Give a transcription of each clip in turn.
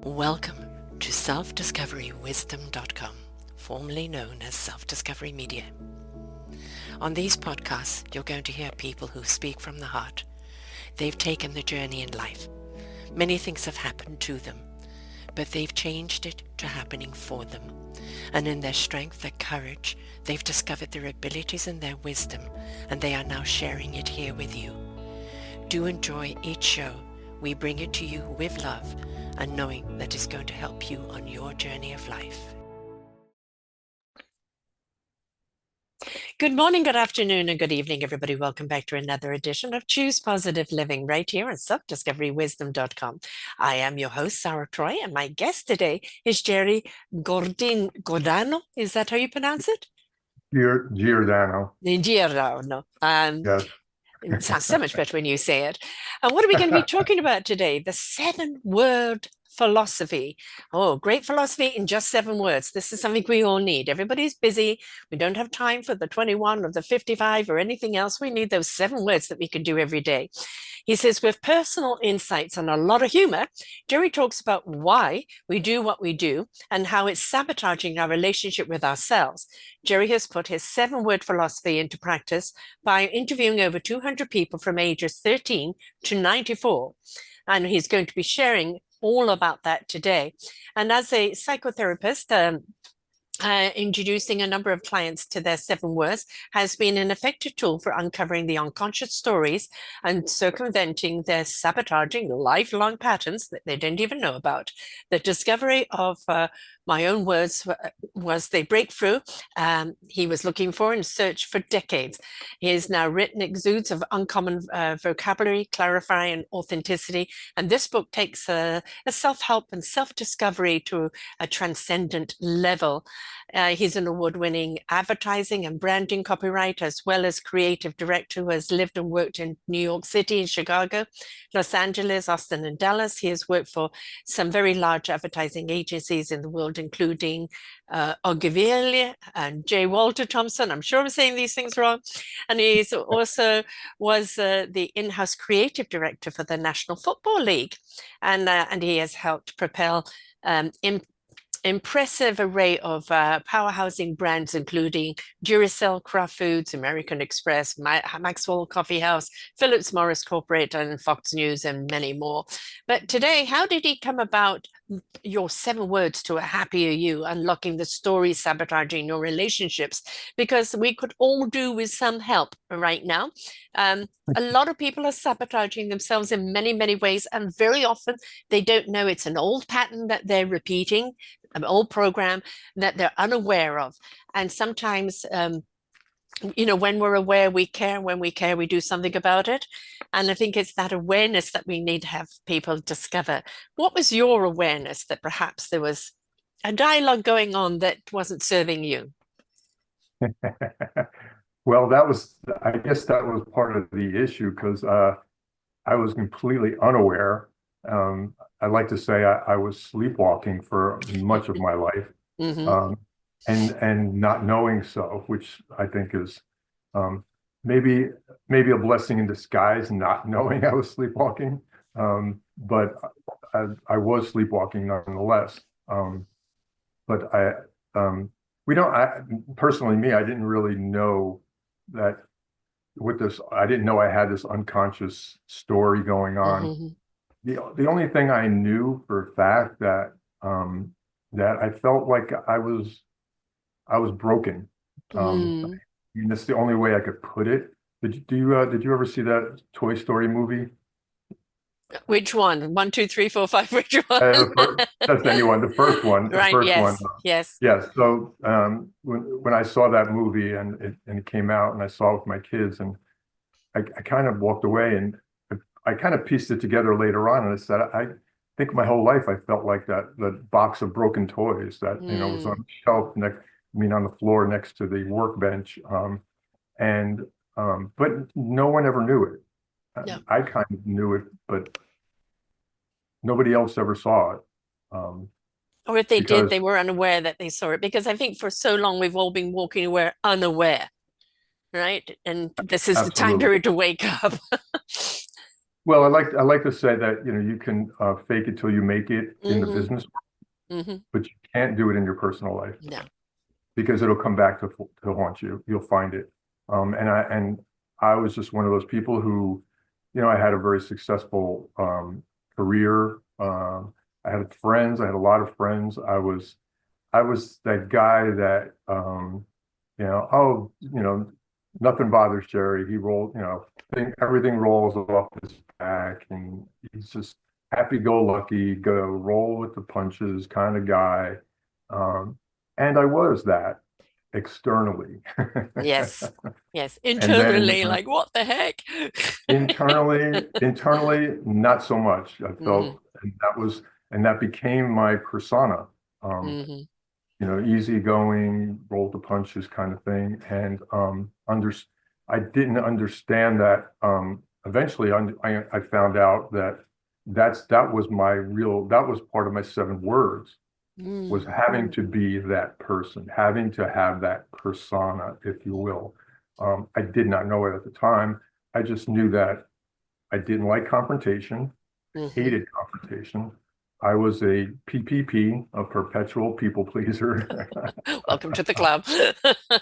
Welcome to selfdiscoverywisdom.com, formerly known as Self-Discovery Media. On these podcasts, you're going to hear people who speak from the heart. They've taken the journey in life. Many things have happened to them, but they've changed it to happening for them. And in their strength, their courage, they've discovered their abilities and their wisdom, and they are now sharing it here with you. Do enjoy each show. We bring it to you with love and knowing that it's going to help you on your journey of life. Good morning, good afternoon, and good evening, everybody. Welcome back to another edition of Choose Positive Living right here on selfdiscoverywisdom.com. I am your host, Sarah Troy, and my guest today is Jerry Giordano. Is that how you pronounce it? Giordano. Giordano. Yes. It sounds so much better when you say it. And what are we going to be talking about today? The 7-word philosophy. Oh, great philosophy in just 7 words. This is something we all need. Everybody's busy. We don't have time for the 21 or the 55 or anything else. We need those 7 words that we can do every day. He says, with personal insights and a lot of humor, Jerry talks about why we do what we do and how it's sabotaging our relationship with ourselves. Jerry has put his 7-word philosophy into practice by interviewing over 200 people from ages 13 to 94. And he's going to be sharing all about that today. And as a psychotherapist, introducing a number of clients to their 7 words has been an effective tool for uncovering the unconscious stories and circumventing their sabotaging lifelong patterns that they didn't even know about. The discovery of my own words was the breakthrough he was looking for and searched for decades. He has now written exudes of uncommon vocabulary, clarifying and authenticity. And this book takes a self-help and self-discovery to a transcendent level. He's an award-winning advertising and branding copywriter, as well as creative director who has lived and worked in New York City, Chicago, Los Angeles, Austin, and Dallas. He has worked for some very large advertising agencies in the world, including Ogilvy and J. Walter Thompson. I'm sure I'm saying these things wrong. And he's also was the in-house creative director for the National Football League. And he has helped propel impressive array of powerhousing brands, including Duracell, Kraft Foods, American Express, Maxwell Coffee House, Phillips Morris Corporate, and Fox News, and many more. But today, how did he come about your 7 words to a happier you, unlocking the stories sabotaging your relationships? Because we could all do with some help right now. A lot of people are sabotaging themselves in many, many ways, and very often they don't know it's an old pattern that they're repeating, an old program that they're unaware of. And sometimes, when we're aware, we care. When we care, we do something about it. And I think it's that awareness that we need to have people discover. What was your awareness that perhaps there was a dialogue going on that wasn't serving you? Well, I guess that was part of the issue because I was completely unaware. I like to say I was sleepwalking for much of my life, Mm-hmm. and not knowing so, which I think is maybe a blessing in disguise, not knowing I was sleepwalking. But I was sleepwalking nonetheless. But we don't. Personally, I didn't really know that with this. I didn't know I had this unconscious story going on. Mm-hmm. The only thing I knew for a fact that I felt like I was broken. Mm. I mean, that's the only way I could put it. Did you ever see that Toy Story movie? Which one? 1, 2, 3, 4, 5. Which one? That's anyone. The first one. The Right. first one. Yes. Yes. Yes. So when I saw that movie and it came out and I saw it with my kids and I kind of walked away and I kind of pieced it together later on and I said I think my whole life I felt like that box of broken toys that was on the shelf on the floor next to the workbench, but no one ever knew it. Yeah. I kind of knew it, but nobody else ever saw it. Or if they did, they were unaware that they saw it, because I think for so long we've all been walking aware unaware, right? And this is the time Absolutely. period to wake up. Well, I like to say that, you know, you can fake it till you make it in the Hmm. business, Hmm. but you can't do it in your personal life No. because it'll come back to haunt you. You'll find it. And I was just one of those people who, you know, I had a very successful career. I had friends. I had a lot of friends. I was that guy that, you know, oh, you know, nothing bothers Jerry. He rolled, you know, everything rolls off his back, and he's just happy-go-lucky, go roll with the punches kind of guy. Um, and I was that externally. Yes. Yes. And then Internally, like, what the heck? internally, not so much. I Hmm. felt, and that became my persona. Um, Hmm. you know, easygoing, roll the punches kind of thing. And I didn't understand that. Eventually, I found out that that was part of my 7 words, was Mm. having to be that person, having to have that persona, if you will. I did not know it at the time. I just knew that I didn't like confrontation, Hmm. hated confrontation. I was a PPP, a perpetual people pleaser. Welcome to the club.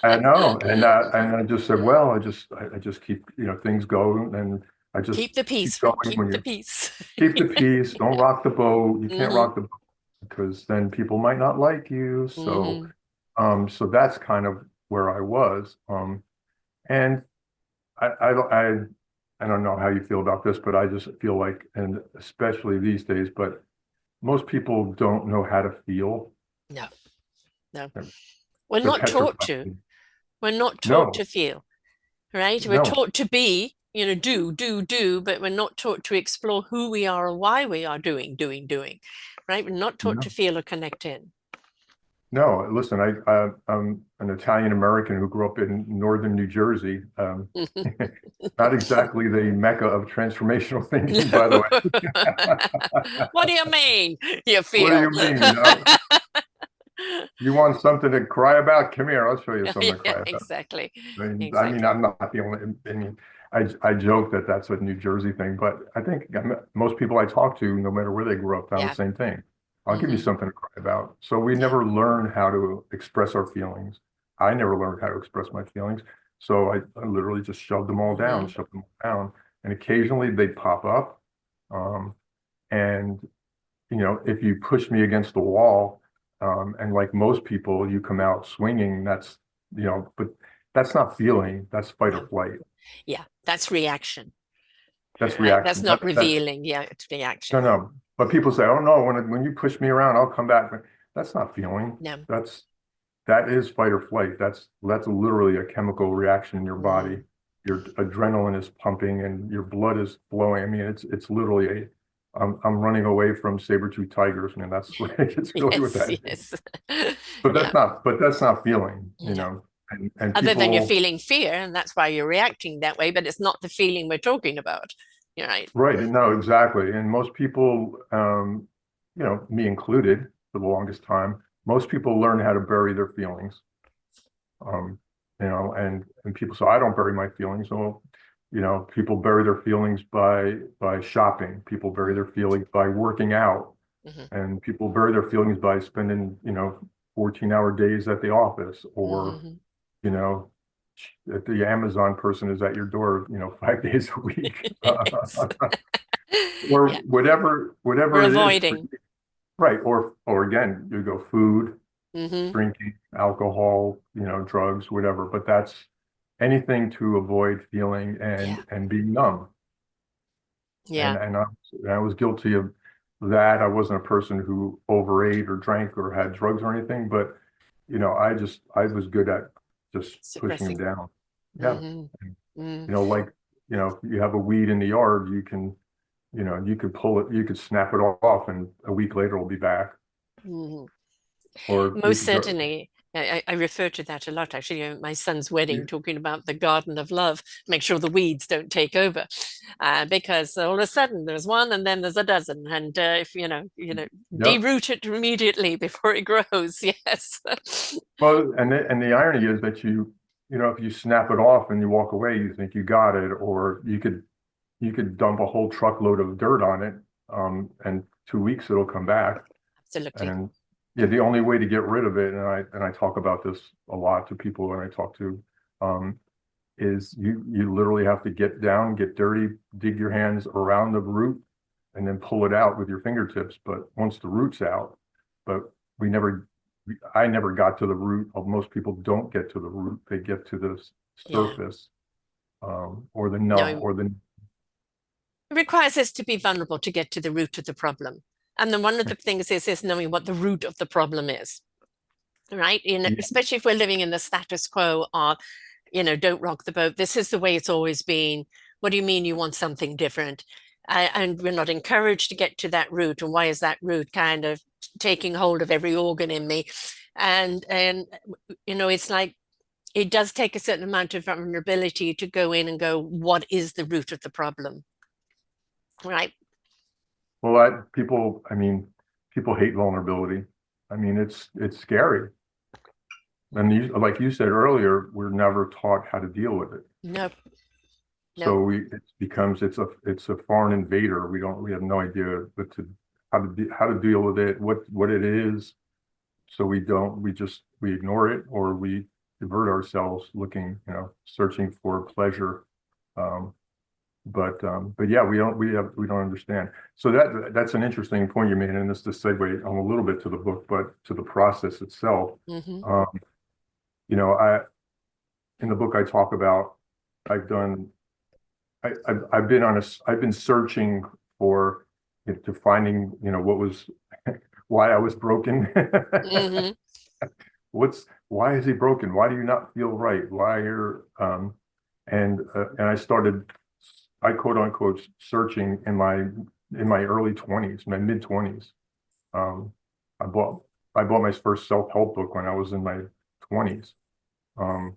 I know, and I just said, well, I just keep, you know, things going, and I just Keep the keep peace, Fred. going. Keep When the you peace. keep the peace, don't rock the boat. You can't Hmm. rock the boat because then people might not like you. So, Hmm. so that's kind of where I was. And I I don't know how you feel about this, but I just feel like, and especially these days, but most people don't know how to feel. No, no. They're, We're they're not taught petrified. to. We're not taught No, to feel, right? We're no, taught to be, do, but we're not taught to explore who we are and why we are doing, right? We're not taught to no. feel or connect in. No, listen, I'm an Italian American who grew up in northern New Jersey. Not exactly the mecca of transformational thinking, by the No. way. What do you mean you What do feel? you mean? You want something to cry about? Come here, I'll show you something to Yeah, cry about. exactly. I mean, Exactly. I'm not the only. I mean, I joke that that's a New Jersey thing, but I think most people I talk to, no matter where they grew up, found the Yeah. same thing. I'll give you Hmm. something to cry about. So we Yeah. never learn how to express our feelings. I never learned how to express my feelings. So I literally just Hmm. shoved them all down. And occasionally they pop up. Um, and you know, if you push me against the wall, and like most people, you come out swinging, that's, you know, but that's not feeling, that's fight or No. flight. Yeah. That's reaction, That's right? That's reaction. not That's revealing. Yeah, it's no, reaction. no. But people say, oh no, when you push me around, I'll come back. That's not feeling. No. That's that is fight or flight. That's literally a chemical reaction in your body. Mm. Your adrenaline is pumping and your blood is flowing. I mean, it's literally I'm running away from saber-tooth tigers, man. That's what it's really what Yes, that is. yes. Yeah. But that's not feeling, you No. know. And Other than you're people, feeling fear, and that's why you're reacting that way, but it's not the feeling we're talking about. You're right. right? No, exactly. And most people, you know, me included, for the longest time, most people learn how to bury their feelings. Um, you know, and people say I don't bury my feelings. Well, you know, people bury their feelings by shopping. People bury their feelings by working out, Hmm. and people bury their feelings by spending, you know, 14-hour days at the office, or Hmm. you know, if the Amazon person is at your door, you know, 5 days a week, Yes. or Yeah. We're whatever it is for avoiding. you. Right. Or again, you go food, Hmm. drinking, alcohol, you know, drugs, whatever. But that's anything to avoid feeling Yeah. and being numb. Yeah. I was guilty of that. I wasn't a person who overate or drank or had drugs or anything, but you know, I was good at just pushing them Suppressing. down. Yeah. Hmm. And, Mm. you know, like, you know, if you have a weed in the yard, you can, you know, you could pull it, you could snap it off, and a week later it'll be back. Hmm. Or you Most could go, certainly. I refer to that a lot, actually. My son's wedding, you, talking about the garden of love, make sure the weeds don't take over, because all of a sudden there's one and then there's a dozen, and if yep. deroot it immediately before it grows. Yes. Well, and the irony is that you know, if you snap it off and you walk away, you think you got it, or you could you could dump a whole truckload of dirt on it, and 2 weeks it'll come back. Absolutely. And yeah, the only way to get rid of it, and I talk about this a lot to people when I talk to, um, is you literally have to get down, get dirty, dig your hands around the root, and then pull it out with your fingertips. But once the root's out, but we never, I never got to the root. Most people don't get to the root; they get to the Yeah. surface, or the nub, No, or the it requires us to be vulnerable to get to the root of the problem. And then one of the things is knowing what the root of the problem is, right? Especially if we're living in the status quo of, don't rock the boat. This is the way it's always been. What do you mean you want something different? And we're not encouraged to get to that root. And why is that root kind of taking hold of every organ in me? And it's like it does take a certain amount of vulnerability to go in and go, what is the root of the problem? Right. well, I mean, people hate vulnerability. I mean, it's scary. And like you said earlier, we're never taught how to deal with it. No, no. So it's a foreign invader. We have no idea how to deal with it, what it is. So we ignore it, or we divert ourselves looking, searching for pleasure. Um, but yeah, we don't understand. So that's an interesting point you made, and this to segue on a little bit to the book, but to the process itself. Hmm. Um, I in the book I talk about I've done I've been searching for to finding what was why I was broken. Hmm. Why is he broken? Why do you not feel right? Why you're and I quote unquote searching in my early 20s, my mid 20s. Um, I bought I bought my first self-help book when I was in my 20s. Um,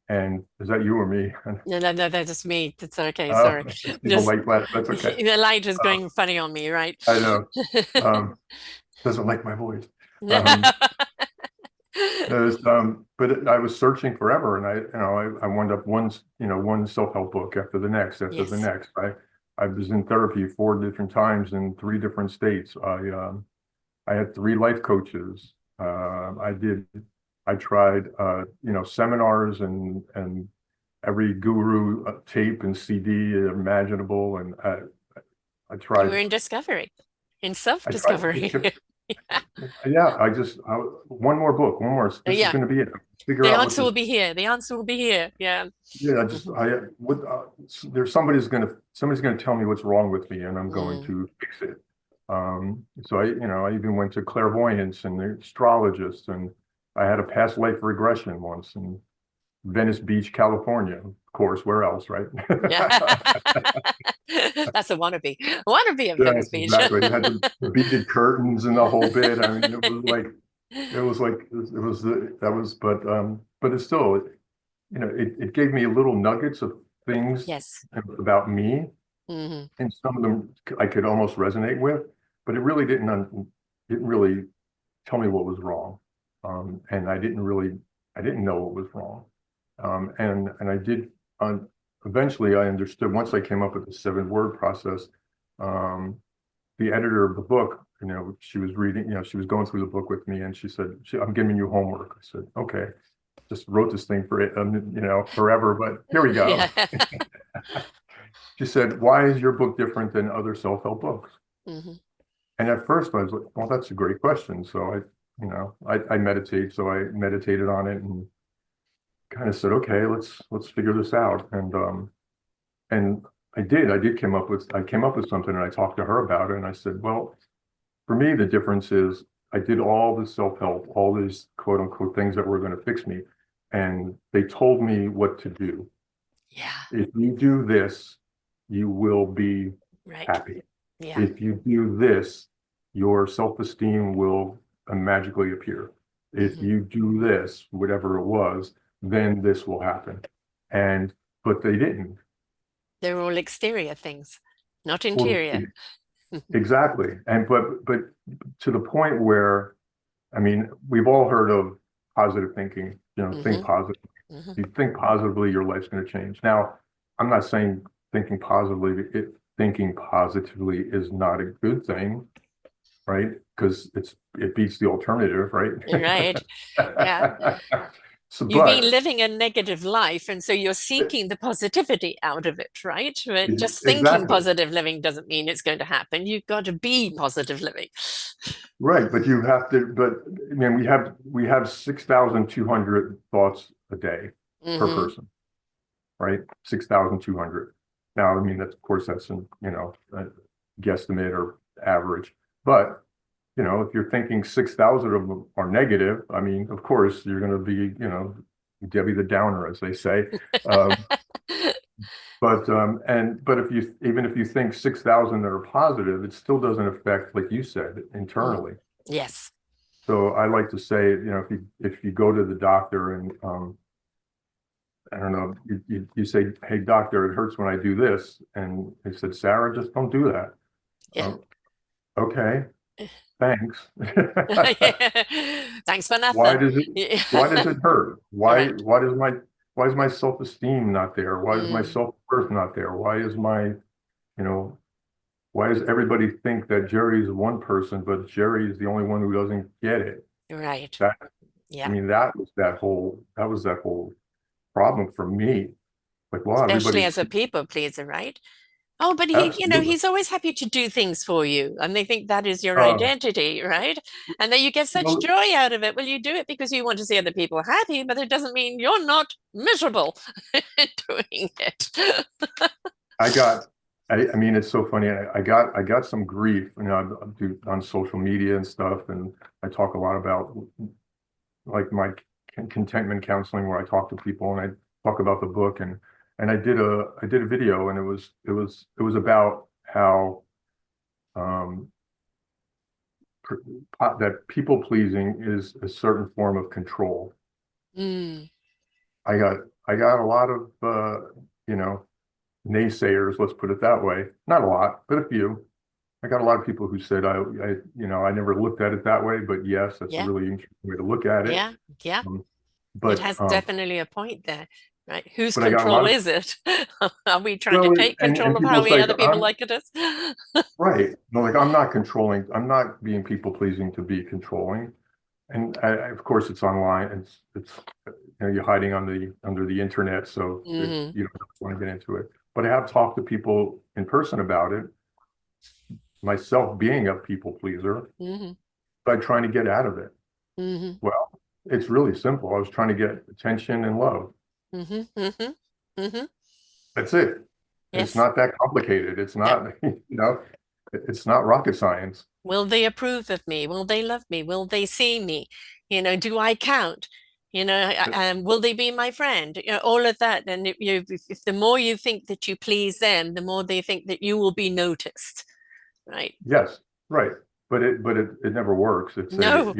and is that you or me? No, no, no, that's just me. That's okay. Sorry. People Just like that. That's okay. the light is Uh, going funny on me, right? I know. Um, doesn't like my voice. Um, but I was searching forever, and I wound up one self-help book after the next, after the Yes. next. I was in therapy 4 different times in 3 different states. I had 3 life coaches. I tried seminars and every guru tape and CD imaginable, and I You tried were in discovery, in I tried self-discovery. yeah, one more book, one more. This is Yeah. going to be it. Figure The out what answer will this. be here. The answer will be here. Yeah. Yeah, Mhm. there's somebody's gonna tell me what's wrong with me, and I'm going Mm. to fix it. So I even went to clairvoyance and astrologists, and I had a past life regression once in Venice Beach, California. Of course, where else, right? Yeah. That's a wannabe. Wannabe of Venice Yes, Beach. exactly. It had the beaded curtains and the whole bit. I mean, that was, but it's still, it gave me little nuggets of things Yes. about me, Hmm. and some of them I could almost resonate with, but didn't really tell me what was wrong. And I didn't know what was wrong. And I did, eventually I understood once I came up with the 7 word process. Um, the editor of the book, she was reading, she was going through the book with me, and she said, I'm giving you homework. I said, okay. Just wrote this thing for it, forever, but here we go. Yeah. She said, why is your book different than other self-help books? Hmm. And at first I was like, well, that's a great question. So I meditate. So I meditated on it and kind of said, okay, let's figure this out. And I came up with something, and I talked to her about it, and I said, well, for me, the difference is I did all the self-help, all these quote unquote things that were going to fix me. And they told me what to do. Yeah. If you do this, you will be Right. happy. Yeah. If you do this, your self-esteem will magically appear. If Hmm. you do this, whatever it was, then this will happen. But they didn't. They're all exterior things, not Well, interior. exactly. But to the point where, I mean, we've all heard of positive thinking, think Hmm. positive. Hmm. If you think positively, your life's going to change. Now, I'm not saying thinking positively is not a good thing, right? Because it beats the alternative, right? Right. Yeah. So, You've been but living a negative life, and so you're seeking the positivity out of it, right? But just thinking exactly positive living doesn't mean it's going to happen. You've got to be positive living. right. But you have to. But I mean, we have 6,200 thoughts a day per Hmm. person, right? 6,200. Now, I mean, that's of course that's an a guesstimate or average, but if you're thinking 6,000 of them are negative, I mean, of course, you're going to be, Debbie the Downer, as they say. Um, but even if you think 6,000 that are positive, it still doesn't affect, like you said, Mm. internally. Yes. So I like to say, if you go to the doctor and I don't know, you say, "Hey, doctor, it hurts when I do this," and they said, "Sarah, just don't do that." Yeah. Okay, thanks. Thanks for Why nothing. does it Yeah. why does it hurt? Why Right. why does my why is my self-esteem not there? Why is my Mm. self-worth not there? You know, why does everybody think that Jerry is one person, but Jerry is the only one who doesn't get it? Right. That I Yeah. mean, that was that whole problem for me. Like, wow, Especially everybody as a people pleaser, right? Oh, but absolutely. he's always happy to do things for you. And they think that is your Uh, identity, right? And then you get such well, joy out of it. Well, you do it because you want to see other people happy, but it doesn't mean you're not miserable doing it. I got, I mean, it's so funny. I got some grief, on social media and stuff, and I talk a lot about like my contentment counseling, where I talk to people and I talk about the book, and I did a video, and it was about how um, that people pleasing is a certain form of control. Mm, I got I got a lot of you know naysayers, let's put it that way. Not a lot, but a few. I got a lot of people who said I never looked at it that way, but yes, that's a yeah, really interesting way to look at it. yeah, yeah. Um, It but has definitely a point there, right? Whose but I got a lot control of is it? Are we trying to well, take and control of people how we say other people I'm like it is? right. No, like I'm not controlling. I'm not being people pleasing to be controlling. And of course, it's online. It's you're hiding on the under the internet, so Hmm. you don't want to get into it. But I have talked to people in person about it. Myself being a people pleaser, Hmm. by trying to get out of it. Hmm. Well, it's really simple. I was trying to get attention and love. Hmm. Hmm. Hmm. That's it. It's Yes. not that complicated. It's No. not, it's not rocket science. Will they approve of me? Will they love me? Will they see me? Do I count? Will they be my friend? All of that. And if the more you think that you please them, the more they think that you will be noticed, right? Yes, right. But it never works. No,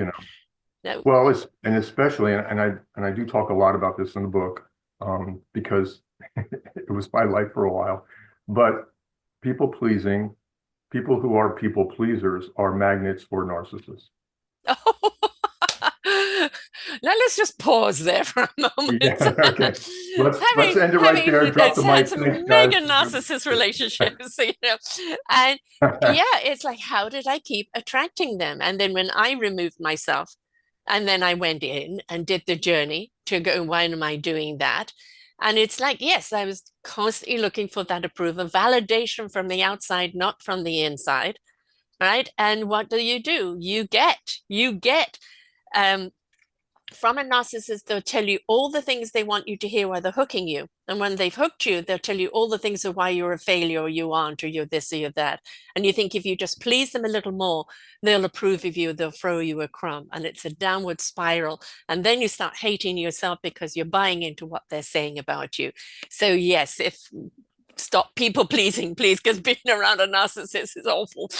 no. Well, and especially, and I do talk a lot about this in the book, because it was my life for a while. But people pleasing, people who are people pleasers are magnets for narcissists. Now let's just pause there for a moment. Yeah, okay. Let's having end it right having there. Drop the had mic. some Thanks, mega guys. narcissist relationships, and yeah, it's like, how did I keep attracting them? And then when I removed myself, and then I went in and did the journey to go, why am I doing that? And it's like, yes, I was constantly looking for that approval, validation from the outside, not from the inside, right? And what do? You get um, from a narcissist, they'll tell you all the things they want you to hear while they're hooking you. And when they've hooked you, they'll tell you all the things of why you're a failure or you aren't or you're this or you're that. And you think if you just please them a little more, they'll approve of you, they'll throw you a crumb. And it's a downward spiral. And then you start hating yourself because you're buying into what they're saying about you. So, yes, if stop people pleasing, please, because being around a narcissist is awful.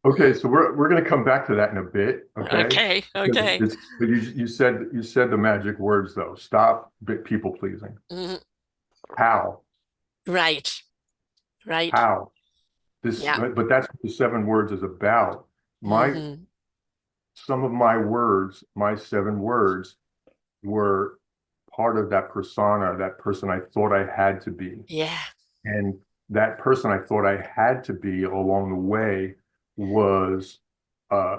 Okay, so we're going to come back to that in a bit, okay? Okay, Because okay. but you said the magic words though. Stop people pleasing. Mhm. How? Right, right. How? Yeah. But that's what the 7 words is about. My Hmm. Some of my words, my 7 words, were part of that persona, that person I thought I had to be. Yeah. And that person I thought I had to be along the way was, uh,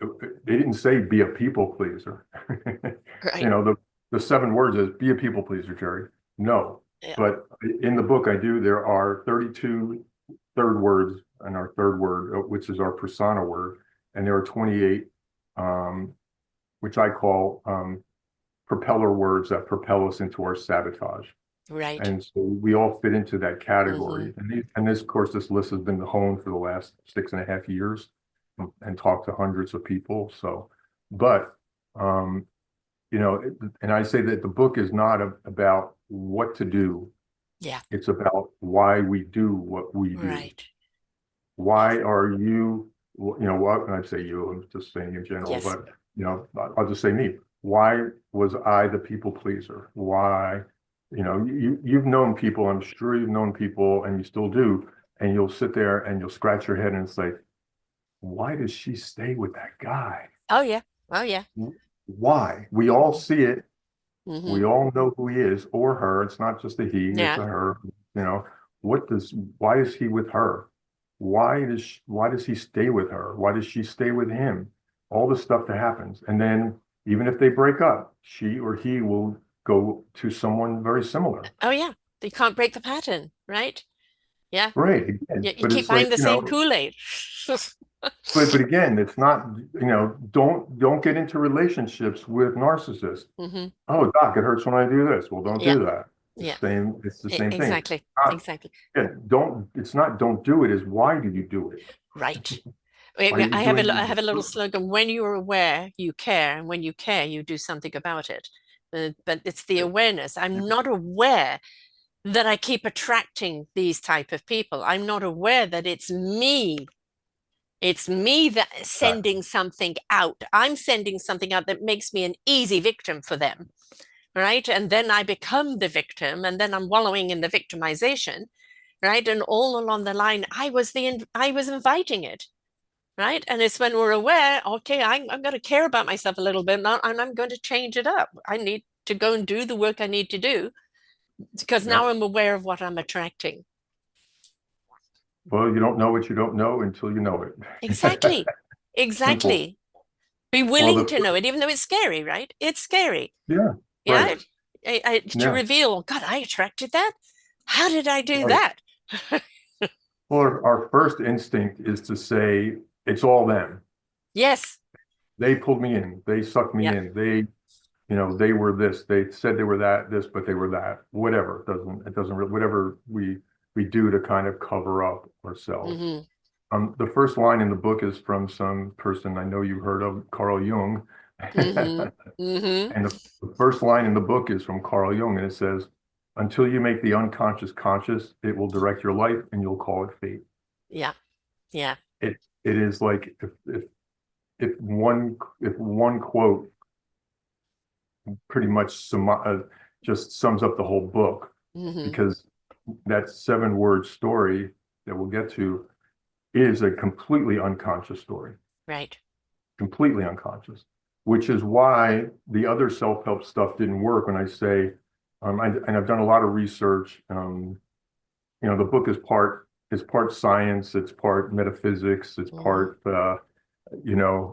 they didn't say be a people pleaser. You Right. know, the 7 words is be a people pleaser, Jerry. No, Yeah. but in the book I do, there are 32 third words and our third word, which is our persona word, and there are 28, which I call propeller words that propel us into our sabotage. Right. And so we all fit into that Mm-hmm. category. And this, of course, this list has been honed for the last 6.5 years and talked to hundreds of people. So, but, um, and I say that the book is not about what to do. Yeah. It's about why we do what we do. Right. Why Yes. are you, what, and I say you, I'm just saying in general, Yes. but, I'll just say me. Why was I the people pleaser? Why, you've known people, I'm sure you've known people and you still do, and you'll sit there and you'll scratch your head and say, why does she stay with that guy? Oh yeah. Oh yeah. Why? We all Mm-hmm. see it. Mm-hmm. We all know who he is or her. It's not just a he, it's Yeah. a her. You know, why is he with her? Why does he stay with her? Why does she stay with him? All the stuff that happens. And then even if they break up, she or he will go to someone very similar. Oh yeah. You can't break the pattern, right? Yeah. Right. Again, You but keep it's like, buying the same Kool-Aid. but again, it's not, don't get into relationships with narcissists. Mm-hmm. Oh, doc, it hurts when I do this. Well, don't Yeah. do that. Yeah. It's the same thing. Exactly. Not, Exactly. yeah, it's not don't do it, is why do you do it? Right. Why are you doing I it? have a little slogan. When you are aware, you care, and when you care, you do something about it. But it's the awareness. I'm not aware that I keep attracting these type of people. I'm not aware that it's me. It's me that is Exactly. sending something out. I'm sending something out that makes me an easy victim for them, right? And then I become the victim, and then I'm wallowing in the victimization, right? And all along the line, I was inviting it, right? And it's when we're aware, okay, I'm going to care about myself a little bit now, and I'm going to change it up. I need to go and do the work I need to do because now Yep. I'm aware of what I'm attracting. Well, you don't know what you don't know until you know it. Exactly. Simple. Exactly. Be Well, willing to know it, even though it's scary, right? It's scary. yeah, right. Yeah. To Yeah, reveal, God, I attracted that. How did I do right. that? Well, our first instinct is to say it's all them. Yes. They pulled me in. They sucked me Yeah. in. They were this. They said they were that, this, but they were that. Whatever. It doesn't really, whatever we do to kind of cover up ourselves. Mm-hmm. The first line in the book is from some person I know you heard of, Carl Jung. Mm-hmm. Mm-hmm. And the first line in the book is from Carl Jung, and it says, until you make the unconscious conscious, it will direct your life and you'll call it fate. Yeah. Yeah. It is like if one quote pretty much just sums up the whole book, Mm-hmm. because that 7 word story that we'll get to is a completely unconscious story, Right. completely unconscious, which is why the other self-help stuff didn't work. When I say, and I've done a lot of research. The book is part science, it's part metaphysics, it's Mm-hmm. part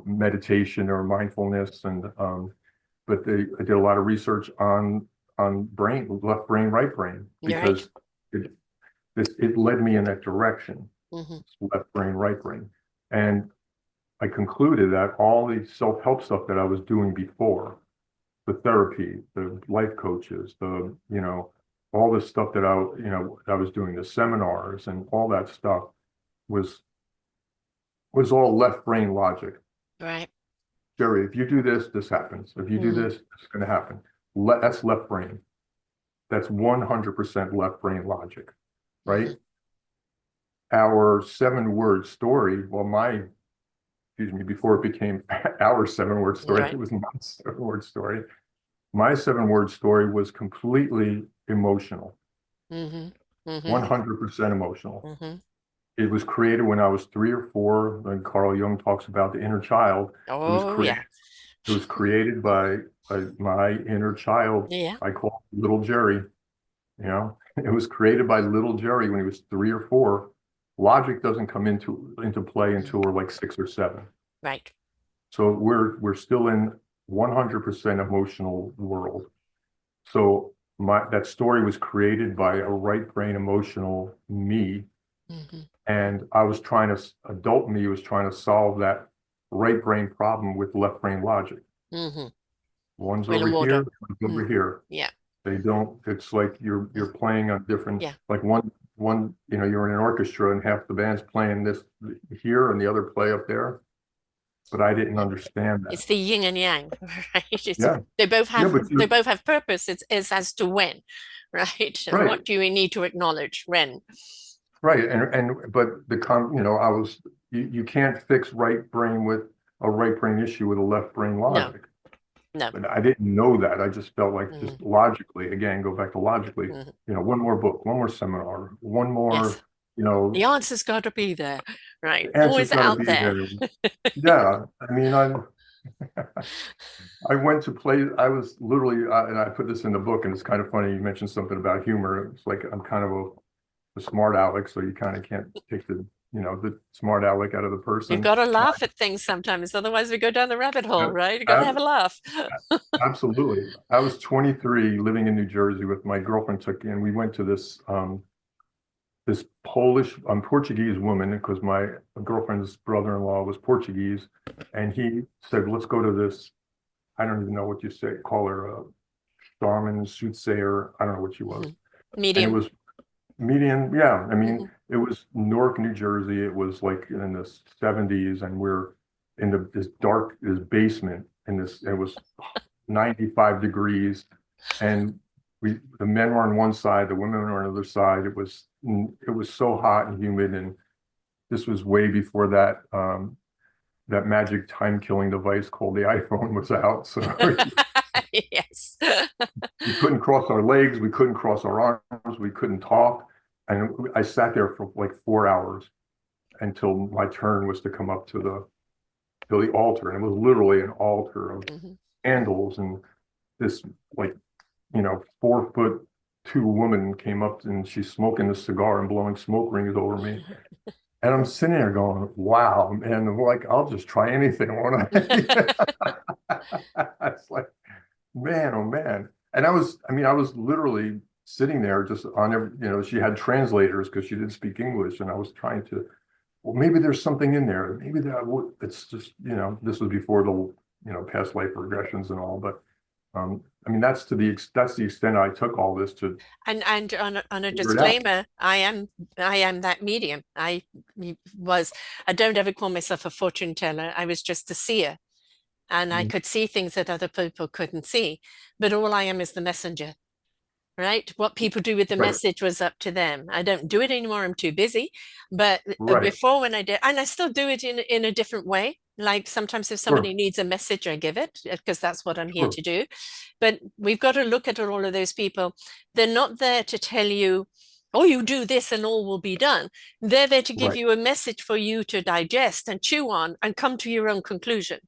meditation or mindfulness, and but I did a lot of research on left brain, right brain, You're right. because it it led me in that direction, Mm-hmm. left brain, right brain, and I concluded that all the self-help stuff that I was doing before, the therapy, the life coaches, all the stuff that I was doing, the seminars and all that stuff was all left brain logic. Right. Jerry, if you do this, this happens. If you do Mm-hmm. this, it's going to happen. That's left brain. That's 100% left brain logic, Mm-hmm. right? Our 7 word story, well, excuse me, before it became our 7 word story, Right. it was my 7 word story. My 7 word story was completely emotional, Mm-hmm. Mm-hmm. 100% emotional. Mm-hmm. It was created when I was 3 or 4. When Carl Jung talks about the inner child, it was Oh created. yeah. It was created by my inner child. Yeah. I call little Jerry. You know, It was created by little Jerry when he was 3 or 4. Logic doesn't come into play Mm. until we're like 6 or 7. Right. So we're still in 100% emotional world. So that story was created by a right brain emotional me, Hmm. and adult me was trying to solve that right brain problem with left brain logic. Hmm. One's Oil over and water. here, one's over Mm. here. Yeah. They don't, it's like you're playing on different, Yeah. like one, you're in an orchestra and half the band's playing this here and the other play up there. But I didn't understand that. It's the yin and yang, right? Yeah. They both Yeah, have but they both have purpose. It's as to when, right? And right, what do we need to acknowledge when? right. But you can't fix right brain with a right brain issue with a left brain No, logic. no. But I didn't know that. I just felt like, Mm, just logically, again, go back to logically, mm. one more book, one more seminar, one Yes. more, The answer's got to be there, right? the answer's Always got to out be there. there. Yeah. I mean, I went to play, I was literally, and I put this in the book, and it's kind of funny. You mentioned something about humor. It's like I'm kind of a smart aleck, so you kind of can't take the smart aleck out of the We've person. got to laugh at things sometimes, otherwise we go down the rabbit hole, I, right? You got to have I, a laugh. Absolutely. I was 23 living in New Jersey with my girlfriend and we went to this Polish, Portuguese woman, because my girlfriend's brother-in-law was Portuguese. And he said, let's go to this, I don't even know what you say, call her a Starman soothsayer. I don't know what she was. And it Medium. was median. Yeah. I mean, Hmm. it was Newark, New Jersey. It was like in the 70s, and we're in this basement, it was 95 degrees, and the men were on one side, the women were on the other side. It was so hot and humid, and this was way before that magic time killing device called the iPhone was out. So Yes. we couldn't cross our legs, we couldn't cross our arms, we couldn't talk. And I sat there for like 4 hours until my turn was to come up to the altar. And it was literally an altar of Hmm. candles, and this, like, 4'2" woman came up, and she's smoking a cigar and blowing smoke rings over me. And I'm sitting there going, wow, man, I'm like, I'll just try anything, won't I? It's like, man, oh man. And I was literally sitting there just on she had translators because she didn't speak English. And I was trying to, well, maybe there's something in there. Maybe it's just, this was before past life regressions and all. But that's the extent I took all this to And on a figure it out. disclaimer, I am that medium. I don't ever call myself a fortune teller. I was just a seer, and I Mhm. could see things that other people couldn't see. But all I am is the messenger, right? What people do with the Right, message was up to them. I don't do it anymore. I'm too busy. But right, before, when I did, and I still do it in a different way. Like sometimes if somebody sure, needs a message, I give it because that's what I'm here sure, to do. But we've got to look at all of those people. They're not there to tell you, oh, you do this and all will be done. They're there to give right, you a message for you to digest and chew on and come to your own conclusion,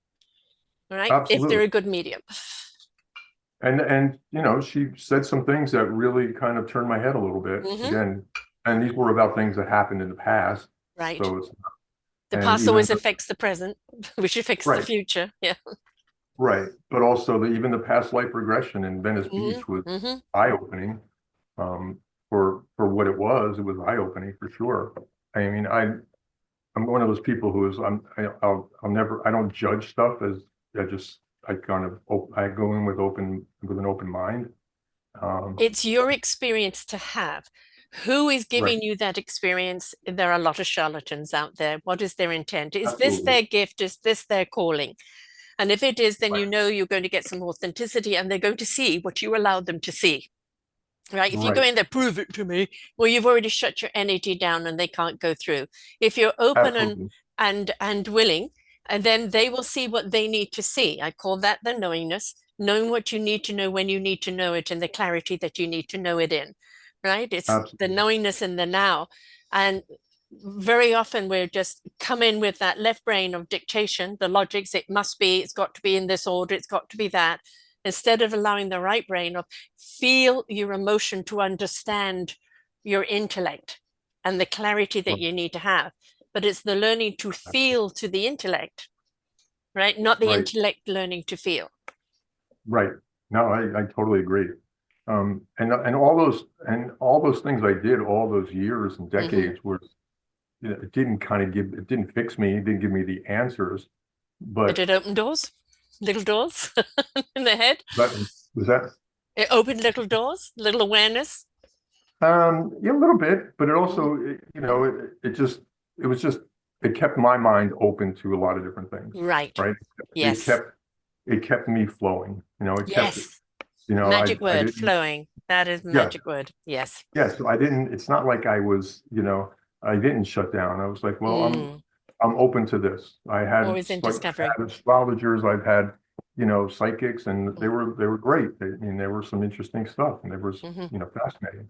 right? If they're absolutely. a good medium. And she said some things that really kind of turned my head a little bit Hmm. again, and these were about things that happened in the past. Right. So it's The and past even always affects the present, which affects the right, future. Yeah. right, but also even the past life regression in Venice Hmm. Beach was Hmm. eye-opening. For what it was eye-opening for sure. I mean, I'm one of those people who is I'll never, I don't judge stuff. I kind of I go in with an open mind. Um, It's your experience to have. Who is right, giving you that experience? There are a lot of charlatans out there. What is their intent? Is this absolutely. their gift? Is this their calling? And if it is, then Right, you know you're going to get some authenticity and they're going to see what you allowed them to see. Right. If you go right, in there, prove it to me. Well, you've already shut your energy down and they can't go through. If you're open absolutely. and willing, and then they will see what they need to see. I call that the knowingness, knowing what you need to know when you need to know it and the clarity that you need to know it in. Right. It's the Absolutely. knowingness in the now. And very often we're just come in with that left brain of dictation, the logics, it must be, it's got to be in this order, it's got to be that. instead of allowing the right brain of feel your emotion to understand your intellect and the clarity that you need to have. But it's the learning to feel to the intellect, right? Not the Right, intellect learning to feel. right. No, I totally agree. And all those things I did all those years and Mm-hmm. decades was, it didn't it didn't fix me, it didn't give me the answers, But but it opened doors, little doors in the head. that was that. It opened little doors, little awareness. Yeah, a little bit, but it Mhm. also, it was just, it kept my mind open to a lot of different things, Right. right? It Yes. kept, it kept me flowing, it kept, Yes. Magic I word, didn't, flowing. That is yeah, magic word. Yes. yeah. So I didn't, it's not like I was, I didn't shut down. I was like, well, Mm. I'm open to this. Always in I discovery. had astrologers, I've had, psychics, and Mm. they were great. I mean, there were some interesting stuff, and there was, Mhm. fascinating.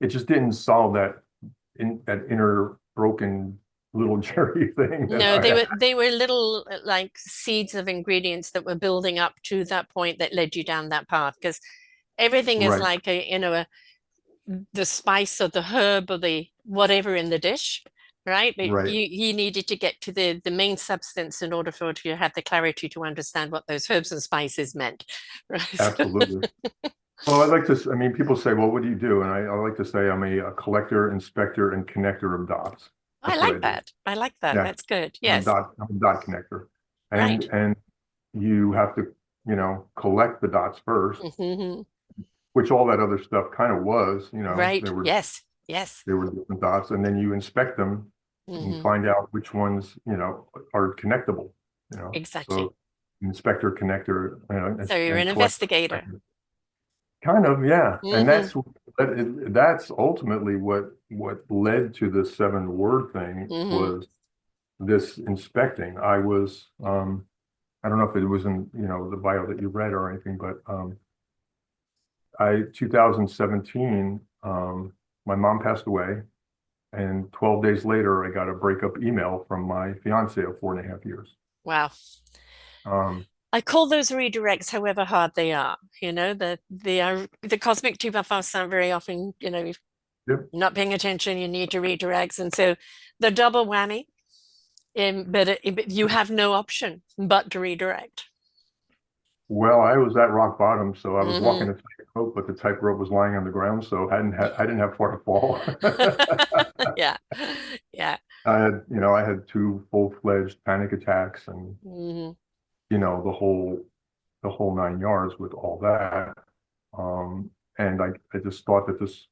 It just didn't solve that inner broken little Jerry thing that No, I had. they were little like seeds of ingredients that were building up to that point that led you down that path. Because everything is Right, like the spice or the herb or the whatever in the dish, right? But right, you needed to get to the main substance in order for you to have the clarity to understand what those herbs and spices meant, right? absolutely. Well, I mean, people say, well, what do you do? And I like to say I'm a collector, inspector, and connector of dots. I That's what I like do. that. I like that. Yeah, That's good. Yes. I'm a dot connector. Right. And you have to, collect the dots first, Hmm. which all that other stuff kind of was, Right. Yes. Yes. there were different dots, and then you inspect them and Hmm. find out which ones, are connectable, Exactly. So inspector, connector, So you're and an collect. investigator. Kind of, yeah. And Hmm. that's ultimately what led to the seven word thing Hmm. was this inspecting. I don't know if it was in, the bio that you read or anything, but 2017, my mom passed away, and 12 days later, I got a breakup email from my fiance of 4.5 years. Wow. Um, I call those redirects, however hard they are. The cosmic 2x sound very often, yep. not paying attention, you need to redirect. And so the double whammy, but you have no option but to redirect. Well, I was at rock bottom, so I was Hmm. walking a tightrope, but the tightrope was lying on the ground, so I didn't have far to fall. Yeah. Yeah. I had two full-fledged panic attacks, and Hmm. the whole nine yards with all that. And I just thought that this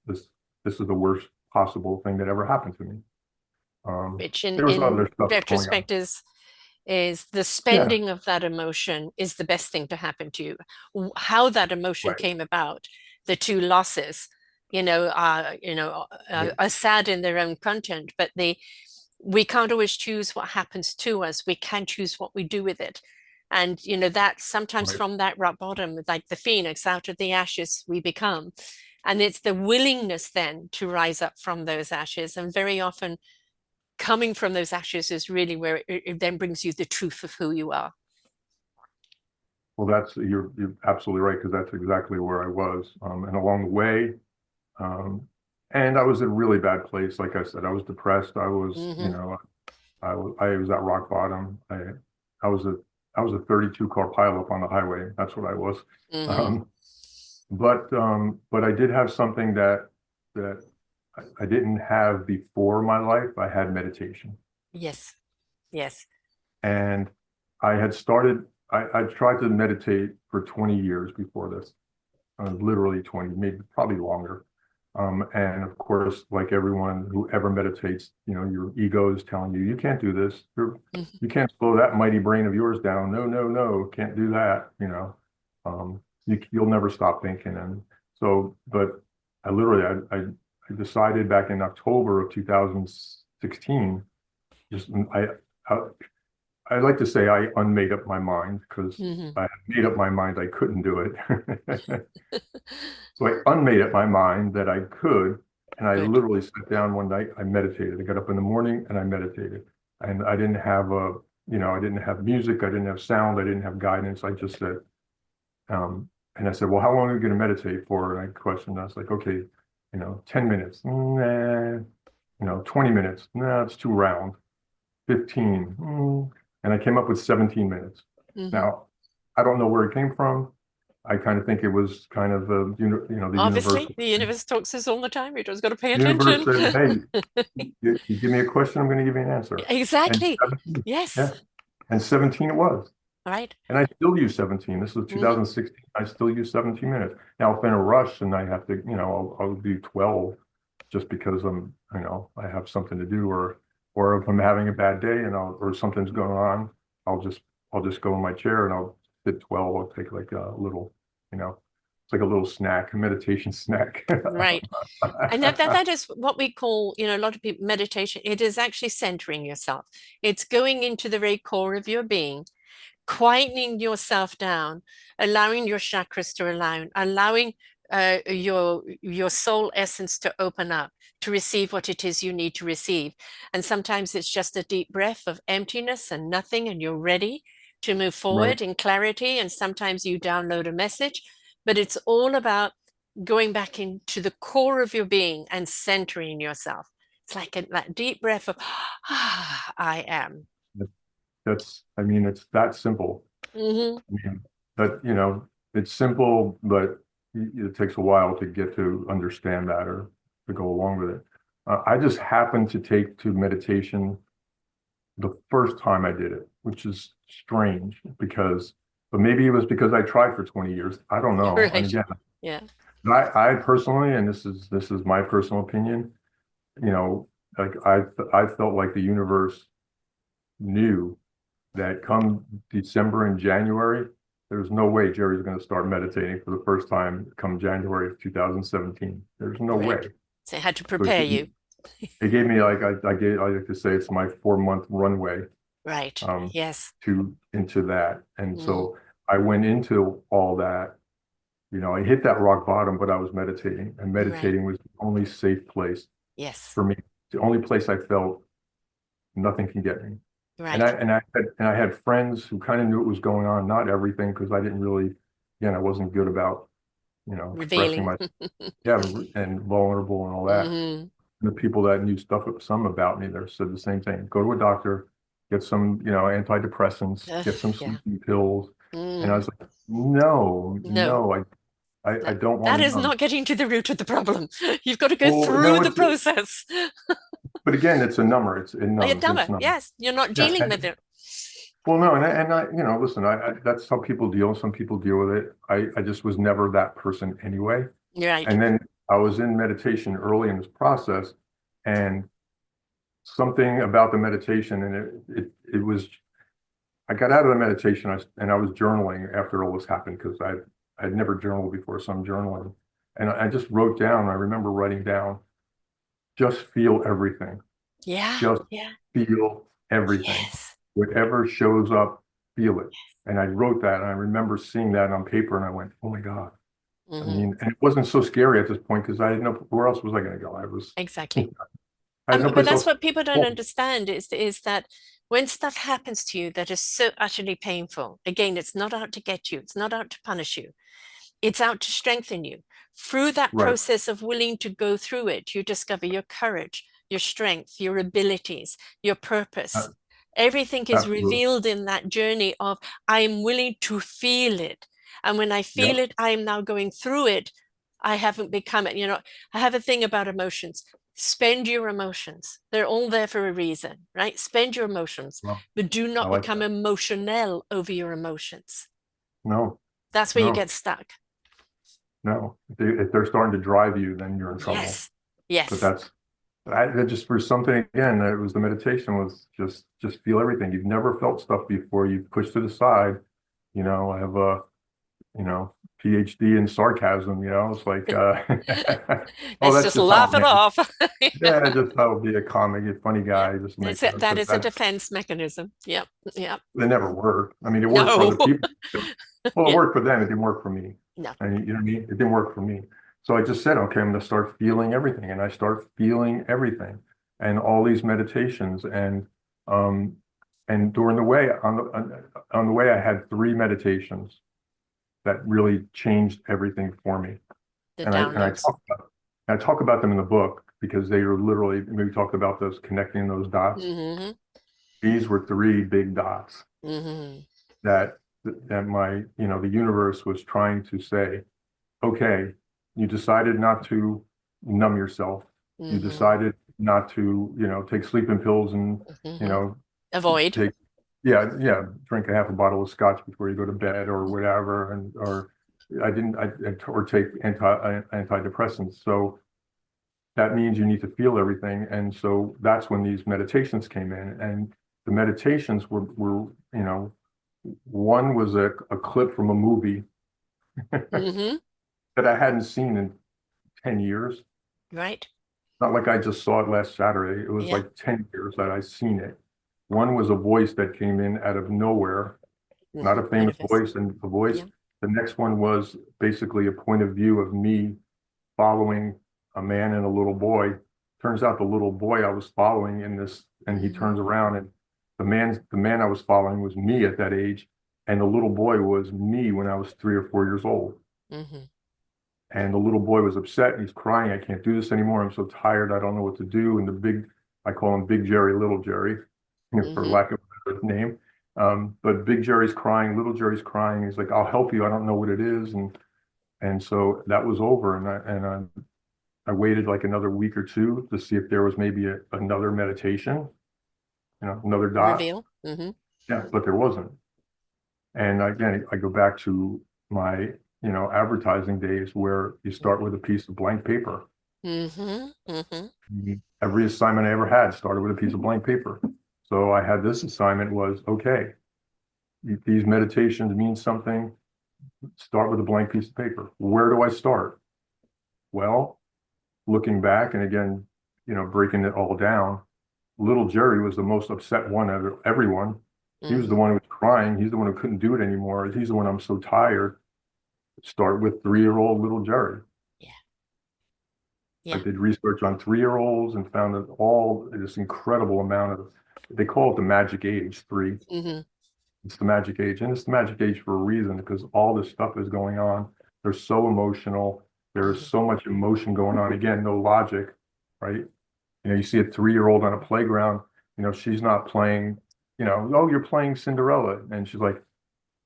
is the worst possible thing that ever happened to me. Which in There was in other stuff going on. retrospect is the Yeah, spending of that emotion is the best thing to happen to you. How that emotion right, came about, the two losses, right, are sad in their own content, but we can't always choose what happens to us. We can choose what we do with it. And that sometimes right. from that rock bottom, like the phoenix, out of the ashes we become. And it's the willingness then to rise up from those ashes. And very often coming from those ashes is really where it then brings you the truth of who you are. Well, you're absolutely right, because that's exactly where I was. And along the way, um, and I was in a really bad place. Like I said, I was depressed. Hmm. I was at rock bottom. I was a I was a 32 car pileup on the highway. That's what I was. Hmm. Um, but I did have something that I didn't have before my life. I had meditation, Yes. Yes. and I had started. I tried to meditate for 20 years before this, literally 20, maybe probably longer. And of course, like everyone who ever meditates, your ego is telling you, you can't do this. Mhm. You can't slow that mighty brain of yours down. No, no, no, can't do that. You'll never stop thinking. And so, but I literally, I decided back in October of 2016, just, I, I like to say I unmade up my mind, because Mhm. I had made up my mind I couldn't do it. So I unmade up my mind that I could, and I Good. literally sat down one night. I meditated. I got up in the morning and I meditated, and I didn't have I didn't have music. I didn't have sound. I didn't have guidance. I just said, and I said, well, how long are you going to meditate for? And I questioned, I was like, okay, 10 minutes. Nah. 20 minutes. Nah, it's too round. 15. And I came up with 17 minutes. Hmm. Now, I don't know where it came from. I kind of think it was kind of the universe. Obviously, the universe talks to us all the time. You just got to pay Universe attention. said, hey, you give me a question, I'm going to give you an answer. And Exactly. 17, Yes. yeah, and 17 it was. Right. And I still use 17. This was Hmm. 2016. I still use 17 minutes. Now, if in a rush and I have to, I'll do 12 just because I have something to do, or if I'm having a bad day and or something's going on, I'll just go in my chair and I'll hit 12. I'll take like a little, it's like a little snack, a meditation snack. Right. And that is what we call, a lot of people meditation. It is actually centering yourself. It's going into the very core of your being, quietening yourself down, allowing your chakras to align, allowing your soul essence to open up to receive what it is you need to receive. And sometimes it's just a deep breath of emptiness and nothing, and you're ready to move Right. forward in clarity. And sometimes you download a message, but it's all about going back into the core of your being and centering yourself. It's like that deep breath of, I am. I mean, it's that simple. Hmm. I mean, but it's simple, but it takes a while to get to understand that or to go along with it. I just happened to take to meditation the first time I did it, which is strange but maybe it was because I tried for 20 years. I don't know. And Right. again, Yeah. I personally, and this is my personal opinion, you know, like I felt like the universe knew that come December and January, there's no way Jerry's going to start meditating for the first time come January of 2017. There's no Right. way. So I had to So prepare you. it gave me I like to say it's my 4 month runway Right. um, Yes. to into that. And Mm. so I went into all that. I hit that rock bottom, but I was meditating, and Right. meditating was the only safe place Yes. for me. The only place I felt nothing can get me. And I Right. and I had and I had friends who kind of knew what was going on, not everything, because I didn't really, again, I wasn't good about, expressing Revealing. my, yeah, and vulnerable and all that. Hmm. And the people that knew some about me there said the same thing. Go to a doctor, get some, antidepressants, get some Yeah. sleeping pills. And I Mm. was like, no, No, no, I that don't that want to is know. not getting to the root of the problem. You've got to go Well, through no, the process. but again, it's a number. It Oh, you're numbs. It's dumber. numb. Yes, you're not Yeah. dealing with it. Well, no, and I, listen, that's how people deal. Some people deal with it. I just was never that person anyway. Right. And then I was in meditation early in this process, and something about the meditation, and it was, I got out of the meditation, and I was journaling after all this happened because I'd never journaled before, so I'm journaling, and I just wrote down. I remember writing down, just feel everything, Yeah. just Yeah. feel everything. Yes. Whatever shows up, feel it. And I wrote that, and I remember seeing that on paper, and I went, "Oh my God!" I Hmm. mean, and it wasn't so scary at this point because I didn't know where else was I going to go. Exactly. I had no But place that's else to what people don't go. understand is that when stuff happens to you that is so utterly painful, again, it's not out to get you, it's not out to punish you, it's out to strengthen you. Through that Right. process of willing to go through it, you discover your courage, your strength, your abilities, your purpose. Uh, Everything is absolutely. revealed in that journey of I am willing to feel it. And when I feel Yep. it, I am now going through it. I haven't become it. I have a thing about emotions. Spend your emotions. They're all there for a reason, right? Spend your emotions, Well, but do I not like become that. emotional over your emotions. No, That's where you no, get stuck. no. If they're starting to drive you, then you're in trouble. Yes. But Yes. that just for something again, it was the meditation was just feel everything. You've never felt stuff before. You push to the side. I have a you know, PhD in sarcasm, it's like, oh, Let's that's just just how laugh I it am. off. Yeah, just how be a comic, a funny Yeah. guy, just make it, That but is a defense mechanism. Yep. Yep. they never worked. I mean, it worked for No. other people. Well, it Yeah. worked for them. It didn't work for me. No. And you know what I mean? It didn't work for me. So I just said, okay, I'm going to start feeling everything. And I start feeling everything and all these meditations. And during the way, on the way, I had 3 meditations that really changed everything for me. The And downloads. I talk about them in the book because they are literally, we talked about those connecting those dots. Mm-hmm. These were three big dots Mm-hmm. that the universe was trying to say, okay, you decided not to numb yourself. You Mm-hmm. decided not to, take sleeping pills and, you Mm-hmm. know, Avoid. take, yeah, drink a half a bottle of scotch before you go to bed or whatever, or take antidepressants. So that means you need to feel everything. And so that's when these meditations came in. And the meditations were one was a clip from a movie Mm-hmm. that I hadn't seen in 10 years. Right. Not like I just saw it last Saturday. It was Yeah. like 10 years that I seen it. One was a voice that came in out of nowhere, not a famous Universe. voice, and a voice. Yeah. The next one was basically a point of view of me following a man and a little boy. Turns out the little boy I was following in this, and he Mm-hmm. turns around, and the man I was following was me at that age, and the little boy was me when I was 3 or 4 years old. Mm-hmm. And the little boy was upset and he's crying. I can't do this anymore. I'm so tired. I don't know what to do. And I call him Big Jerry, Little Jerry, for Mm-hmm. lack of a better name. But Big Jerry's crying, Little Jerry's crying. He's like, I'll help you. I don't know what it is. And so that was over. I waited like another week or two to see if there was maybe another meditation, another dot. Reveal. Mm-hmm. Yeah, but there wasn't. And again, I go back to my, advertising days where you start with a piece of blank paper. Mm-hmm. Mm-hmm. Every assignment I ever had started with a piece of blank paper. So I had this assignment was, okay, these meditations mean something. Start with a blank piece of paper. Where do I start? Well, looking back and again, breaking it all down, little Jerry was the most upset one of everyone. He was the Mm-hmm. one who was crying. He's the one who couldn't do it anymore. He's the one I'm so tired. Start with 3-year-old little Jerry. Yeah. I Yeah. did research on 3-year-olds and found that all this incredible amount of, they call it the magic age, three. Mm-hmm. It's the magic age. And it's the magic age for a reason because all this stuff is going on. They're so emotional. There is Mm-hmm. so much emotion going on. Again, no logic, right? You see a 3-year-old on a playground, she's not playing, oh, you're playing Cinderella. And she's like,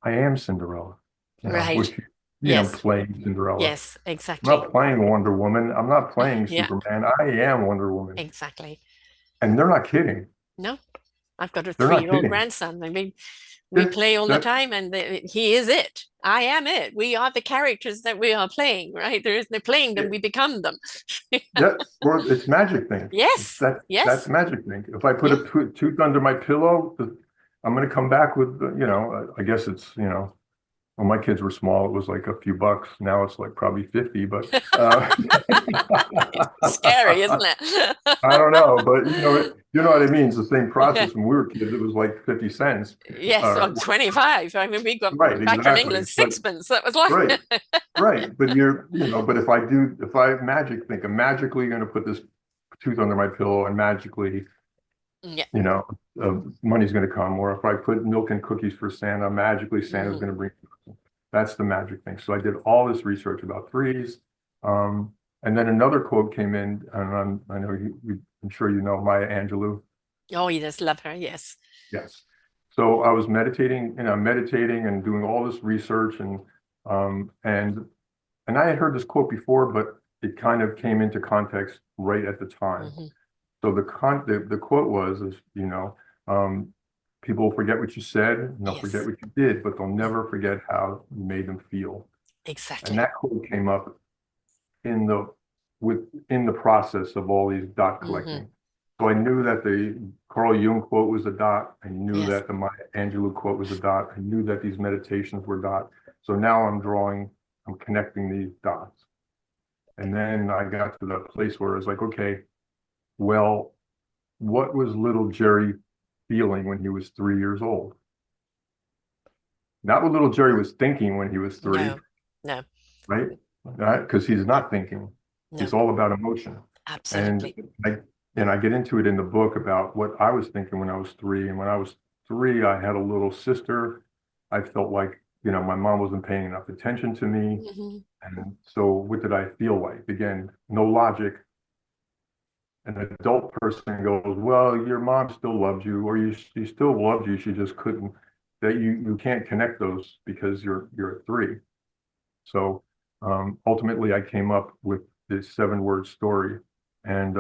I am Cinderella, Right. which, Yes. playing Cinderella. Yes. I'm Exactly. not playing Wonder Woman. I'm not playing Yeah. Superman. I am Wonder Woman. Exactly. And they're not kidding. No, I've got a They're not 3-year-old kidding. grandson. I mean, we Yeah, play all the that, time, and he is it. I am it. We are the characters that we are playing, right? There is no playing them, we become them. yeah, or it's magic thing. Yes. That's Yes. magic thing. If I put Yeah. a tooth under my pillow, I'm going to come back with, I guess it's, when my kids were small, it was like a few bucks. Now it's like probably 50, but Scary, isn't it? I don't know, but you know what I mean. It's the same Yeah. process. When we were kids, it was like 50 cents. Yes, Uh, or 25. I mean, we got right, back from exactly. England But sixpence. That was like, right, right. But but if I magic think I'm magically going to put this tooth under my pillow and magically, yeah. you know, money's going to come. Or if I put milk and cookies for Santa, magically Santa's Mm-hmm. going to bring. That's the magic thing. So I did all this research about threes. And then another quote came in, and I know I'm sure you know Maya Angelou. Oh, you just love her. Yes. Yes. So I was meditating and doing all this research um, and and I had heard this quote before, but it kind of came into context right at the time. Mm-hmm. So the quote was, um, people will forget what you said, and they'll forget Yes. what you did, but they'll never forget how you made them feel. And Exactly. that quote came up in the process of all these dot Mm-hmm. collecting. So I knew that the Carl Jung quote was a dot. I knew Yes. that the Maya Angelou quote was a dot. I knew that these meditations were dot. So now I'm connecting these dots. And then I got to the place where it was like, okay, well, what was little Jerry feeling when he was 3 years old? Not what little Jerry was thinking when he was three, No. No. right? Because he's not thinking. No. It's all about emotion. And Absolutely. I I get into it in the book about what I was thinking when I was three. And when I was three, I had a little sister. I felt like, my mom wasn't paying enough attention to me. Mhm. And so what did I feel like? Again, no logic. An adult person goes, well, your mom still loved you, or she still loved you. She just couldn't, that you can't connect those because you're 3. So ultimately I came up with this 7-word story. And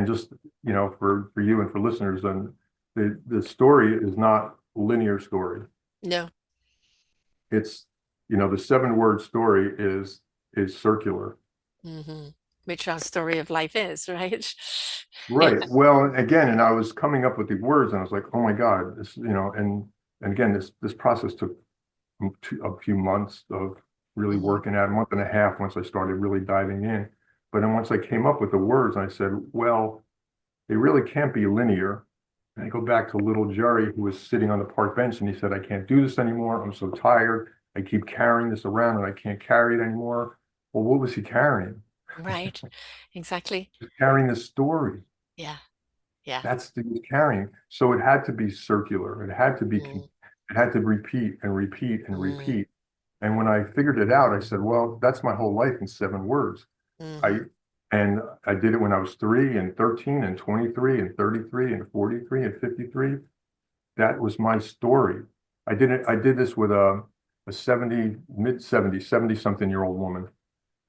just, for you and for listeners, and the story is not a linear story. No. It's, the 7-word story is circular. Hmm. Which our story of life is, right? Yeah. Right. Well, again, and I was coming up with the words and I was like, oh my God, this, and again, this process took a few months of really Hmm. working at, a month and a half once I started really diving in. But then once I came up with the words, I said, well, they really can't be linear. And I go back to little Jerry, who was sitting on the park bench, and he said, I can't do this anymore. I'm so tired. I keep carrying this around and I can't carry it anymore. Well, what was he carrying? Right. Exactly. He was carrying the story. Yeah. Yeah. That's the carrying. So it had to be circular. It had to repeat and repeat and Mm-hmm. repeat. And when I figured it out, I said, well, that's my whole life in 7 words. I Mm-hmm. and I did it when I was 3 and 13 and 23 and 33 and 43 and 53. That was my story. I did this with a 70, mid 70, 70 something year old woman.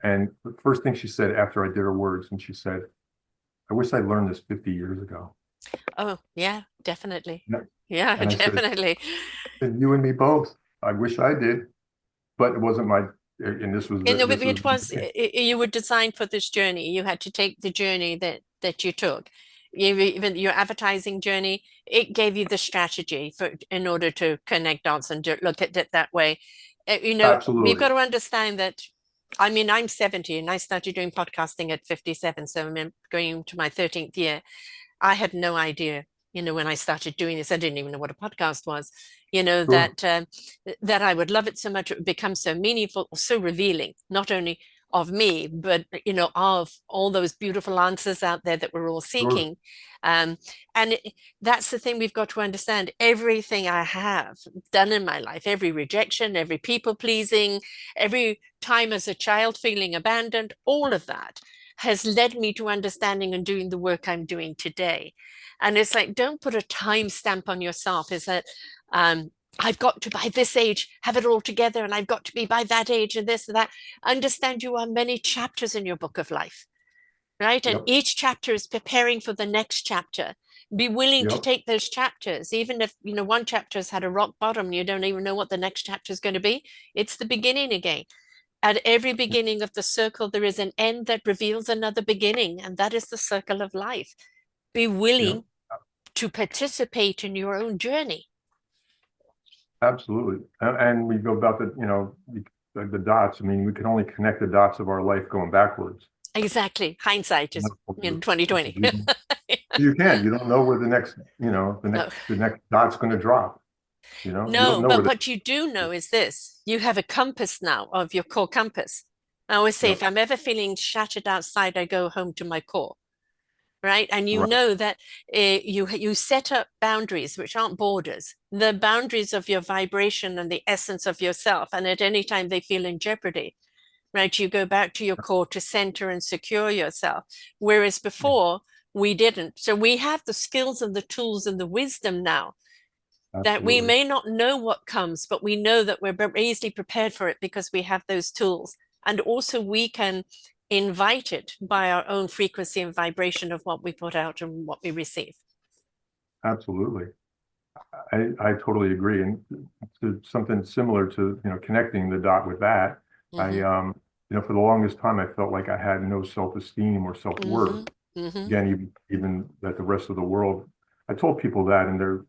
And the first thing she said after I did her words, and she said, I wish I learned this 50 years ago. Oh, yeah, definitely. And Yeah, I said, definitely. you and me both. I wish I did, but it wasn't my, and And this was, it was you were designed for this journey. You had to take the journey that you took. Even your advertising journey, it gave you the strategy for in order to connect dots and look at it that way. We've absolutely. got to understand that. I mean, I'm 70 and I started doing podcasting at 57, so I'm going to my 13th year. I had no idea, when I started doing this, I didn't even know what a podcast was, Sure, that I would love it so much, it would become so meaningful, so revealing, not only of me, but of all those beautiful answers out there that we're all sure, seeking. Um, and that's the thing we've got to understand. Everything I have done in my life, every rejection, every people pleasing, every time as a child feeling abandoned, all of that has led me to understanding and doing the work I'm doing today. And it's like, don't put a time stamp on yourself. Is that I've got to by this age have it all together, and I've got to be by that age and this and that. Understand you are many chapters in your book of life, right? And yep, each chapter is preparing for the next chapter. Be willing to yep, take those chapters, even if one chapter has had a rock bottom, and you don't even know what the next chapter is going to be. It's the beginning again. At every beginning of the circle, there is an end that reveals another beginning, and that is the circle of life. Be yep, willing to participate in your own journey. absolutely. And we go about the dots. I mean, we can only connect the dots of our life going backwards. Exactly. Hindsight is in You 2020. you don't know where No, the next dot's going to drop. You don't no, know but where what you do know is this: you have a compass now of your core compass. I always say, if yep, I'm ever feeling shattered outside, I go home to my core. Right? And you right, know that you set up boundaries which aren't borders, the boundaries of your vibration and the essence of yourself. And at any time they feel in jeopardy, right? You go back to your core to center and secure yourself. Whereas before we didn't. So we have the skills and the tools and the wisdom now that we absolutely, may not know what comes, but we know that we're easily prepared for it because we have those tools. And also we can invite it by our own frequency and vibration of what we put out and what we receive. absolutely. I totally agree. And to something similar to, connecting the dot with that, I, Mm-hmm. for the longest time, I felt like I had no self-esteem or self-worth. Mm-hmm. Mm-hmm. Again, even that the rest of the world, I told people that, and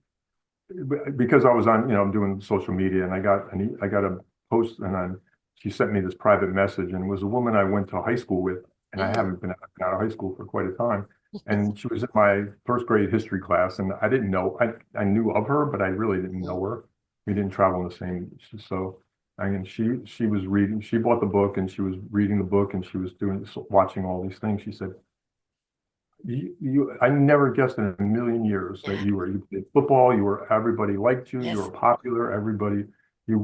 because I was on, I'm doing social media, and I got a post, and she sent me this private message, and it was a woman I went to high school with, and I Mm-hmm. haven't been out of high school for quite a time. And she was in my first grade history class, and I didn't know, I knew of her, but I really didn't know her. We didn't travel in the same, so I mean, she was reading, she bought the book, and she was reading the book, and she was watching all these things. She said, I never guessed in a million years that Yeah. you played football, everybody liked you, you were Yes. popular, everybody. you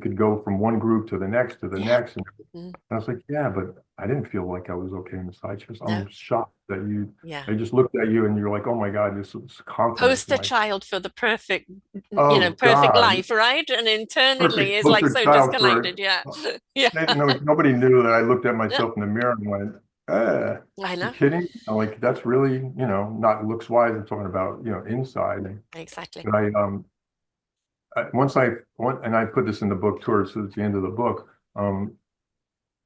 could go from one group to the next to the Yeah. next. And Mm, I was like, yeah, but I didn't feel like I was okay inside. She goes, no. I'm shocked that Yeah. I just looked at you and you're like, oh my God, this is confidence in Poster my, child for the perfect, oh perfect God, life, right? And internally perfect is like poster so child for disconnected. Yeah. it. Yeah. No, nobody knew that I looked at Yeah. myself in the mirror and went, I you know. kidding? I'm like, that's really, not looks wise. I'm talking about, inside. Exactly. And and I put this in the book towards the end of the book.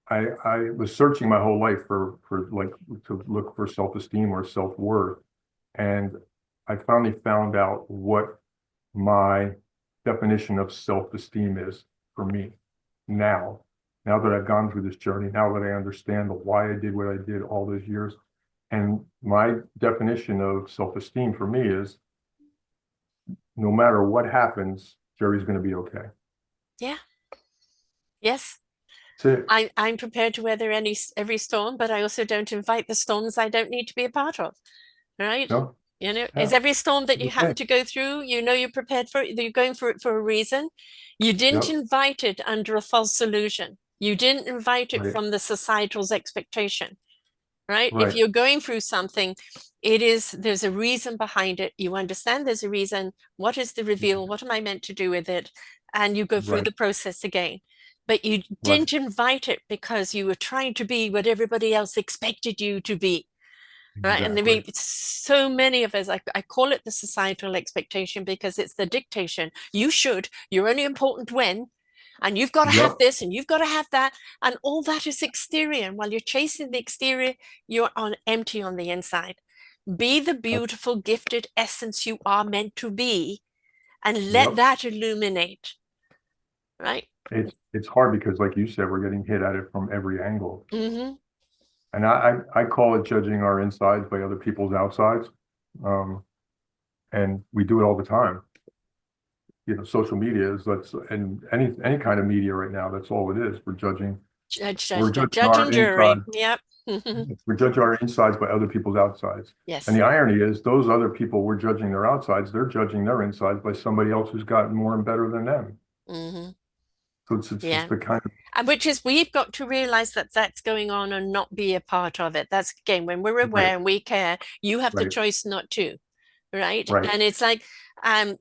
I was searching my whole life for like to look for self-esteem or self-worth. And I finally found out what my definition of self-esteem is for me now. Now that I've gone through this journey, now that I understand why I did what I did all those years. And my definition of self-esteem for me is no matter what happens, Jerry's going to be okay. Yeah. Yes. That's it. I'm prepared to weather every storm, but I also don't invite the storms I don't need to be a part of. Right? No, Is yeah, every storm that you that's happen it. to go through, you're prepared for it, you're going for it for a reason. You didn't Yep. invite it under a false illusion. You didn't invite it Right. from the societal's expectation, right? If Right. you're going through something, there's a reason behind it. You understand there's a reason. What is the reveal? What am I meant to do with it? And you go through Right. the process again. But you Right. didn't invite it because you were trying to be what everybody else expected you to be, right? And Exactly. so many of us, I call it the societal expectation because it's the dictation. You're only important when, and you've got to have Yep. this and you've got to have that. And all that is exterior. And while you're chasing the exterior, you're on empty on the inside. Be the beautiful, gifted essence you are meant to be and let Yep. that illuminate, right? It's hard because, like you said, we're getting hit at it from every angle. Mm-hmm. And I call it judging our insides by other people's outsides. Um, and we do it all the time. Social media is that's and any kind of media right now, that's all it is. Judge, We're judge, judge, judging judge our and jury. inside. Yep. We judge our insides by other people's outsides. And Yes. the irony is those other people we're judging their outsides, they're judging their insides by somebody else who's gotten more and better than them. Mm-hmm. So it's just Yeah. the kind of And which is, we've got to realize that that's going on and not be a part of it. That's again, when we're right, aware and we care, you have the right, choice not to, right? right. And it's like, um,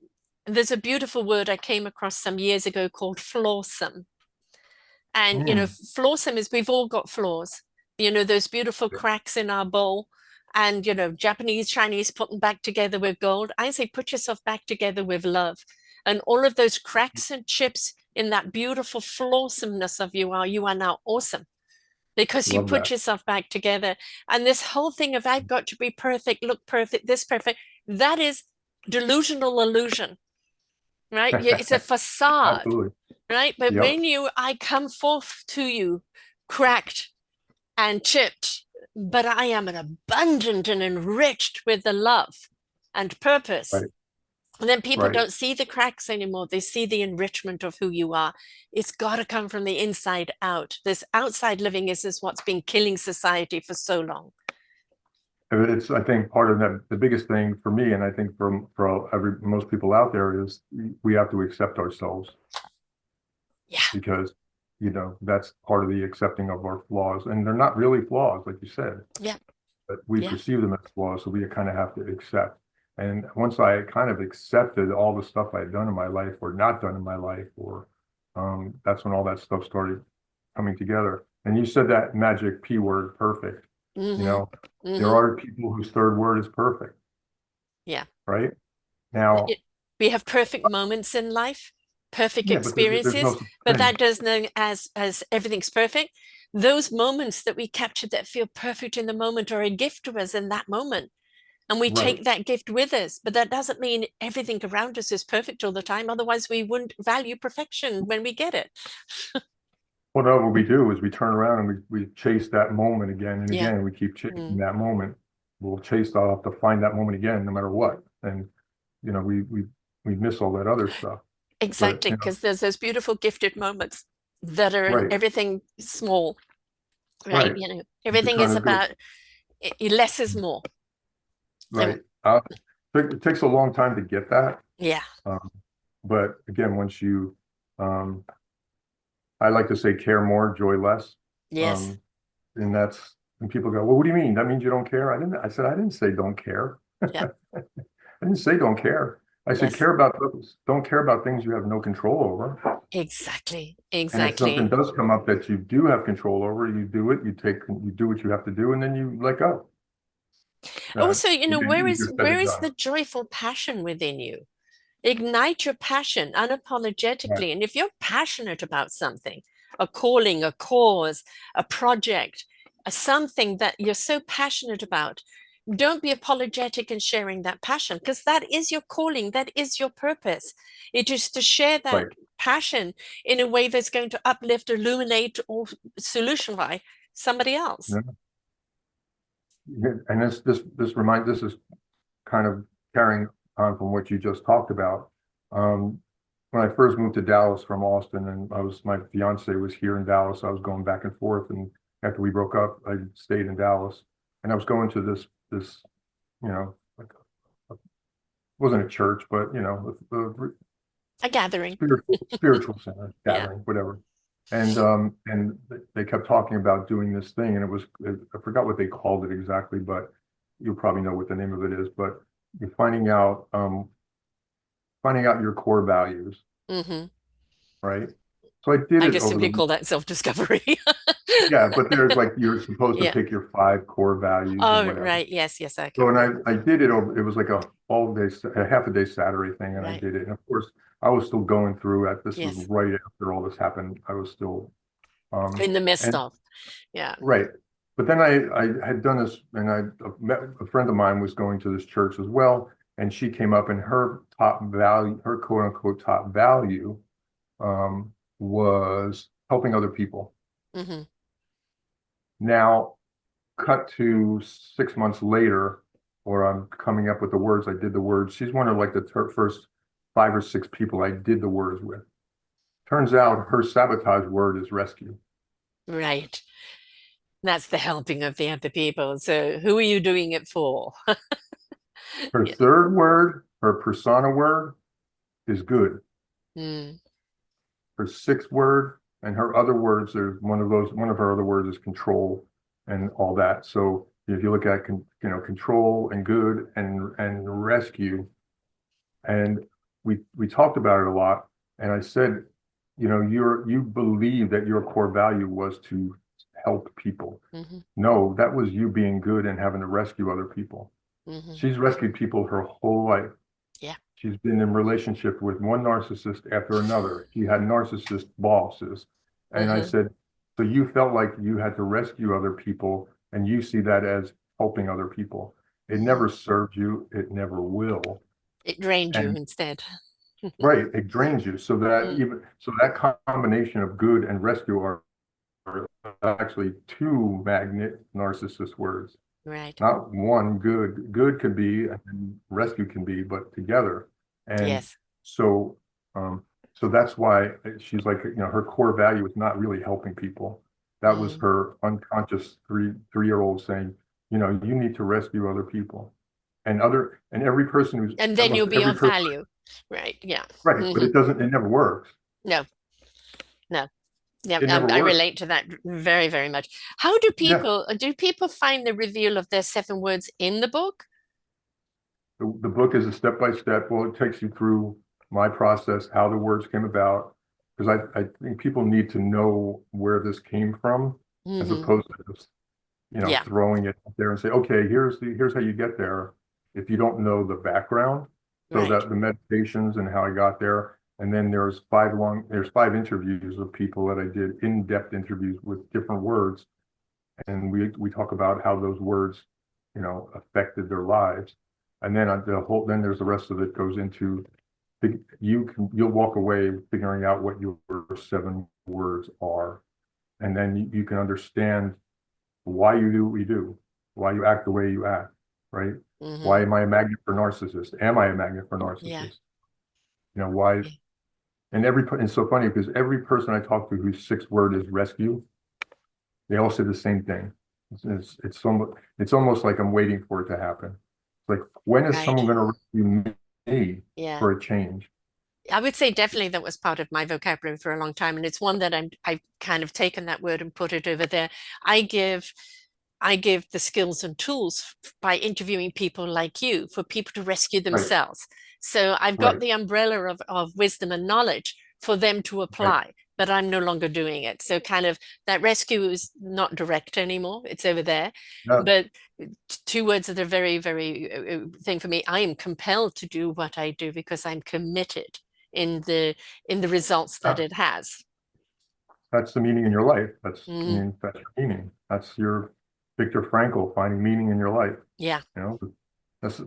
there's a beautiful word I came across some years ago called flawsome. And, Mm, flawsome is we've all got flaws, those beautiful cracks in our bowl. And, Japanese, Chinese, put them back together with gold. I say, put yourself back together with love. And all of those cracks and chips in that beautiful flawsomeness of you are now awesome because you love put that. yourself back together. And this whole thing of I've got to be perfect, look perfect, this perfect, that is delusional illusion, right? It's a facade, Absolutely. right? But Yep. when I come forth to you cracked and chipped, but I am an abundant and enriched with the love and purpose. Right. And then people Right. don't see the cracks anymore. They see the enrichment of who you are. It's got to come from the inside out. This outside living is what's been killing society for so long. It's, I think, part of that, the biggest thing for me, and I think for most people out there, is we have to accept ourselves Yeah. because, that's part of the accepting of our flaws. And they're not really flaws, like you said, Yeah. but we Yeah. perceive them as flaws. So we kind of have to accept. And once I kind of accepted all the stuff I'd done in my life or not done in my life, that's when all that stuff started coming together. And you said that magic P word, perfect. You Mm-hmm. know, there Mm-hmm. are people whose third word is perfect, Yeah. right? Now, We have perfect moments in life, perfect yeah, but there's no experiences, such but thing. that doesn't mean as everything's perfect. Those moments that we capture that feel perfect in the moment are a gift to us in that moment. And we Right. take that gift with us. But that doesn't mean everything around us is perfect all the time. Otherwise, we wouldn't value perfection when we get it. What we do is we turn around and we chase that moment again and Yeah. again. We keep chasing Mm. that moment. I'll have to find that moment again, no matter what. And, you know, we miss all that other stuff. But, Exactly. Because there's those beautiful gifted moments that are in right, everything small, right? right. You're Everything trying is to do about less is more. And right. It takes a long time to get that. yeah. Um, but again, once you, um, I like to say care more, joy less. Yes. Um, and that's, and people go, well, what do you mean? That means you don't care? I said, I didn't say don't care. Yeah. I didn't say don't care. I said, Yes. care about those, don't care about things you have no control over. Exactly. And if something Exactly. does come up that you do have control over, you do it, you do what you have to do, and then you let go. Also, Easier said where than is done. the joyful passion within you? Ignite your passion Right, unapologetically. And if you're passionate about something, a calling, a cause, a project, something that you're so passionate about, don't be apologetic in sharing that passion because that is your calling, that is your purpose. It is to share that right. passion in a way that's going to uplift, illuminate, or solutionify somebody else. Yeah. And this is kind of carrying on from what you just talked about. Um, when I first moved to Dallas from Austin, and my fiance was here in Dallas, I was going back and forth, and after we broke up, I stayed in Dallas, and I was going to this, like wasn't a church, but a A gathering. spiritual center Yeah. gathering, whatever. And they kept talking about doing this thing, and I forgot what they called it exactly, but you'll probably know what the name of it is. But you're finding out your core values, Hmm. right? So I did I it just over simply the call that self-discovery. yeah, but there's like you're supposed to Yeah. pick your 5 core values and Oh, whatever. right. Yes, yes, I can So and remember. I did it over. It was like a half a day Saturday thing, and I Right. did it. And of course, I was still going through it. This was Yes. right after all this happened. I was still In the midst and of. Yeah. right. But then I had done this, and I met a friend of mine was going to this church as well, and she came up, and her top value, her quote unquote top value, was helping other people. Hmm. Now, cut to 6 months later, or I'm coming up with the words. I did the words. She's one of like the first 5 or 6 people I did the words with. Turns out her sabotage word is rescue. Right. That's the helping of the other people. So who are you doing it for? Her Yeah. third word, her persona word, is good. Mm. Her sixth word and her other words, there's one of her other words is control and all that. So if you look at control and good and rescue, and we talked about it a lot, and I said, you believe that your core value was to help people. Hmm. No, that was you being good and having to rescue other people. Hmm. She's rescued people her whole life. Yeah. She's been in relationship with one narcissist after another. She had narcissist bosses. And I Hmm. said, so you felt like you had to rescue other people and you see that as helping other people. It Hmm. never served you. It never will. It drained you And instead. right, it drains you. Mm. So that combination of good and rescue are actually 2 magnet narcissist words. Right. Not one good. Good could be and rescue can be, but together. And Yes. so, so that's why she's like, her core value is not really helping people. That was Mm. her unconscious three-year old saying, you need to rescue other people. And every person who's And then you'll almost be every of person, value. Right. Yeah. right, but Hmm. it never works. No, no. Yeah, It never I works. relate to that very, very much. How Yeah. do people find the reveal of their 7 words in the book? The book is a step-by-step. Well, it takes you through my process, how the words came about, because I think people need to know where this came from, as Hmm. opposed to just, Yeah. throwing it out there and say, okay, here's how you get there, if you don't know the background. So Right. that the meditations and how I got there. And then there's 5 interviews of people that I did in-depth interviews with different words. And we talk about how those words, affected their lives. And then then there's the rest of it goes into you'll walk away figuring out what your 7 words are. And then you can understand why you do what you do, why you act the way you act, right? Hmm. Why am I a magnet for narcissists? Am I a magnet for Yeah. narcissists? Why? Yeah. And it's so funny because every person I talk to whose 6 word is rescue, they all say the same thing. It's almost like I'm waiting for it to happen. Like, when is Right. someone going to rescue me Yeah. for a change? I would say definitely that was part of my vocabulary for a long time, and it's one that I've kind of taken that word and put it over there. I give I give the skills and tools by interviewing people like you for people to rescue Right, themselves. So I've got right, the umbrella of wisdom and knowledge for them to right. apply, but I'm no longer doing it. So kind of that rescue is not direct anymore. It's over there. Yeah, But two words that are very, very thing for me. I am compelled to do what I do because I'm committed in the results that yeah. it has. That's the meaning in your life. I Mm, mean, that's your meaning. That's your Viktor Frankl finding meaning in your life. yeah, You know, that's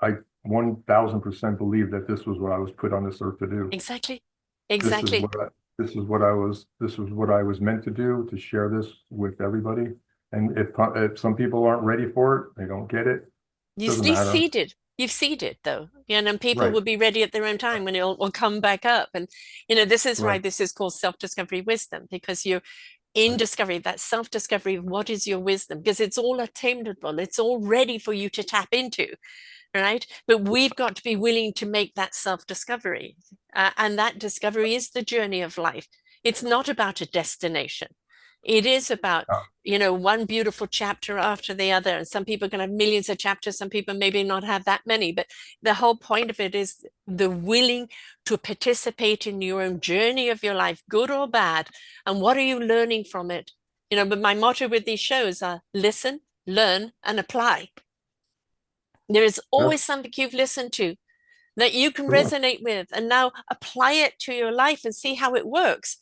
I 1000% believe that this was what I was put on this earth to do. exactly. This is Exactly. what this was what I was meant to do, to share this with everybody. And if some people aren't ready for it, they don't get it, You doesn't see matter. seeded. You've seeded though. And people Right, will be ready at their own time when will come back up. And this is why right, this is called self-discovery wisdom, because you're in right. discovery, that self-discovery of what is your wisdom, because it's all attainable, it's all ready for you to tap into, right? But we've got to be willing to make that self-discovery. And that discovery is the journey of life. It's not about a destination. It is about, Yeah, one beautiful chapter after the other. And some people can have millions of chapters, some people maybe not have that many. But the whole point of it is the willing to participate in your own journey of your life, good or bad. And what are you learning from it? But my motto with these shows are listen, learn, and apply. There is yeah, always something you've listened to that you can sure. resonate with, and now apply it to your life and see how it works.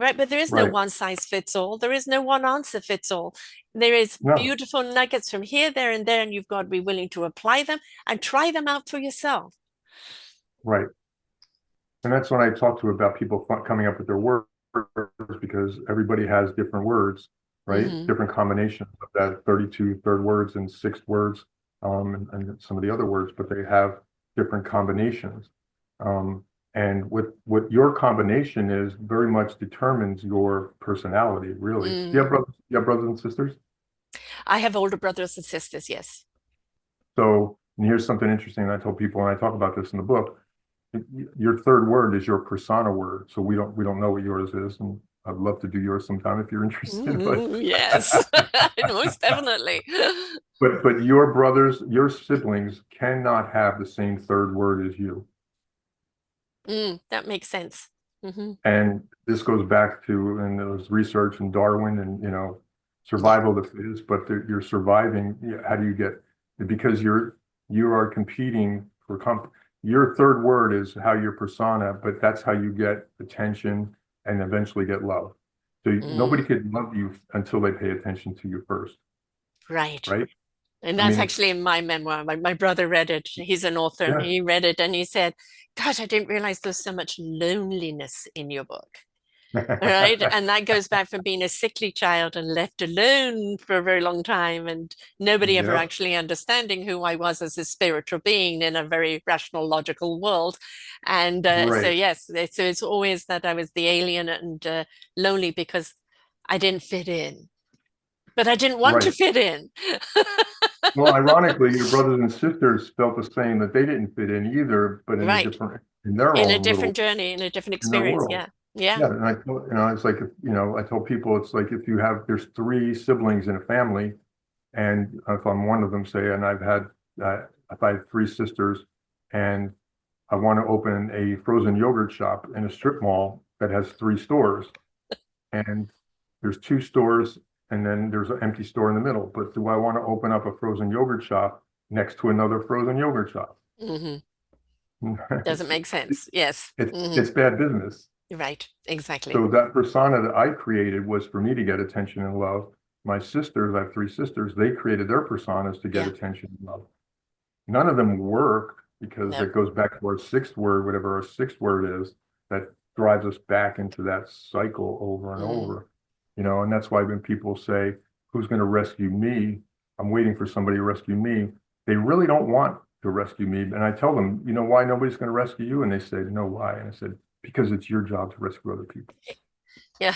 Right. But there is no Right. one size fits all. There is no one answer fits all. There is No, beautiful nuggets from here, there, and there, and you've got to be willing to apply them and try them out for yourself. right. And that's when I talk to about people coming up with their words, because everybody has different words, right? Hmm. Different combinations of that 32 third words and sixth words, and some of the other words, but they have different combinations. And what your combination is very much determines your personality, really. Mm. You have brothers and sisters? I have older brothers and sisters, yes. So, and here's something interesting I told people, and I talk about this in the book. Your third word is your persona word. So we don't know what yours is, and I'd love to do yours sometime if you're interested. But Yes, most definitely. but your brothers, your siblings cannot have the same third word as you. That makes sense. Hmm. And this goes back to, and there was research in Darwin and, Yeah. survival of the fittest, but you're surviving. How do you get, because you are competing for your third word is how your persona, but that's how you get attention and eventually get love. So nobody Mm, could love you until they pay attention to you first, right. right? And I that's mean, it's, actually in my memoir. My brother read it. He's an author and yeah, he read it and he said, "God, I didn't realize there's so much loneliness in your book." All right. And that goes back from being a sickly child and left alone for a very long time and nobody ever yeah, actually understanding who I was as a spiritual being in a very rational, logical world. And so, right, yes, so it's always that I was the alien and lonely because I didn't fit in, but I didn't want to right. fit in. Well, ironically, your brothers and sisters felt the same, that they didn't fit in either, but Right. in their In a own different little, journey, in a different in their experience. world. Yeah. Yeah. Yeah, and it's like, I tell people, it's like if there's three siblings in a family, and if I'm one of them, say, and if I have three sisters, and I want to open a frozen yogurt shop in a strip mall that has three stores, and there's two stores, and then there's an empty store in the middle. But do I want to open up a frozen yogurt shop next to another frozen yogurt shop? Hmm. Doesn't It's make sense. Yes. Hmm. it's bad business. Right. Exactly. So that persona that I created was for me to get attention and love. My sisters, I have three sisters, they created their personas to get Yeah. attention and love. None of them work, because No. that goes back to our sixth word, whatever our sixth word is, that drives us back into that cycle over and Mm. over. And that's why when people say, who's going to rescue me? I'm waiting for somebody to rescue me. They really don't want to rescue me. And I tell them, you know why nobody's going to rescue you? And they say, no, why? And I said, because it's your job to rescue other people. Yeah.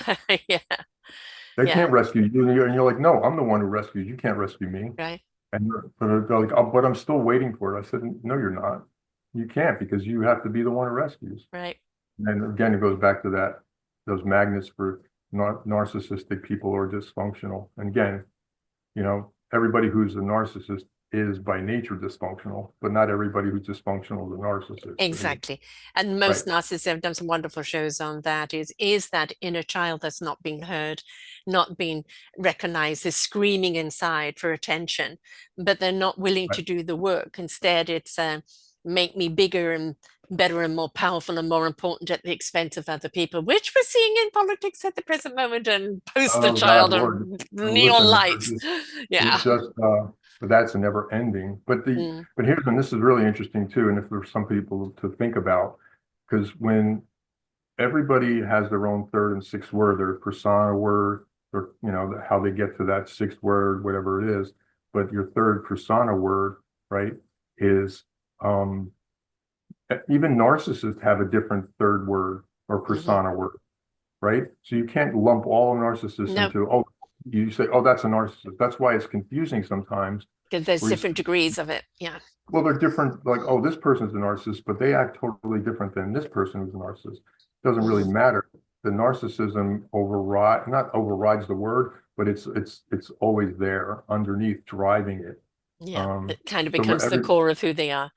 Yeah. They Yeah. can't rescue you. And you're like, no, I'm the one who rescues you. You can't rescue me. Right. And they're like, oh, but I'm still waiting for it. I said, no, you're not. you can't, because you have to be the one who rescues. Right. And again, it goes back to that, those magnets for narcissistic people or dysfunctional. And again, everybody who's a narcissist is by nature dysfunctional, but not everybody who's dysfunctional is a narcissist. Exactly. And Right. most narcissists have done some wonderful shows on that. Is that inner child that's not being heard, not being recognized, is screaming inside for attention, but they're not willing Right. to do the work. Instead, it's make me bigger and better and more powerful and more important at the expense of other people, which we're seeing in politics at the present moment and poster Oh God, child of Lord. neon Listen, lights. it Yeah. just, but that's a never ending. Mm, But here's, and this is really interesting too. And if there's some people to think about, because when everybody has their own third and sixth word, their persona word, or, how they get to that sixth word, whatever it is. But your third persona word, right, is, even narcissists have a different third word or hmm. persona word, right? So you can't lump all narcissists No, into, oh, you say, oh, that's a narcissist. That's why it's confusing sometimes. because there's Where you different say, degrees of it. Yeah. well, they're different, like, oh, this person's a narcissist, but they act totally different than this person who's a narcissist. Doesn't really Hmm. matter. The narcissism not overrides the word, but it's always there underneath, driving it. Yeah. Um, It kind of so becomes the core of who they are.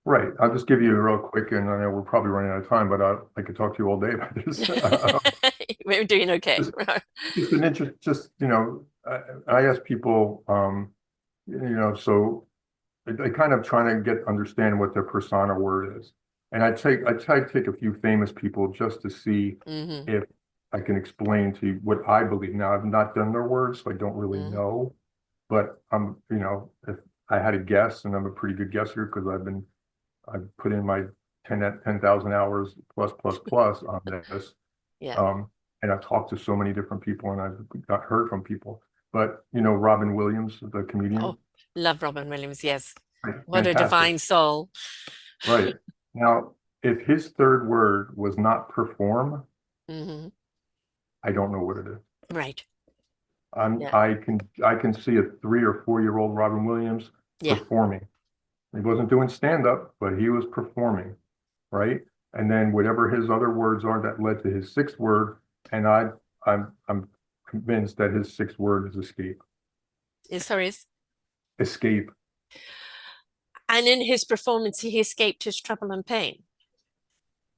right. I'll just give you a real quick, and I know we're probably running out of time, but I could talk to you all day about this. We're doing okay. Just, just an interest, just, I ask people, so I kind of trying to understand what their persona word is. And I try to take a few famous people just to see Hmm. if I can explain to you what I believe. Now, I've not done their words, so I don't really Hmm. know, but if I had a guess, and I'm a pretty good guesser because I've put in my 10,000 hours plus on this. Yeah. Um, and I've talked to so many different people, and I've got heard from people. But Robin Williams, the Oh, comedian, love Robin Williams. Yes. right, What a fantastic. divine soul. Right. Now, if his third word was not perform, Hmm. I don't know what it is. Right. Yeah. I can see a 3 or 4 year old Robin Williams Yeah. performing. He wasn't doing stand up, but he was performing, right? And then whatever his other words are that led to his sixth word, and I'm convinced that his sixth word is escape. Sorry. Escape. And in his performance, he escaped his trouble and pain.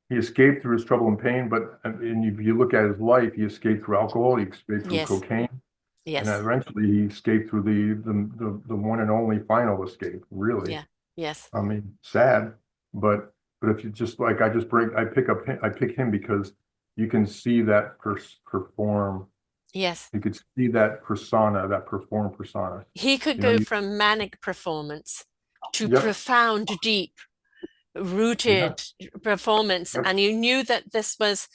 He escaped through his trouble and pain, but and if you look at his life, he escaped through alcohol, he escaped through Yes. cocaine, and Yes. eventually he escaped through the one and only final escape, really. Yeah. Yes. I mean, sad, but if you just like I pick him because you can see that perform, Yes. you could see that persona, that perform persona. He could You know, go you from manic performance to yep, profound, deep, yeah, rooted performance. yep, And you knew that this was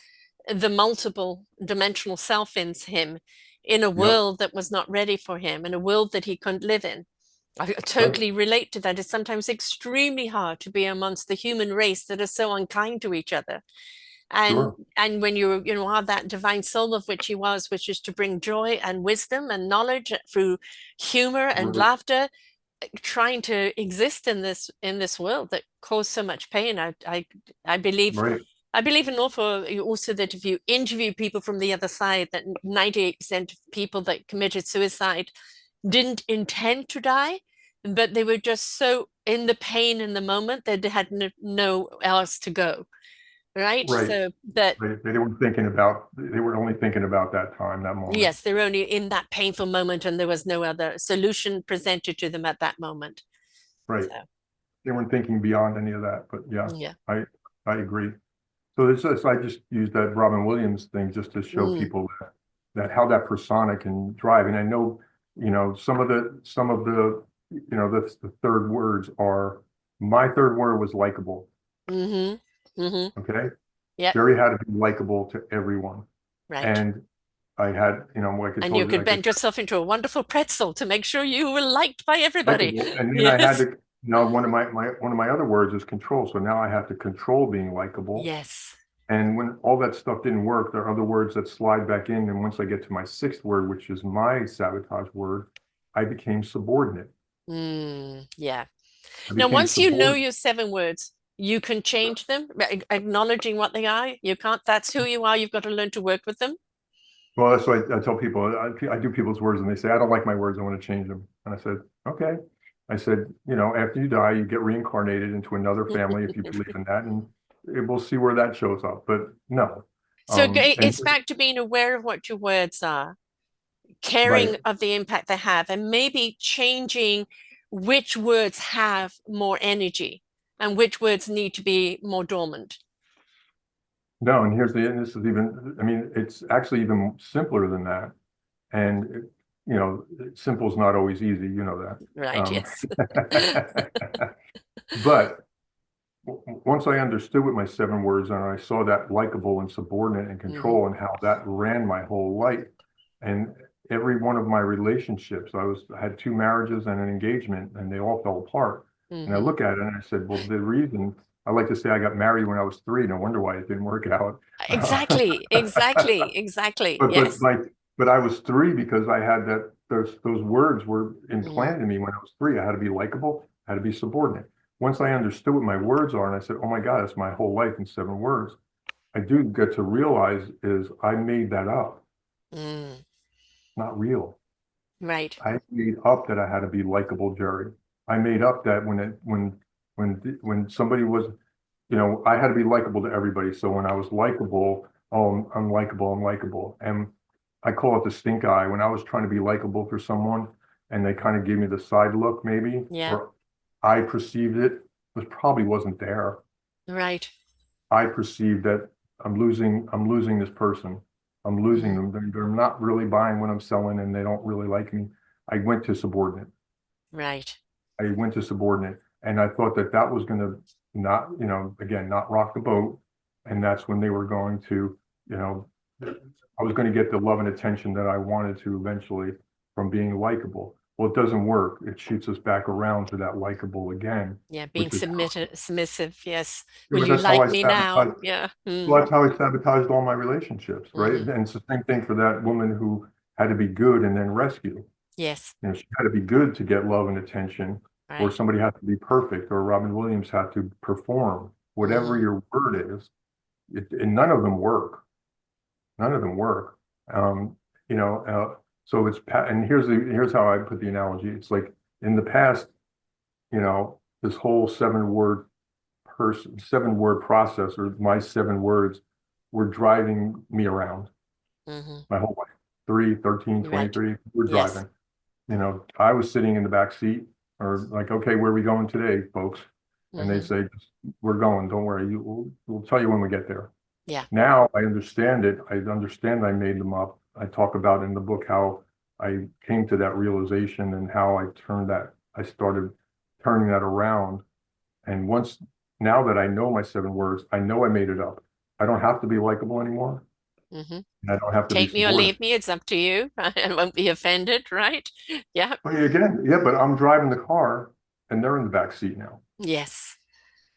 the multiple dimensional self in him in a yep, world that was not ready for him, in a world that he couldn't live in. I right, totally relate to that. It's sometimes extremely hard to be amongst the human race that are so unkind to each other. And sure, and when you have that divine soul of which he was, which is to bring joy and wisdom and knowledge through humor and right, laughter, trying to exist in this world that caused so much pain. I believe right, I believe in awful also that if you interview people from the other side, that 98% of people that committed suicide didn't intend to die, but they were just so in the pain in the moment that they had no else to go. Right. right. So that, They were only thinking about that time, that moment. yes, they're only in that painful moment and there was no other solution presented to them at that moment. Right. So, They weren't thinking beyond any of that, but yeah, yeah. I I agree. So I just used that Robin Williams thing just to show Mm, people that how that persona can drive. And I know, the third words are, my third word was likable. mm-hmm. Mm-hmm. Okay. Yep. Jerry had to be likable to everyone. Right. And I had, like I And you told you, could like I bend yourself into a wonderful pretzel to make sure you were liked by everybody. likable. And then I had Yes. to, one of my other words is control. So now I have to control being likable. Yes. And when all that stuff didn't work, there are other words that slide back in. And once I get to my sixth word, which is my sabotage word, I became subordinate. Mm, yeah. I Now, became once you know subordinate. your 7 words, you can change them, acknowledging what they are. You can't, that's who you are. You've got to learn to work with them. Well, that's what I tell people. I do people's words and they say, I don't like my words. I want to change them. And I said, okay. I said, after you die, you get reincarnated into another family if you believe in that. And we'll see where that shows up. But no. So And it's back to being aware of what your words are, right. caring of the impact they have, and maybe changing which words have more energy and which words need to be more dormant. No, and this is even, I mean, it's actually even simpler than that. And, simple is not always easy, you know that. Right, yes. But once I understood what my 7 words are, and I saw that likable and subordinate and Hmm. control and how that ran my whole life, and every one of my relationships, I had 2 marriages and an engagement, and they all fell apart. And I Hmm. look at it and I said, well, the reason I like to say I got married when I was 3. No wonder why it didn't work out. Exactly, exactly, exactly. But but Yes. like but I was 3 because I had that those words were Mm, implanted in me when I was 3. I had to be likable, I had to be subordinate. Once I understood what my words are, and I said, "Oh my God, that's my whole life in 7 words." I do get to realize is I made that up, mm, not real. right. I made up that I had to be likable, Jerry. I made up that when somebody was, I had to be likable to everybody. So when I was likable, oh, I'm likable, I'm likable. And I call it the stink eye. When I was trying to be likable for someone and they kind of gave me the side look, maybe, Yeah, or I perceived it, was probably wasn't there. right. I perceived that I'm losing this person. I'm losing Hmm. them. They're not really buying what I'm selling and they don't really like me. I went to subordinate. Right. I went to subordinate and I thought that that was going to not, again, not rock the boat. And that's when they were going to, you know, I was going to get the love and attention that I wanted to eventually from being likable. Well, it doesn't work. It shoots us back around to that likable again, Yeah, being which is, submissive. Yes. Will but you that's how like I me now? sabotage. Yeah. Mm, Well, that's how I sabotaged all my relationships, right? hmm. And it's the same thing for that woman who had to be good and then rescue. Yes. She had to be good to get love and attention, or Right. somebody had to be perfect, or Robin Williams had to perform. Whatever Hmm. your word is, and none of them work. None of them work. Um, you know, so and here's how I put the analogy. It's like in the past, this whole 7 word process, or my 7 words, were driving me around Hmm. my whole life. 3, 13, Right. 23, we're Yes. driving. I was sitting in the back seat or like, okay, where are we going today, folks? And they Hmm. say, we're going, don't worry, we'll tell you when we get there. Yeah. Now I understand it. I understand I made them up. I talk about in the book how I came to that realization and how I started turning that around. And now that I know my 7 words, I know I made it up. I don't have to be likable anymore. Hmm. And I don't have to be Take me or subordinate. leave me. It's up to you. I won't be offended. Right. Yeah. But again, yeah, but I'm driving the car and they're in the back seat now. Yes.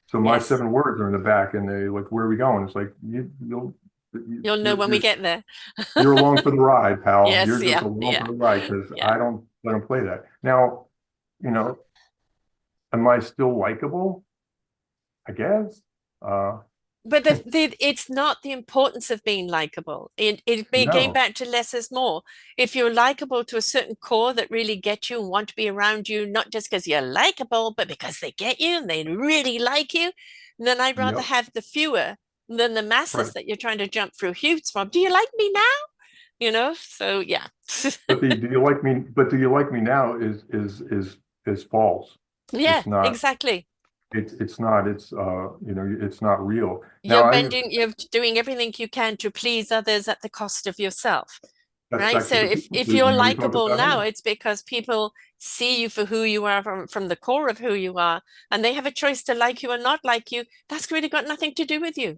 So my Yes. 7 words are in the back and they like, where are we going? It's like You'll know you're when we get there. you're along for the ride, pal. Yes. You're just Yeah. along for Yeah. the ride because Yeah. I don't let them play that. Now, you know, am I still likable? I guess. Uh, But it's not the importance of being likable. Going no, back to less is more. If you're likable to a certain core that really get you and want to be around you, not just because you're likable, but because they get you and they really like you, then I'd rather yep, have the fewer than the masses right. that you're trying to jump through hoops from. Do you like me now? So yeah. But the do you like me? But do you like me now is false. Yeah, It's not. exactly. It's not. It's not real. You're Now bending, you're doing everything you can to please others at the cost of yourself. that's Right? back So to the if people you're pleasing that we talked likable about now, earlier. it's because people see you for who you are from the core of who you are, and they have a choice to like you or not like you. That's really got nothing to do with you,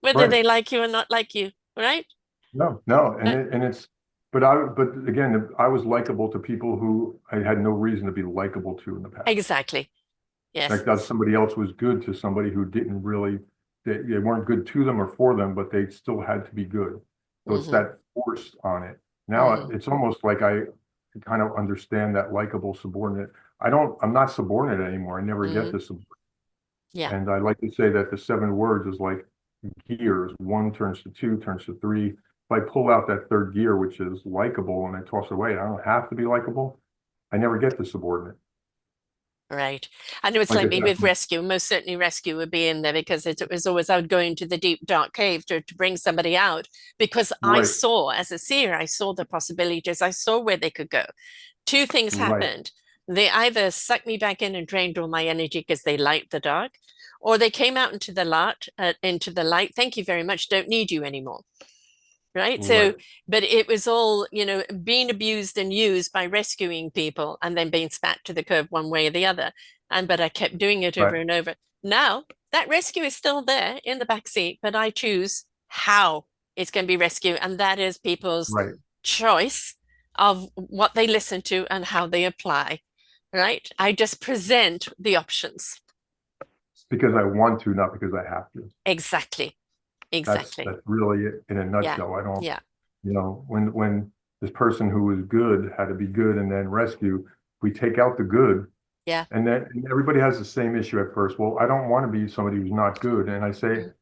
whether Right. they like you or not like you, right? No, no, Uh, but again, I was likable to people who I had no reason to be likable to in the past. exactly. Yes. Like that somebody else was good to somebody who didn't really, they weren't good to them or for them, but they still had to be good. So it's Hmm. that force on it. Now Hmm. it's almost like I kind of understand that likable subordinate. I'm not subordinate anymore. I never get Mm, this. yeah. And I like to say that the 7 words is like gears. One turns to two, turns to three. If I pull out that third gear, which is likable, and I toss it away, I don't have to be likable. I never get the subordinate. Right. I know it's Like like I me said, with rescue. Most certainly rescue would be in there because it was always I would go into the deep dark cave to bring somebody out because I right, saw, as a seer, I saw the possibilities. I saw where they could go. Two things right, happened. They either sucked me back in and drained all my energy because they liked the dark, or they came out into the light. Thank you very much. Don't need you anymore. Right. So, right, but it was all, being abused and used by rescuing people and then being spat to the curb one way or the other. But I kept doing it over right, and over. Now that rescue is still there in the back seat, but I choose how it's going to be rescued. And that is people's right. choice of what they listen to and how they apply. Right. I just present the options. It's because I want to, not because I have to. Exactly. Exactly. That's really it in a Yeah. nutshell. I don't, Yeah. when this person who was good had to be good and then rescue, we take out the good. Yeah. And everybody has the same issue at first. Well, I don't want to be somebody who's not good. And I say, Mm.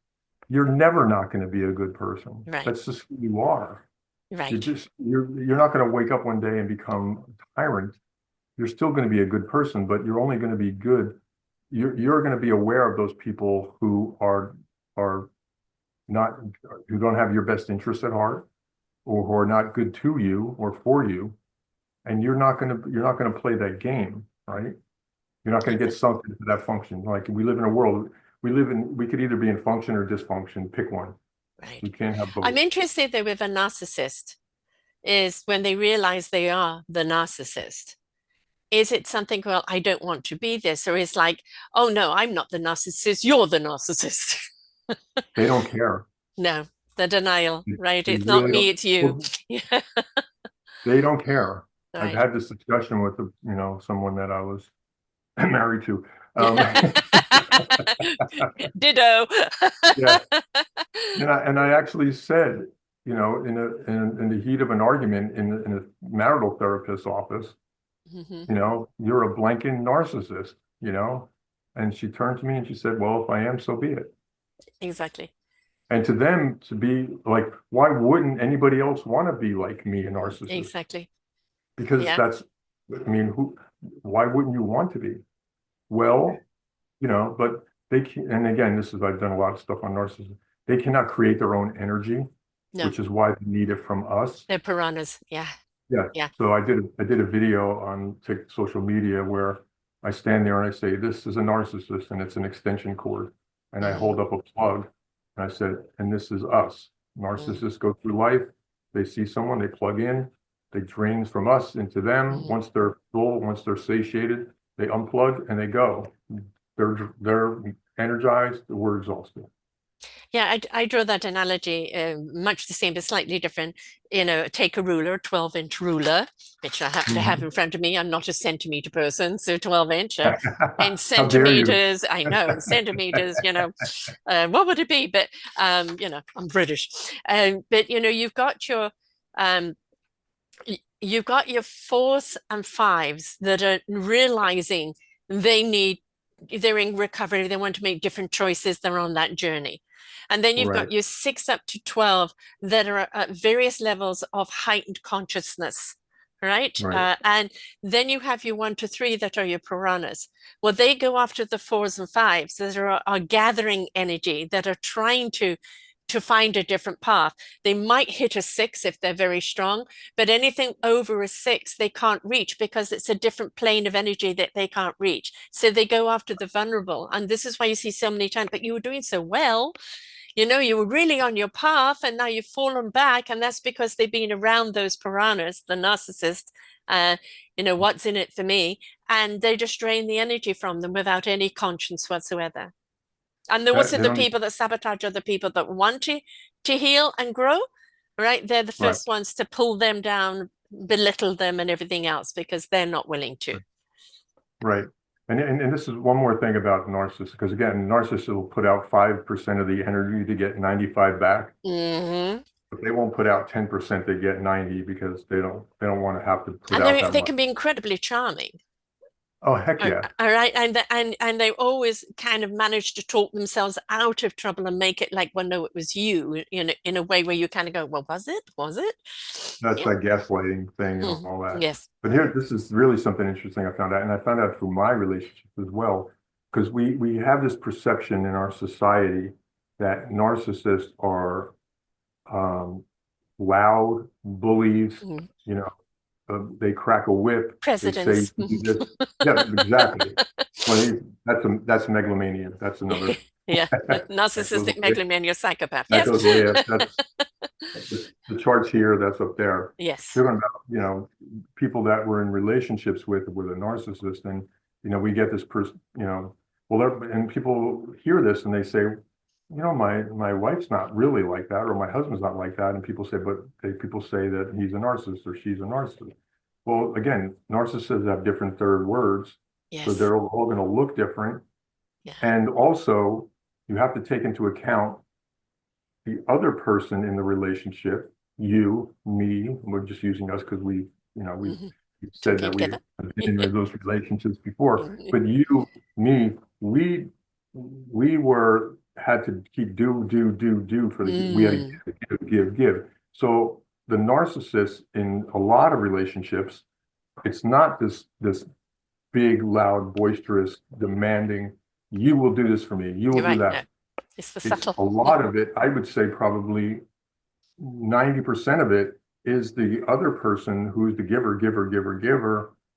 you're never not going to be a good person. Right. That's just who you are. Right. You're not going to wake up one day and become a tyrant. You're still going to be a good person, but you're only going to be good. You're going to be aware of those people who are not who don't have your best interest at heart, or who are not good to you or for you, and you're not going to play that game, right? You're not going to get Exactly. sunk into that function. Like we live in a world, we could either be in function or dysfunction. Pick one. We Right. can't have I'm both. interested though with a narcissist is when they realize they are the narcissist. Is it something, well, I don't want to be this, or is like, oh no, I'm not the narcissist, you're the narcissist. They don't care. No, the denial, right? They It's not really me, don't. it's you. Well, Yeah. they don't care. I've Right. had this discussion with someone that I was married to. Um, Yeah. Ditto. yeah, and I actually said, in the heat of an argument in a marital therapist's office, Mhm. you're a blanking narcissist, and she turned to me and she said, well, if I am, so be it. Exactly. And to them to be like, why wouldn't anybody else want to be like me, a narcissist? Exactly. Because Yeah. I mean, why wouldn't you want to be? Well, but they can, and again, I've done a lot of stuff on narcissism. They cannot create their own energy, No, which is why they need it from us. they're piranhas. Yeah. Yeah. Yeah. So I did a video on social media where I stand there and I say, this is a narcissist and it's an extension cord. And I Mm, hold up a plug and I said, and this is us. mm, Narcissists go through life. They see someone, they plug in, they drain from us into them. mm. Once they're full, once they're satiated, they unplug and they go. They're energized, we're exhausted. Yeah, I draw that analogy much the same, but slightly different. Take a ruler, 12-inch ruler, which I happen to have Mhm. in front of me. I'm not a centimeter person, so 12-inch. In How dare you? centimeters, I know, in centimeters, what would it be? But, I'm British. But, um, you've got your fours and fives that are realizing they need, they're in recovery, they want to make different choices, they're on that journey. And then you've Right, got your 6 up to 12 that are at various levels of heightened consciousness, right? right, And then you have your 1 to 3 that are your piranhas. Well, they go after the fours and fives that are gathering energy, that are trying to find a different path. They might hit a 6 if they're very strong, but anything over a 6 they can't reach because it's a different plane of energy that they can't reach. So they go after the vulnerable. And this is why you see so many times, but you were doing so well, you were really on your path and now you've fallen back. And that's because they've been around those piranhas, the narcissist, what's in it for me? And they just drain the energy from them without any conscience whatsoever. And those are they the don't. people that sabotage other people that want to heal and grow, right? They're the Right. first ones to pull them down, belittle them, and everything else because they're not willing to. Right. And this is one more thing about narcissists, because again, narcissists will put out 5% of the energy to get 95 back. Hmm. But they won't put out 10% to get 90 because they don't want to have to put And out they that they much. can be incredibly charming. Oh, heck yeah. All right, and they always kind of manage to talk themselves out of trouble and make it like, well, no, it was you, in a way where you kind of go, well, was it? Was it? That's Yeah. that gaslighting thing and Mhm. all that. Yes. But here, this is really something interesting I found out, and I found out through my relationship as well, because we have this perception in our society that narcissists are um, loud bullies, Mm. you know, they crack a whip, they say Presidents. you do this. Yeah, exactly. Well, that's megalomania. That's another Yeah. that goes Narcissistic way, megalomania psychopath. that Yes. goes way up. That's the charts here, that's up there. Yes. Talking about, people that we're in relationships with a narcissist, and we get this person, well, and people hear this and they say, my wife's not really like that, or my husband's not like that, and people say that he's a narcissist or she's a narcissist. Well, again, narcissists have different third words, so Yes. they're all going to look different, Yeah. and also you have to take into account the other person in the relationship, you, me, we're just using us because we've Hmm. said Talking that we together. have been in those relationships before. Mhm. But you, me, we had to keep do for we had Mm. to give. So the narcissist in a lot of relationships, it's not this big, loud, boisterous, demanding, you will do this for me, you will You're do right. No, that. it's the It's subtle. a lot of it, I would say probably 90% of it is the other person who's the giver,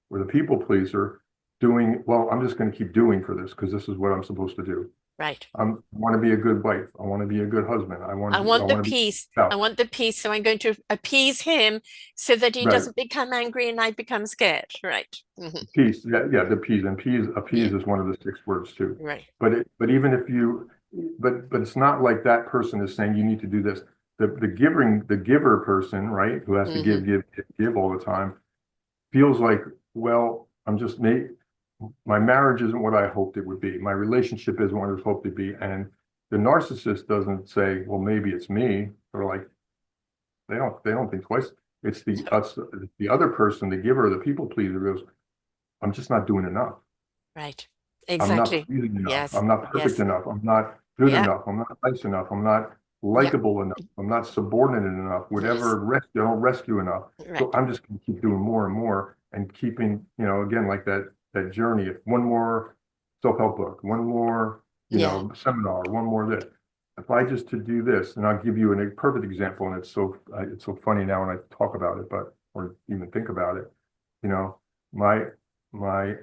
or the people pleaser doing, well, I'm just going to keep doing for this because this is what I'm supposed to do. Right. I want to be a good wife. I want to be a good husband. I I want the want to be peace. I spouse. want the peace. So I'm going to appease him so that he Right. doesn't become angry and I become scared. Right. Peace. Yeah, yeah, the peas and peas. Yeah. Appease is one of the 6 words too. Right. But even if you, but it's not like that person is saying you need to do this. The giver person, right, who has to Hmm. give all the time, feels like, well, my marriage isn't what I hoped it would be. My relationship isn't what I was hoped to be. And the narcissist doesn't say, well, maybe it's me. They're like, they don't think twice. It's the other person, the giver, the people pleaser goes, I'm just not doing enough. Right. I'm not Exactly. pleasing enough. Yes. I'm not perfect Yes. enough. I'm not good Yeah. enough. I'm not nice enough. I'm not Yep. likable enough. I'm not subordinate enough. Yes. I don't rescue enough. So Right. I'm just going to keep doing more and more and keeping, again, like that journey. One more self-help book, one more, Yeah. seminar, one more this. If I just to do this, and I'll give you a perfect example, and it's so funny now when I talk about it, or even think about it. You know, my my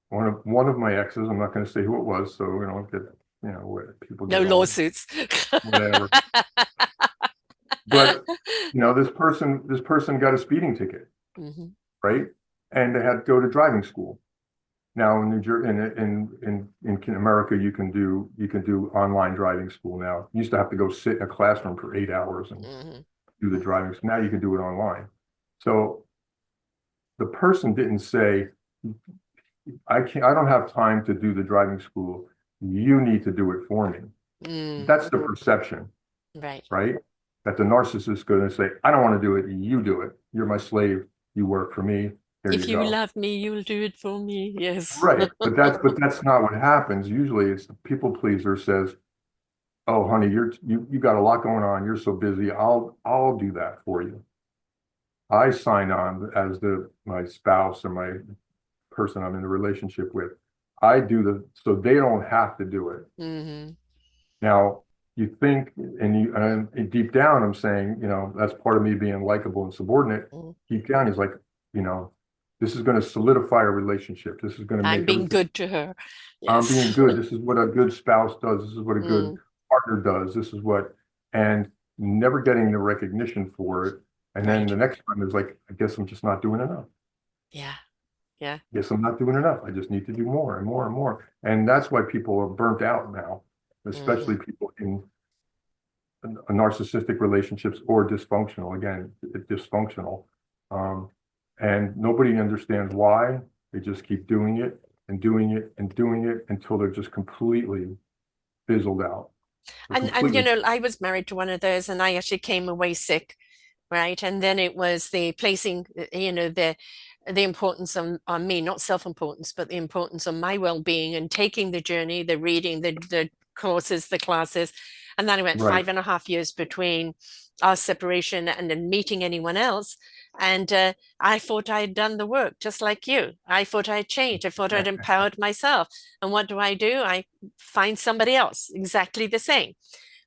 one of my exes, I'm not going to say who it was, so we don't get, where people No get all lawsuits. whatever. But this person got a speeding ticket, Hmm. right? And they had to go to driving school. Now in New Jersey, in America, you can do online driving school now. You used to have to go sit in a classroom for 8 hours and Hmm. do the driving. Now you can do it online. So the person didn't say, I don't have time to do the driving school. You need to do it for me. Mm. That's the perception, Right. right? That the narcissist is going to say, I don't want to do it. You do it. You're my slave. You work for me. Here If you you go. love me, you'll do it for me. Yes. Right. But that's not what happens. Usually it's the people pleaser says, oh, honey, you got a lot going on. You're so busy. I'll do that for you. I sign on as my spouse or my person I'm in a relationship with. I do so they don't have to do it. Hmm. Now, you think, and deep down, I'm saying, that's part of me being likable and subordinate. Deep down, he's like, you know, this is going to solidify a relationship. This is going to I'm make being everything. good to her. I'm being Yes. good. This is what a good spouse does. This is what a good Mm. partner does. And never getting the recognition for it. And then Right. the next time is like, I guess I'm just not doing enough. Yeah. Yeah. Guess I'm not doing enough. I just need to do more and more and more. And that's why people are burnt out now, especially Hmm. people in narcissistic relationships or dysfunctional. Again, dysfunctional. Um, and nobody understands why. They just keep doing it and doing it and doing it until they're just completely fizzled out. They're And completely, I was married to one of those, and I actually came away sick, right? And then it was the placing, the the importance on me, not self-importance, but the importance on my well-being and taking the journey, the reading, the courses, the classes. And then I went Right, 5.5 years between our separation and then meeting anyone else. And I thought I had done the work, just like you. I thought I had changed. I thought I'd empowered myself. And what do? I find somebody else exactly the same,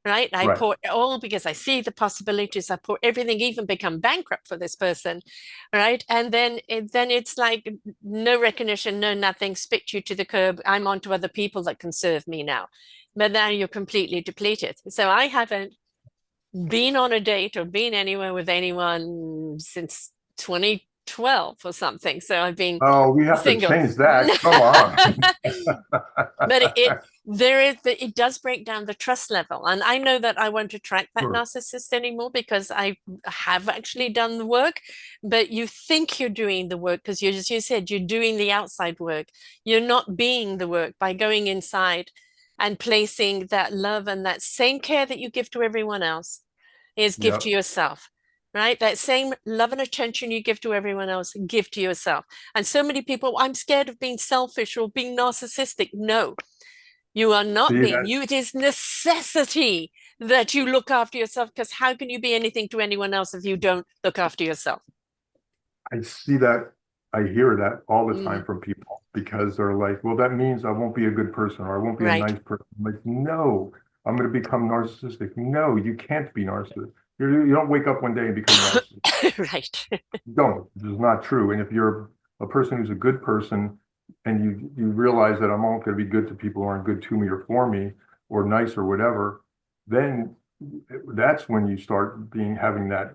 right? I right. pour all because I see the possibilities. I pour everything, even become bankrupt for this person, right? And then it's like no recognition, no nothing, spit you to the curb. I'm on to other people that can serve me now. But now you're completely depleted. So I haven't been on a date or been anywhere with anyone since 2012 or something. So I've been Oh, we have to single. change that. Come on. But it does break down the trust level. And I know that I won't attract that Sure. narcissist anymore because I have actually done the work. But you think you're doing the work because you, as you said, you're doing the outside work. You're not being the work by going inside and placing that love and that same care that you give to everyone else is give to Yep. yourself. Right? That same love and attention you give to everyone else, give to yourself. And so many people, I'm scared of being selfish or being narcissistic. No, you are not See being that? you. It is necessity that you look after yourself because how can you be anything to anyone else if you don't look after yourself? I see that. I hear that all the Mm, time from people because they're like, well, that means I won't be a good person or I won't be a right. nice person. I'm like, no, I'm going to become narcissistic. No, you can't be narcissistic. You don't wake up one day and become a narcissist. Right. You don't. This is not true. And if you're a person who's a good person and you realize that I'm only going to be good to people who aren't good to me or for me or nice or whatever, then that's when you start having that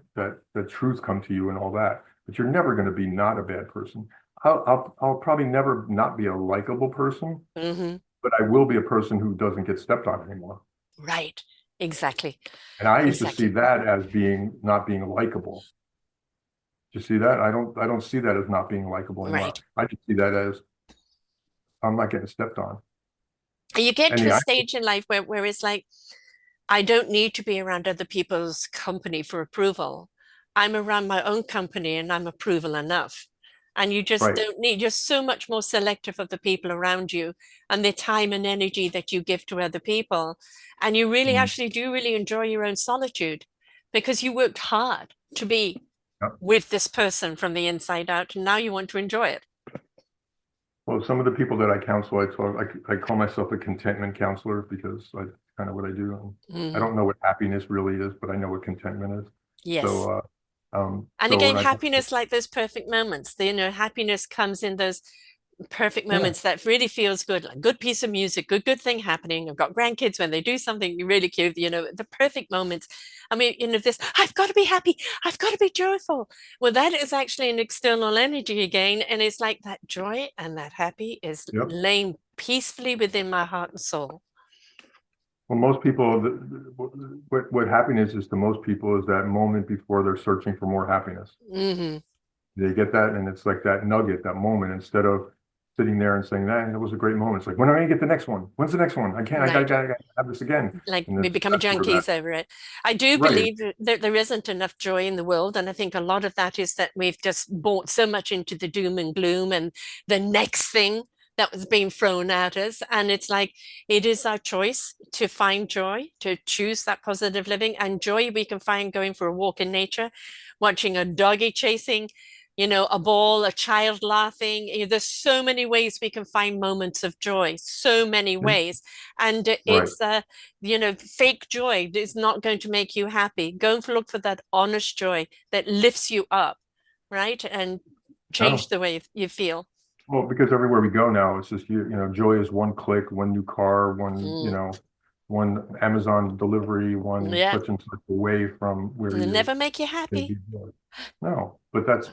truth come to you and all that. But you're never going to be not a bad person. I'll probably never not be a likable person, Hmm. but I will be a person who doesn't get stepped on anymore. Right. Exactly. And I used to see Exactly. that as being not being likable. Do you see that? I don't see that as not being likable anymore. Right. I just see that as I'm not getting stepped on. And you get And to a the stage in life where it's like, I don't need to be around other people's company for approval. I'm around my own company and I'm approval enough. And you just right. don't need, you're so much more selective of the people around you and the time and energy that you give to other people. And you really Mm, actually do really enjoy your own solitude because you worked hard to be yeah. with this person from the inside out. And now you want to enjoy it. Well, some of the people that I counsel, I call myself a contentment counselor because I kind of what I do. And I Mhm. don't know what happiness really is, but I know what contentment is. Yes. So, And so again, when I, happiness like those perfect moments. Happiness comes in those perfect yeah, moments that really feels good, like good piece of music, good thing happening. I've got grandkids when they do something really cute, the perfect moments. I mean, this, I've got to be happy, I've got to be joyful. Well, that is actually an external energy again. And it's like that joy and that happy is yep. laying peacefully within my heart and soul. Well, most people, what happiness is to most people is that moment before they're searching for more happiness. Hmm. They get that, and it's like that nugget, that moment, instead of sitting there and saying, that was a great moment. It's like, when am I gonna get the next one? When's the next one? I can't, Right. I gotta have this again. Like And we become that's where that, junkies over it. I do right. believe that there isn't enough joy in the world. And I think a lot of that is that we've just bought so much into the doom and gloom and the next thing that was being thrown at us. And it's like it is our choice to find joy, to choose that positive living. And joy we can find going for a walk in nature, watching a doggy chasing, a ball, a child laughing. There's so many ways we can find moments of joy, so many ways. And Right. fake joy is not going to make you happy. Go and look for that honest joy that lifts you up, right? And change No. the way you feel. Well, because everywhere we go now, it's just joy is one click, one new car, Mm, one Amazon delivery, one yeah, such and such away from where it'll you never make you can happy. be joy. No, but that's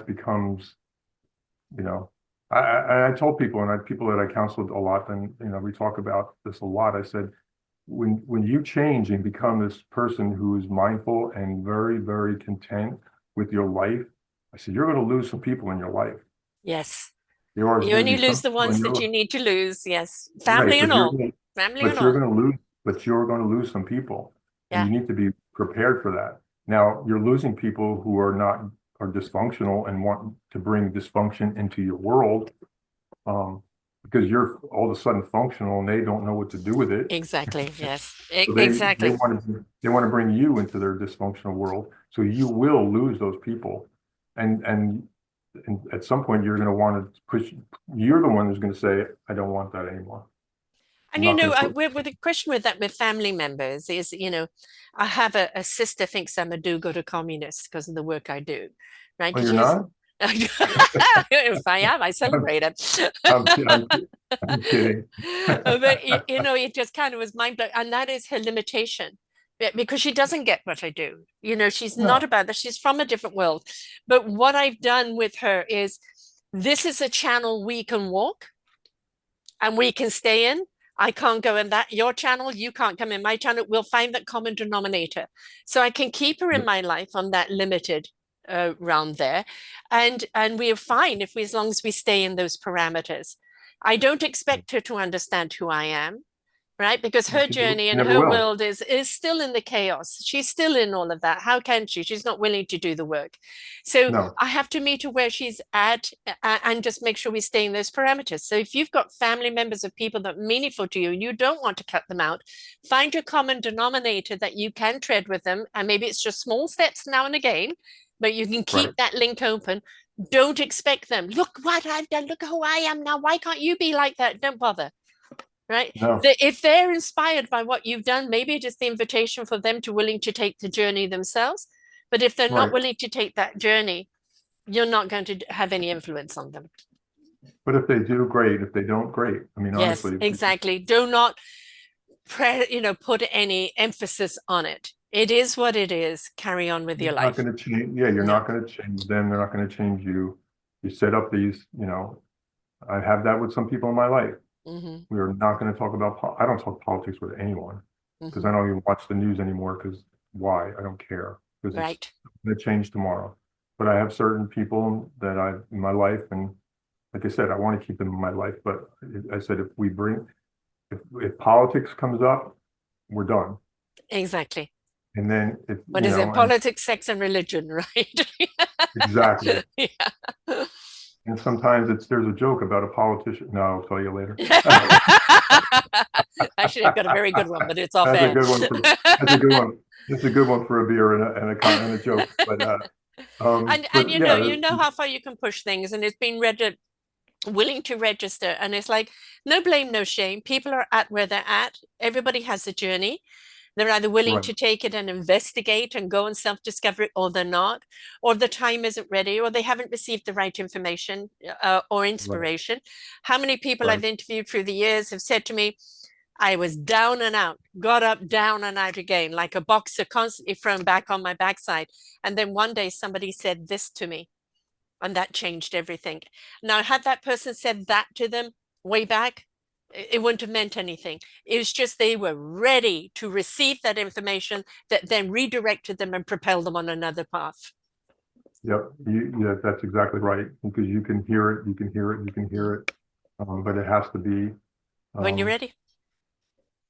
becomes, you know, I told people and people that I counseled a lot, and we talk about this a lot. I said, when you change and become this person who is mindful and very, very content with your life, I said, you're going to lose some people in your life. Yes. There are You going to only be lose some the people in ones your that you life. need to lose. Yes. Right, Family and all. Family and but you're all. going to lose, but you're going to lose some people, and Yeah. you need to be prepared for that. Now, you're losing people who are not. are dysfunctional and want to bring dysfunction into your world, because you're all of a sudden functional and they don't know what to do with it. Exactly. Yes. So Exactly. they want to bring you into their dysfunctional world. So you will lose those people. And at some point you're going to want to push, you're the one who's going to say, I don't want that anymore. I'm And not going to put, with a question with that with family members is, I have a sister thinks I'm a do-gooder communist because of the work I do, right? oh, Because you're she has, not? if I am, I I'm, celebrate it. I'm, I'm, I'm kidding. But it just kind of was mind blowing, and that is her limitation. Because she doesn't get what I do. She's not No, about that. She's from a different world. But what I've done with her is this is a channel we can walk and we can stay in. I can't go in that your channel. You can't come in my channel. We'll find that common denominator. So I can keep her in my life on that limited realm there, and we are fine if we, as long as we stay in those parameters. I don't expect her to understand who I am, right? Because her you journey and never her will. world is still in the chaos. She's still in all of that. How can she? She's not willing to do the work. So No, I have to meet her where she's at, and just make sure we stay in those parameters. So if you've got family members of people that are meaningful to you and you don't want to cut them out, find a common denominator that you can tread with them. And maybe it's just small steps now and again, but you can right. keep that link open. Don't expect them. Look what I've done. Look who I am now. Why can't you be like that? Don't bother, right? No, If they're inspired by what you've done, maybe it is the invitation for them to willing to take the journey themselves. But if they're not right. willing to take that journey, you're not going to have any influence on them. But if they do, great. If they don't, great. I mean, Yes, honestly, exactly. Do not put any emphasis on it. It is what it is. Carry on with you're your not life. going to change. Yeah, you're No. not going to change them. They're not going to change you. You set up these, I have that with some people in my life. Hmm. We are not going to talk about, I don't talk politics with anyone because Hmm. I don't even watch the news anymore because why? I don't care because it's Right. going to change tomorrow. But I have certain people that I in my life, and like I said, I want to keep them in my life. But I said, if politics comes up, we're done. Exactly. And then if, What is it? and Politics, sex, and religion, right? exactly. Yeah. And sometimes there's a joke about a politician. No, I'll tell you later. Actually, I've got a very good one, but it's off That's a air. good one for that's a good one. That's a good one for a beer and a joke. And But yeah, you know how far you can push things, and it's been willing to register, and it's like no blame, no shame. People are at where they're at. Everybody has a journey. They're either willing right, to take it and investigate and go and self-discover it, or they're not, or the time isn't ready, or they haven't received the right information or right, inspiration. How many people right, I've interviewed through the years have said to me, I was down and out, got up, down and out again, like a boxer constantly thrown back on my backside. And then one day somebody said this to me, and that changed everything. Now, had that person said that to them way back, it wouldn't have meant anything. It was just they were ready to receive that information that then redirected them and propelled them on another path. yep, yeah, that's exactly right. Because you can hear it, you can hear it, you can hear it, but it has to be, When you're um, ready.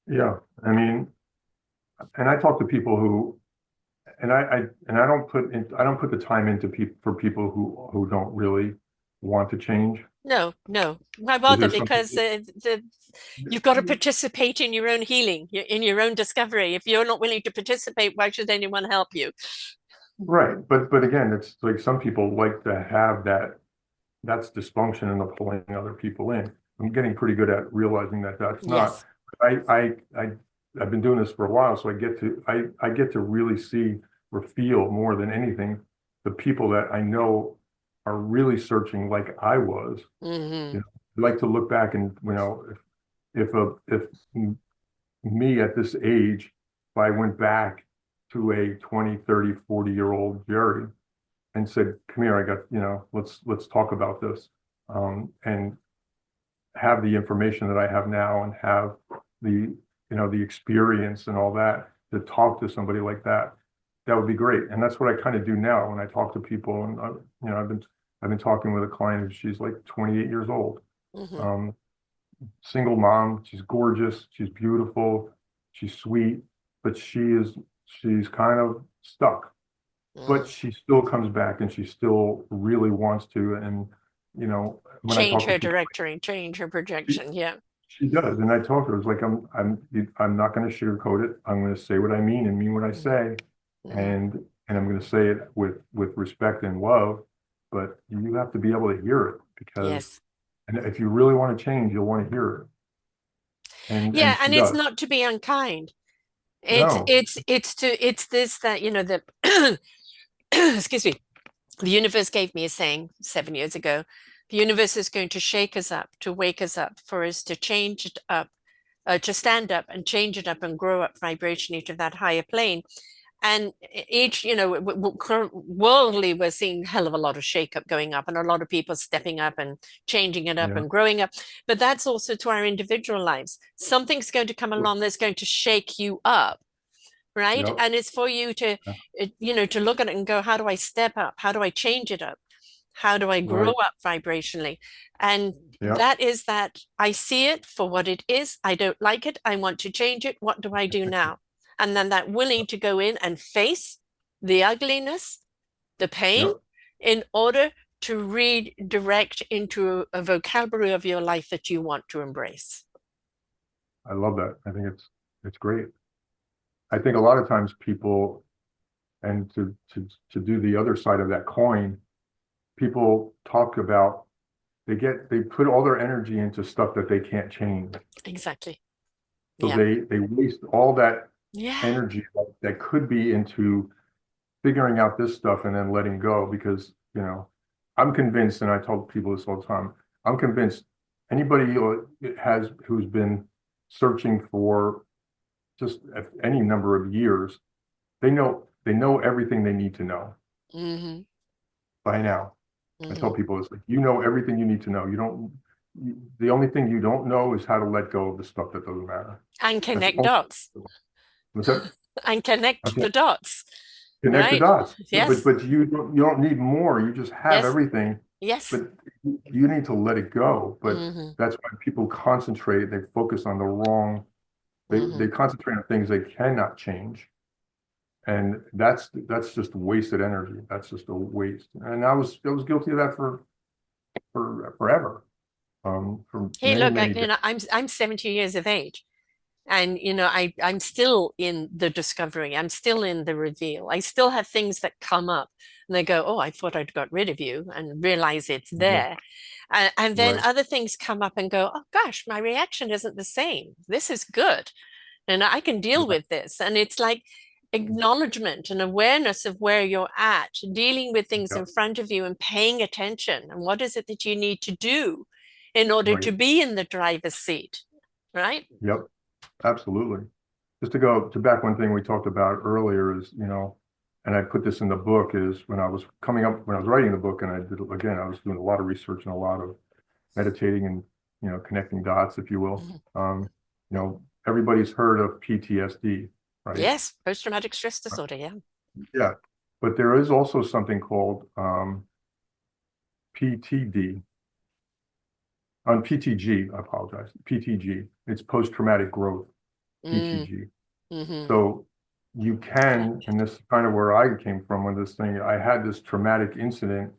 yeah. I mean, and I talk to people who, and I don't put the time into people for people who don't really want to change. No, no. Why Because bother? there's some Because people, you've got to participate in your own healing, in your own discovery. If you're not willing to participate, why should anyone help you? right? But again, it's like some people like to have that. That's dysfunction and they're pulling other people in. I'm getting pretty good at realizing that that's not. Yes. I've been doing this for a while, so I get to really see or feel more than anything the people that I know are really searching like I was. Hmm. You know, I like to look back and if me at this age, if I went back to a 20, 30, 40-year-old Jerry and said, come here, I got, let's talk about this. And have the information that I have now and have the experience and all that to talk to somebody like that, that would be great. And that's what I kind of do now when I talk to people. And, I've been talking with a client and she's like 28 years old. Hmm. Um, Single mom. She's gorgeous. She's beautiful. She's sweet, but she's kind of stuck. but Mm. she still comes back and she still really wants to. And, you know, when I Change talk to her people, directory, change her she, projection. Yeah. she does. And I talk to her, it's like, I'm not going to sugarcoat it. I'm going to say what I mean and mean what I Mm. say. Mm. And, and I'm going to say it with respect and love, but you have to be able to hear it because, Yes. and if you really want to change, you'll want to hear it. And Yeah, she and it's does. not to be unkind. It's No, it's it's to it's this that that excuse me. The universe gave me a saying 7 years ago. The universe is going to shake us up, to wake us up, for us to change it up, to stand up and change it up and grow up vibrationally to that higher plane. And each, worldly, we're seeing a hell of a lot of shake-up going up and a lot of people stepping up and changing it up yeah, and growing up. But that's also to our individual lives. Something's going to come along that's going to shake you up, right? yep, And it's for you to, to look at it and go, how do I step up? How do I change it up? How do I grow right, up vibrationally? And yep, that is that I see it for what it is. I don't like it. I want to change it. What do I do now? And then that willing to go in and face the ugliness, the pain, yep. in order to redirect into a vocabulary of your life that you want to embrace. I love that. I think it's great. I think a lot of times people, and to do the other side of that coin, people talk about they put all their energy into stuff that they can't change. Exactly. So Yeah. they waste all that Yeah. energy that could be into figuring out this stuff and then letting go because, I'm convinced, and I tell people this all the time, I'm convinced anybody who's been searching for just any number of years, they know everything they need to know Mm-hmm. by now. I tell Mm-hmm. people it's like you know everything you need to know. The only thing you don't know is how to let go of the stuff that doesn't matter. And That's the connect only dots. what's that? And connect Okay. the dots. Connect the Right? dots. But Yes. but you don't need more. You just have Yes. everything, Yes. but you need to let it go. But Mm-hmm. that's why people concentrate, they focus on the wrong, they Mm-hmm. concentrate on things they cannot change. And that's just wasted energy. That's just a waste. And I was guilty of that for forever. For Hey, many, look, many days. I'm 70 years of age. And I'm still in the discovery. I'm still in the reveal. I still have things that come up and they go, oh, I thought I'd got rid of you and realize it's Yeah, there. And then right. other things come up and go, oh gosh, my reaction isn't the same. This is good. And I can deal Yeah, with this. And it's like acknowledgement and awareness of where you're at, dealing with things yeah, in front of you and paying attention. And what is it that you need to do in order to right. be in the driver's seat, right? Yep, absolutely. Just to go to back one thing we talked about earlier is, and I put this in the book, is when I was writing the book, and I was doing a lot of research and a lot of meditating and, connecting dots, if you will. Mhm. Everybody's heard of PTSD, right? Yes, post-traumatic stress disorder. Yeah. Yeah. But there is also something called PTD, on PTG, I apologize, PTG. It's post-traumatic growth, Mm, PTG. hmm. So you can, and this is kind of where I came from with this thing. I had this traumatic incident,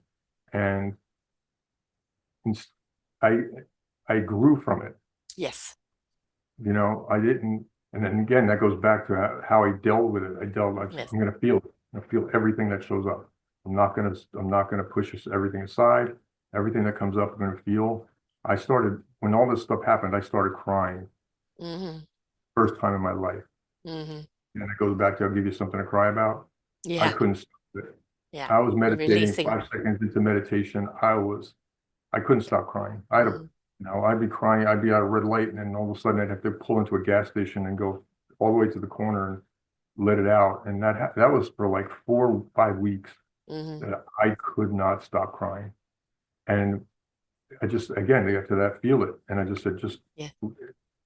and I I grew from it. Yes. I didn't, and then again, that goes back to how I dealt with it. Yes. I'm going to feel it. I feel everything that shows up. I'm not going to push everything aside. Everything that comes up, I'm going to feel. When all this stuff happened, I started crying. Hmm. First time in my life. Hmm. And it goes back to I'll give you something to cry about. I Yeah. couldn't stop it. Yeah. I was meditating Releasing. 5 seconds into meditation. I couldn't stop crying. Mm. I'd be crying. I'd be at a red light, and then all of a sudden I'd have to pull into a gas station and go all the way to the corner and let it out. And that was for like 4 or 5 weeks Hmm. that I could not stop crying. And I just, again, I got to that feel it. And I just said, just Yeah.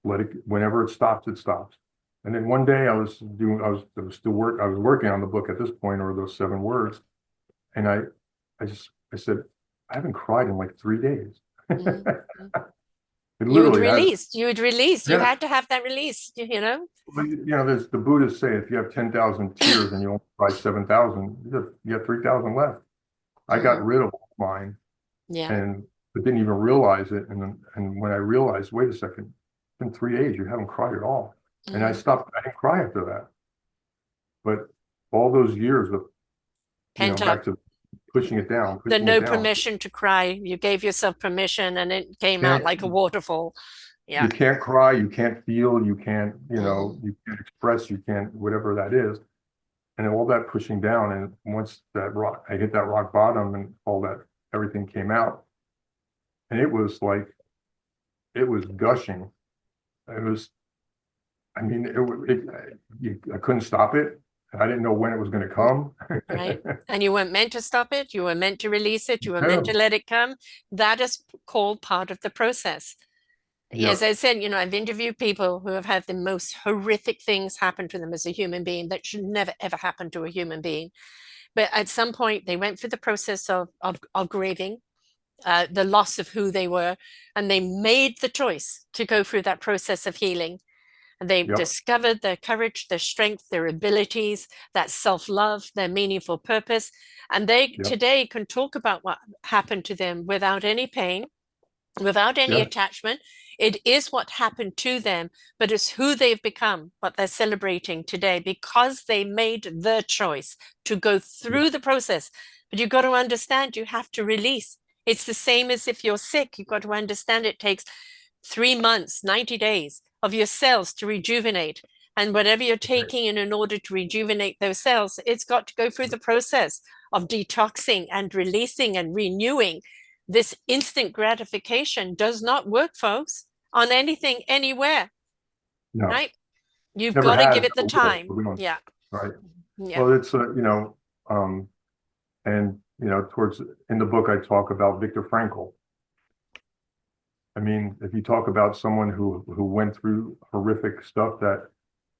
let it, whenever it stops, it stops. And then one day I was working on the book at this point, or those 7 words. And I said, I haven't cried in like 3 days. Hmm. It You would literally has. release, you would release, you Yeah. had to have that release, you know? Well, there's the Buddhists say if you have 10,000 tears and you only cry 7,000, you have 3,000 left. I got Mhm. rid of mine Yeah. and but didn't even realize it. And when I realized, wait a second, it's been 3 days, you haven't cried at all. And I Mhm. stopped, I didn't cry after that. But all those years of, Pent up. back to The pushing it no down. permission to cry. You gave yourself permission and it came out Can't, like a waterfall. you Yeah. can't cry, you can't feel, you can't, Mhm. you can't express, you can't, whatever that is. And all that pushing down. And once I hit that rock bottom and all that, everything came out. And it was like, it was gushing. It was, I mean, I couldn't stop it. I didn't know when it was going to come. Right. And you weren't meant to stop it. You were meant to release it. You were meant to No. let it come. That is called part of the process. Yeah. As I said, I've interviewed people who have had the most horrific things happen to them as a human being that should never, ever happen to a human being. But at some point, they went through the process of grieving, the loss of who they were, and they made the choice to go through that process of healing. And they Yep. discovered their courage, their strength, their abilities, that self-love, their meaningful purpose. And they Yep. today can talk about what happened to them without any pain, without any Yeah. attachment. It is what happened to them, but it's who they've become, what they're celebrating today because they made the choice to go Yeah. through the process. But you've got to understand you have to release. It's the same as if you're sick. You've got to understand it takes 3 months, 90 days of your cells to rejuvenate. And whatever you're Right. taking in order to rejuvenate those cells, it's got to go through the process of detoxing and releasing and renewing. This instant gratification does not work, folks, on anything, anywhere, No, right? You've never got to give has. it the Never will. time. We don't. Yeah. Right. Yeah. Well, it's, um, and, towards in the book, I talk about Viktor Frankl. I mean, if you talk about someone who went through horrific stuff that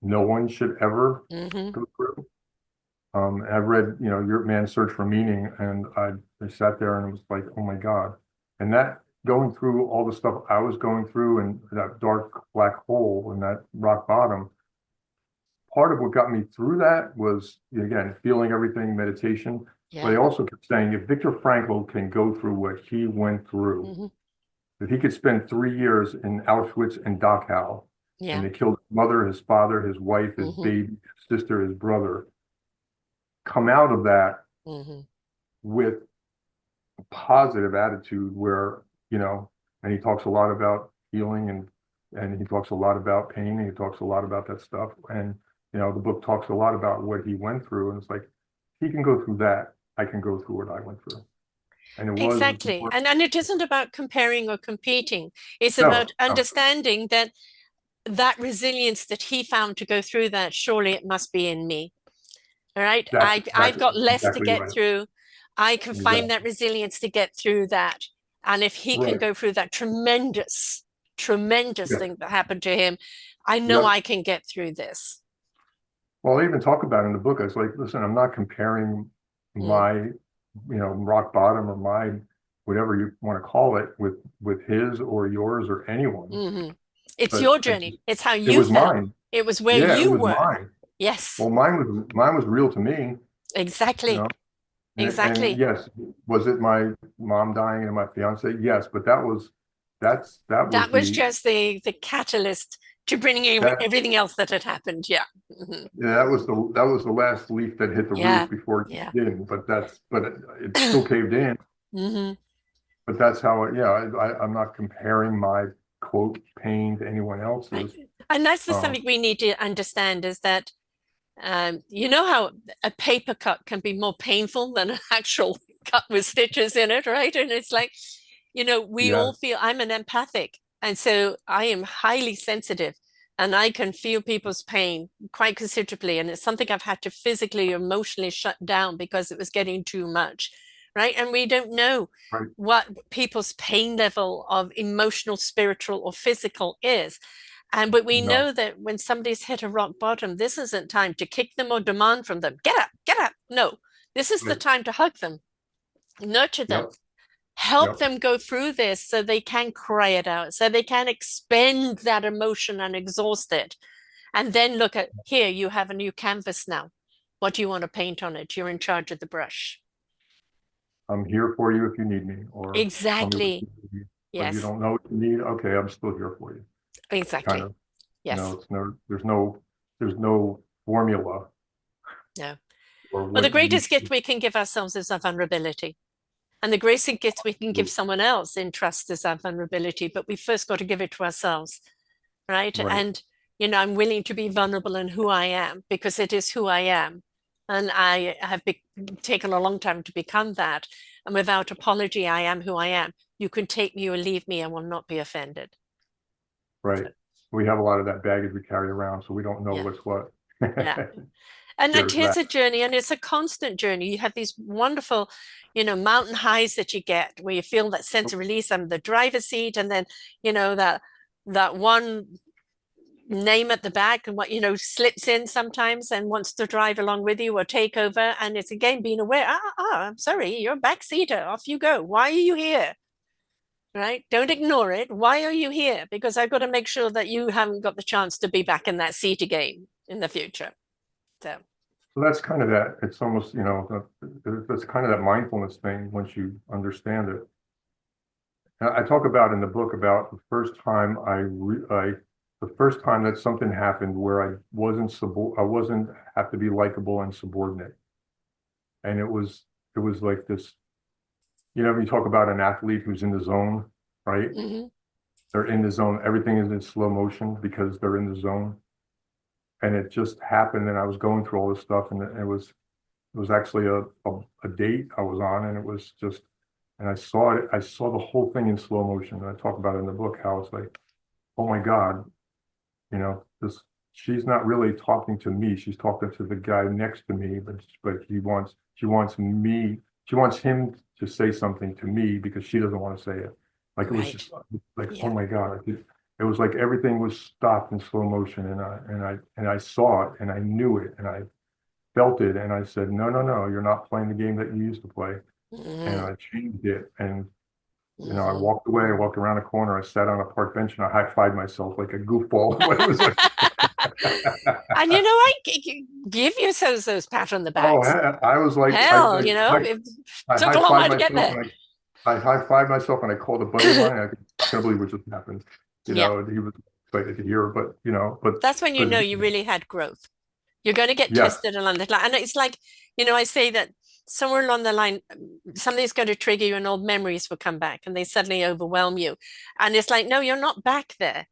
no one should ever Mm-hmm. go through. I've read, Your Man's Search for Meaning, and I sat there and it was like, oh my God. And that going through all the stuff I was going through and that dark black hole and that rock bottom, part of what got me through that was, again, feeling everything, meditation. But Yeah. I also kept saying, if Viktor Frankl can go through what he went through, Mm-hmm. if he could spend 3 years in Auschwitz and Dachau, and Yeah. they killed his mother, his father, his wife, his Mm-hmm. baby, his sister, his brother, come out of that Mm-hmm. with a positive attitude where, and he talks a lot about healing and he talks a lot about pain and he talks a lot about that stuff. And, the book talks a lot about what he went through. And it's like, he can go through that. I can go through what I went through. And it was, Exactly. And it isn't about comparing or competing. It's no, about understanding that that resilience that he found to go through that, surely it must be in me. All right. that's I've got less to exactly get right. through. I can find that Exactly. resilience to get through that. And if he can Right. go through that tremendous, tremendous Yeah. thing that happened to him, I know Yep. I can get through this. Well, I even talk about it in the book. I was like, listen, I'm not comparing Mm, my, rock bottom or my whatever you want to call it with his or yours or anyone's. mhm. It's But your journey. It's how it you was felt. mine. It was where Yeah, it you was were. mine. Yes, Well, mine was real to me, you know. exactly. And Exactly. yes, was it my mom dying and my fiance? Yes, but that was That was the just the catalyst to bringing that everything else that had happened. Yeah. Mhm. yeah, that was the last leaf that hit the Yeah. roof before it Yeah. caved in. But it still caved in. Hmm. But that's how I'm not comparing my quote pain to anyone Right. else's. And that's the Um, something we need to understand is that you know how a paper cut can be more painful than an actual cut with stitches in it, right? And it's like, we yeah, all feel I'm an empathic. And so I am highly sensitive and I can feel people's pain quite considerably. And it's something I've had to physically, emotionally shut down because it was getting too much, right? And we don't know right. what people's pain level of emotional, spiritual, or physical is. And but we No, know that when somebody's hit a rock bottom, this isn't time to kick them or demand from them, get up, get up. No, this is the right. time to hug them, nurture them, Yep. Help Yep. them go through this so they can cry it out, so they can expend that emotion and exhaust it. And then look at here, you have a new canvas now. What do you want to paint on it? You're in charge of the brush. I'm here for you if you need me, or tell me what Exactly. you need. But you Yes, don't know what you need. Okay, I'm still here for you. Kind exactly. of, Yes. it's there's no formula No. or Well, the what you greatest gift should. we can give ourselves is our vulnerability. And the greatest gift we can give someone else in trust is our vulnerability. But we first got to give it to ourselves, right? Right, And, I'm willing to be vulnerable in who I am because it is who I am. And I have taken a long time to become that. And without apology, I am who I am. You can take me or leave me, I will not be offended. right. So, We have a lot of that baggage we carry around, so we don't know yeah, what's what. yeah. And it There's is that. a journey, and it's a constant journey. You have these wonderful, mountain highs that you get where you feel that sense of release on the driver's seat, and then, that one name at the back and what slips in sometimes and wants to drive along with you or take over. And it's again being aware, I'm sorry, you're a backseater. Off you go. Why are you here? Right? Don't ignore it. Why are you here? Because I've got to make sure that you haven't got the chance to be back in that seat again in the future. So So that's kind of that. It's almost, that's kind of that mindfulness thing once you understand it. I talk about in the book about the first time that something happened where I wasn't have to be likable and subordinate. And it was like this, you talk about an athlete who's in the zone, right? mhm. They're in the zone. Everything is in slow motion because they're in the zone. And it just happened, and I was going through all this stuff, and it was actually a date I was on, and it was just, and I saw the whole thing in slow motion. And I talk about it in the book how it's like, oh my God, this she's not really talking to me. She's talking to the guy next to me, but she wants him to say something to me because she doesn't want to say it. Like it was Right. just like, oh Yeah. my God. It was like everything was stopped in slow motion, and I saw it, and I knew it, and I felt it, and I said, no, no, no, you're not playing the game that you used to play. And Mhm. I changed it, and I Mhm. walked away, I walked around a corner, I sat on a park bench, and I high-fived myself like a goofball. But it was like, And I give yourselves those pat on the oh, backs. I was like, Hell, it I took a high long fived while to get myself, there. and I high fived myself, and I called a buddy of mine. And I couldn't believe what just happened. Yeah. He was excited to hear, but That's when you but know you really had growth. You're going to get yes, tested along the line. And it's like, I say that somewhere along the line, something's going to trigger you and old memories will come back and they suddenly overwhelm you. And it's like, no, you're not back there.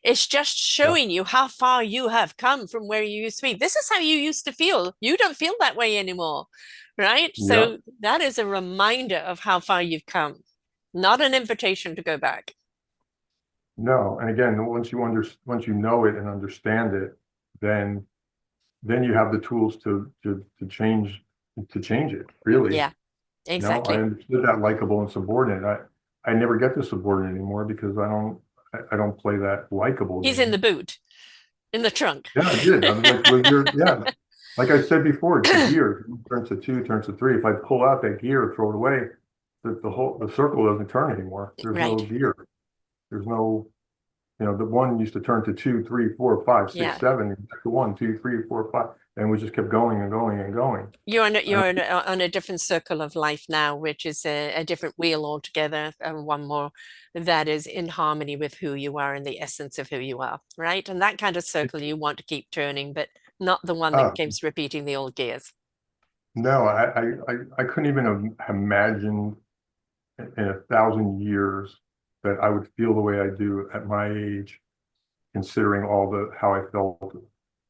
It's just yeah, showing you how far you have come from where you used to be. This is how you used to feel. You don't feel that way anymore. Right. yeah, So that is a reminder of how far you've come, not an invitation to go back. no. And again, once you know it and understand it, then you have the tools to change it. Really, Yeah, I exactly. understood that likable and subordinate. I never get to subordinate anymore because I don't play that likable He's in game. the boot, in the trunk. Yeah, I did. I was like, yeah. Like I said before, it's a gear. It turns to two, turns to three. If I pull out that gear, throw it away, the circle doesn't turn anymore. There's no Right. gear. There's no, the one used to turn to two, three, four, five, six, Yeah. seven, and back to one, two, three, four, five, and we just kept going and going and going. And You're on a different circle of life now, which is a different wheel altogether, and one more that is in harmony with who you are and the essence of who you are, right? And that kind of circle you want to keep turning, but not the one that uh, keeps repeating the old gears. no, I couldn't even have imagined in 1,000 years that I would feel the way I do at my age, considering all the how I felt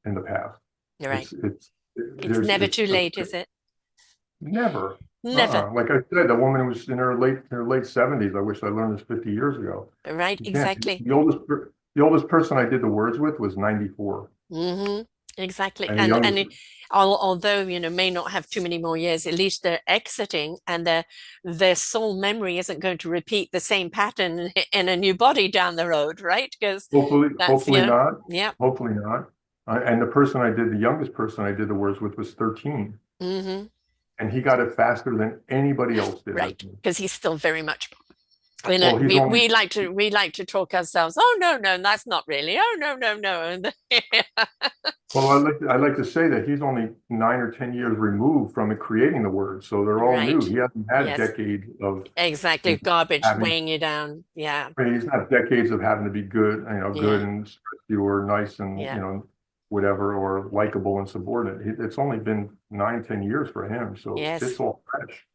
in the past. You're right. It's There's never too it's late, is it? never. Never. Like I said, the woman was in her late 70s. I wish I learned this 50 years ago. Right, You can't. exactly. The oldest person I did the words with was 94, Hmm. Exactly. and the And youngest. although, may not have too many more years, at least they're exiting and their soul memory isn't going to repeat the same pattern in a new body down the road, right? Because that's, Hopefully not. yeah. Hopefully not. And the youngest person I did the words with was 13. Hmm. and he got it faster than anybody else did. Right, because he's still very much in Well, it. he's We only we like to talk ourselves. Oh no, no, that's not really. Oh no, no, no. And well, I like to say that he's only 9 or 10 years removed from it creating the word, so they're all new. right. He hasn't had Yes, decades of exactly. you know, Garbage having. weighing you down. Yeah, I mean, he's not decades of having to be good, good yeah, and or nice and yeah. whatever, or likable and subordinate. It's only been 9, 10 years for him, so Yes, it's all fresh,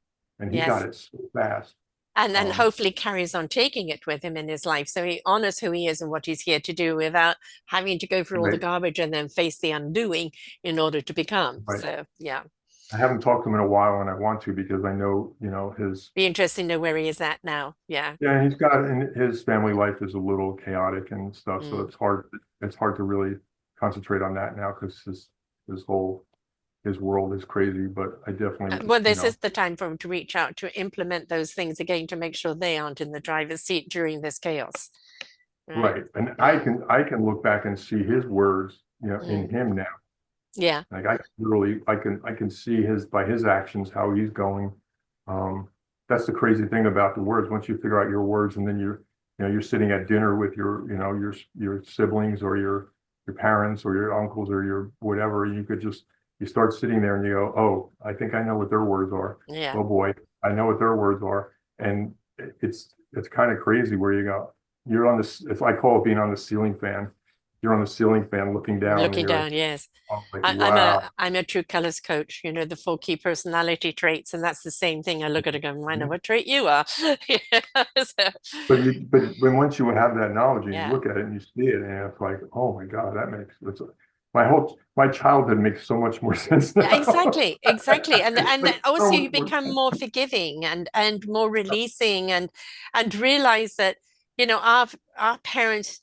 and he got yes. it so fast. And then Um, hopefully carries on taking it with him in his life. So he honors who he is and what he's here to do without having to go through all the right, garbage and then face the undoing in order to become. right. So yeah, I haven't talked to him in a while, and I want to because I know, his. be interesting to know where he is at now. Yeah. Yeah, and and his family life is a little chaotic and stuff, so Mm. it's hard to really concentrate on that now because his whole his world is crazy. But I definitely, Well, this is the time for him to reach out to implement those things again to make sure they aren't in the driver's seat during this chaos. Right. right. And I Yeah. can look back and see his words, in Mm. him now. Yeah. Like I can see by his actions how he's going. Um, that's the crazy thing about the words. Once you figure out your words, and then you're sitting at dinner with your siblings or your parents or your uncles or your whatever, you start sitting there and you go, oh, I think I know what their words are. Yeah. Oh boy, I know what their words are, and it's kind of crazy where you go. You're on this. If I call it being on the ceiling fan, you're on the ceiling fan looking down, and Looking you're down, yes. like, I'm wow. a true colors coach, the 4 key personality traits, and that's the same thing. I look at it going, I know what trait you are. So, But when once you have that knowledge and you yeah. look at it and you see it, and it's like, oh my God, my childhood makes so much more sense Yeah, now. exactly, exactly. And Like then also so you much more become sense. more forgiving and more releasing and realize that, our parents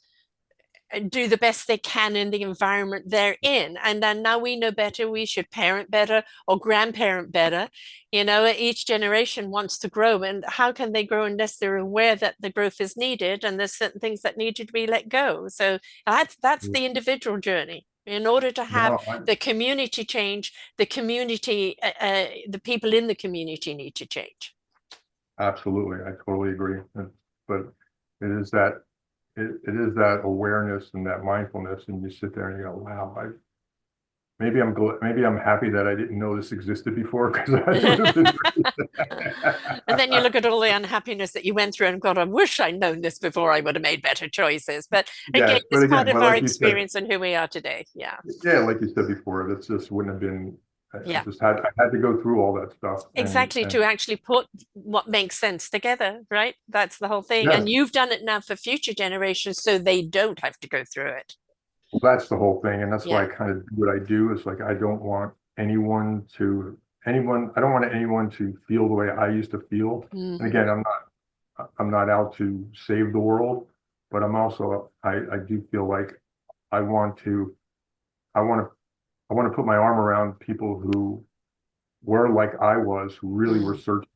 do the best they can in the environment they're in. And then now we know better, we should parent better or grandparent better. Each generation wants to grow, and how can they grow unless they're aware that the growth is needed and there's certain things that need to be let go? So that's the individual journey. In order to have No, the community change, the people in the community need to change. absolutely, I totally agree. But it is that it is that awareness and that mindfulness, and you sit there and you go, wow, maybe I'm happy that I didn't know this existed before because I would have been. And then you look at all the unhappiness that you went through and God, I wish I'd known this before, I would have made better choices. But again, Yes, it's part of but our like you said, experience and who we are today. Yeah. yeah, like you said before, that's just wouldn't have been. Yeah. I had to go through all that stuff, Exactly. and To actually put what makes sense together, right? That's the whole thing. yeah, And you've done it now for future generations so they don't have to go through it. well, that's the whole thing, and that's why Yeah. I kind of do what I do. Is like I don't want anyone. I don't want anyone to feel the way I used to feel. And Hmm. again, I'm not out to save the world, but I do feel like I want to I want to I want to put my arm around people who were like I was, who really were Mm. searching,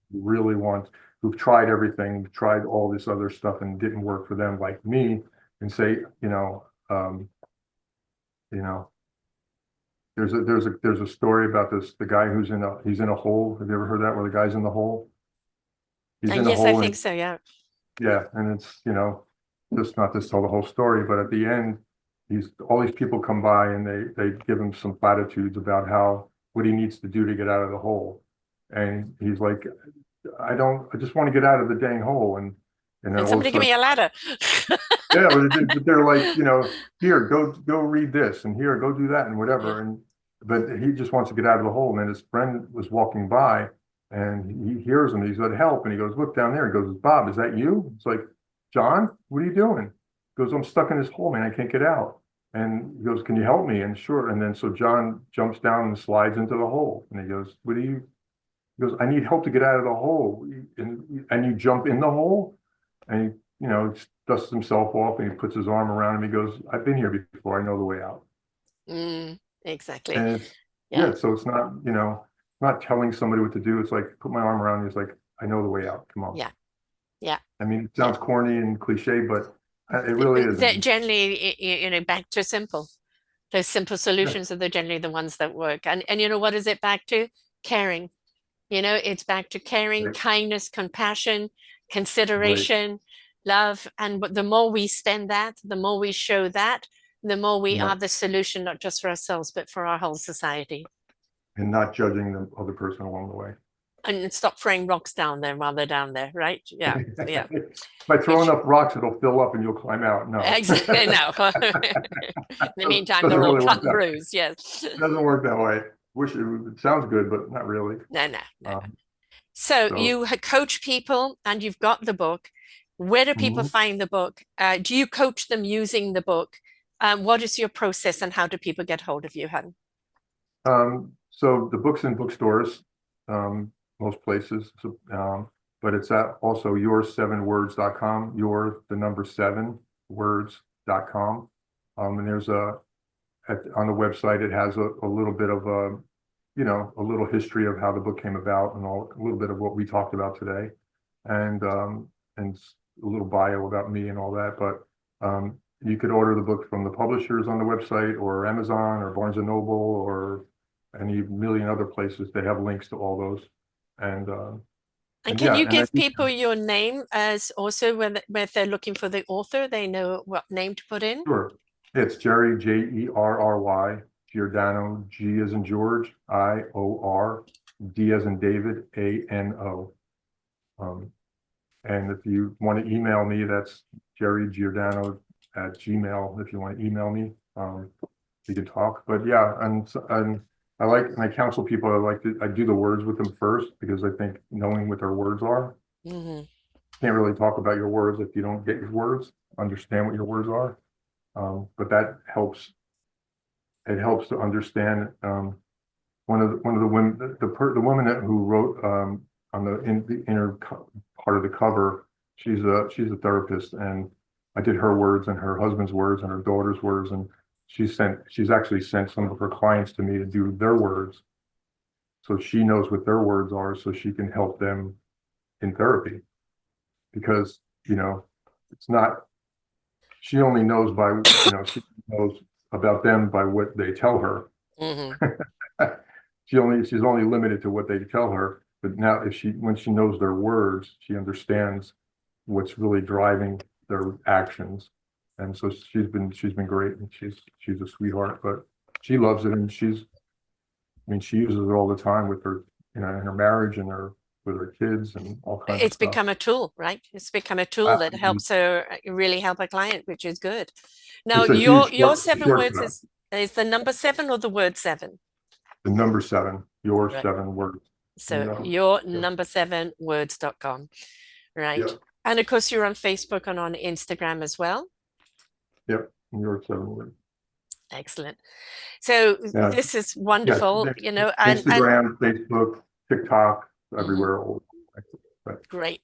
who've tried everything, tried all this other stuff and didn't work for them like me, and say, you know, there's a story about the guy he's in a hole. Have you ever heard that where the guy's in the hole? He's in a Yes, I hole think and so. Yeah. yeah, and it's, just not to tell the whole story, but at the end, all these people come by and they give him some platitudes about what he needs to do to get out of the hole. And he's like, I just want to get out of the dang hole. And then And all of a somebody give sudden, me a ladder. yeah, but they're like, here, go read this, and here, go do that, and Yeah. whatever. But he just wants to get out of the hole. And then his friend was walking by, and he hears him. He said, "Help!" And he goes, "Look down there." He goes, "Bob, is that you?" It's like, "John, what are you doing?" He goes, "I'm stuck in this hole, man. I can't get out." And he goes, "Can you help me?" And sure. And then so John jumps down and slides into the hole. And he goes, "What do you?" He goes, "I need help to get out of the hole." And you jump in the hole, and dusts himself off, and he puts his arm around him. He goes, "I've been here before. I know the way out." Exactly. And it's Yeah. yeah, so it's not telling somebody what to do. It's like put my arm around you. It's like I know the way out. Come on. Yeah. Yeah. I mean, it Yeah. sounds corny and cliche, but it really That isn't. generally, back to simple. Those simple Yeah, solutions are generally the ones that work. And what is it back to? Caring. You know, it's back to caring, Right, kindness, compassion, right. consideration, love. And the more we spend that, the more we show that, the more we Yeah, are the solution, not just for ourselves, but for our whole society. and not judging the other person along the way. And stop throwing rocks down there while they're down there, right? Yeah, yeah. If I throw Which enough rocks, it'll fill up and you'll climb out. No. exactly no. In the meantime, Doesn't they're all really cut work and that. bruised. Yes. Doesn't work that way. It sounds good, but not really. No, no, no. Um, So so you coach people and you've got the book. Where do people mhm. find the book? Do you coach them using the book? What is your process and how do people get hold of you, Helen? So the book's in bookstores, most places. So, but it's at also your7words.com, the number 7words.com. And there's on the website, it has a little bit of a little history of how the book came about and a little bit of what we talked about today. And a little bio about me and all that. But you could order the book from the publishers on the website or Amazon or Barnes and Noble or any million other places. They have links to all those. And And can yeah, you and I give think people your name as also when if they're looking for the author, they know what name to put in? sure. It's Jerry, Jerry, Giordano, G as in George, IOR, D as in David, ANO. Um, and if you want to email me, that's Jerry Giordano at Gmail. If you want to email me, we can talk. But yeah, and I counsel people. I do the words with them first because I think knowing what their words are, Hmm. can't really talk about your words if you don't get your words, understand what your words are. But that helps. It helps to understand. One of the women, the woman who wrote on the inner part of the cover, she's a therapist, and I did her words and her husband's words and her daughter's words, and she's actually sent some of her clients to me to do their words, so she knows what their words are, so she can help them in therapy because it's not she only knows she knows about them by what they tell her. Hmm. She's only limited to what they tell her. But now when she knows their words, she understands what's really driving their actions. And so she's been great and she's a sweetheart, but she loves it and she uses it all the time with her, in her marriage and with her kids and all kinds of It's stuff. become a tool, right? It's become a tool that Absolutely. helps her really help a client, which is good. Now, It's a your huge your seven words shortcut. is the number seven or the word seven? The number 7, your Right. 7 words. So No. your Yep. number seven words.com, right? Yep. And of course, you're on Facebook and on Instagram as well. Yep. Your 7 words. Excellent. So Yeah. this is Yeah. wonderful, and Instagram, Facebook, TikTok, mhm, everywhere. But great.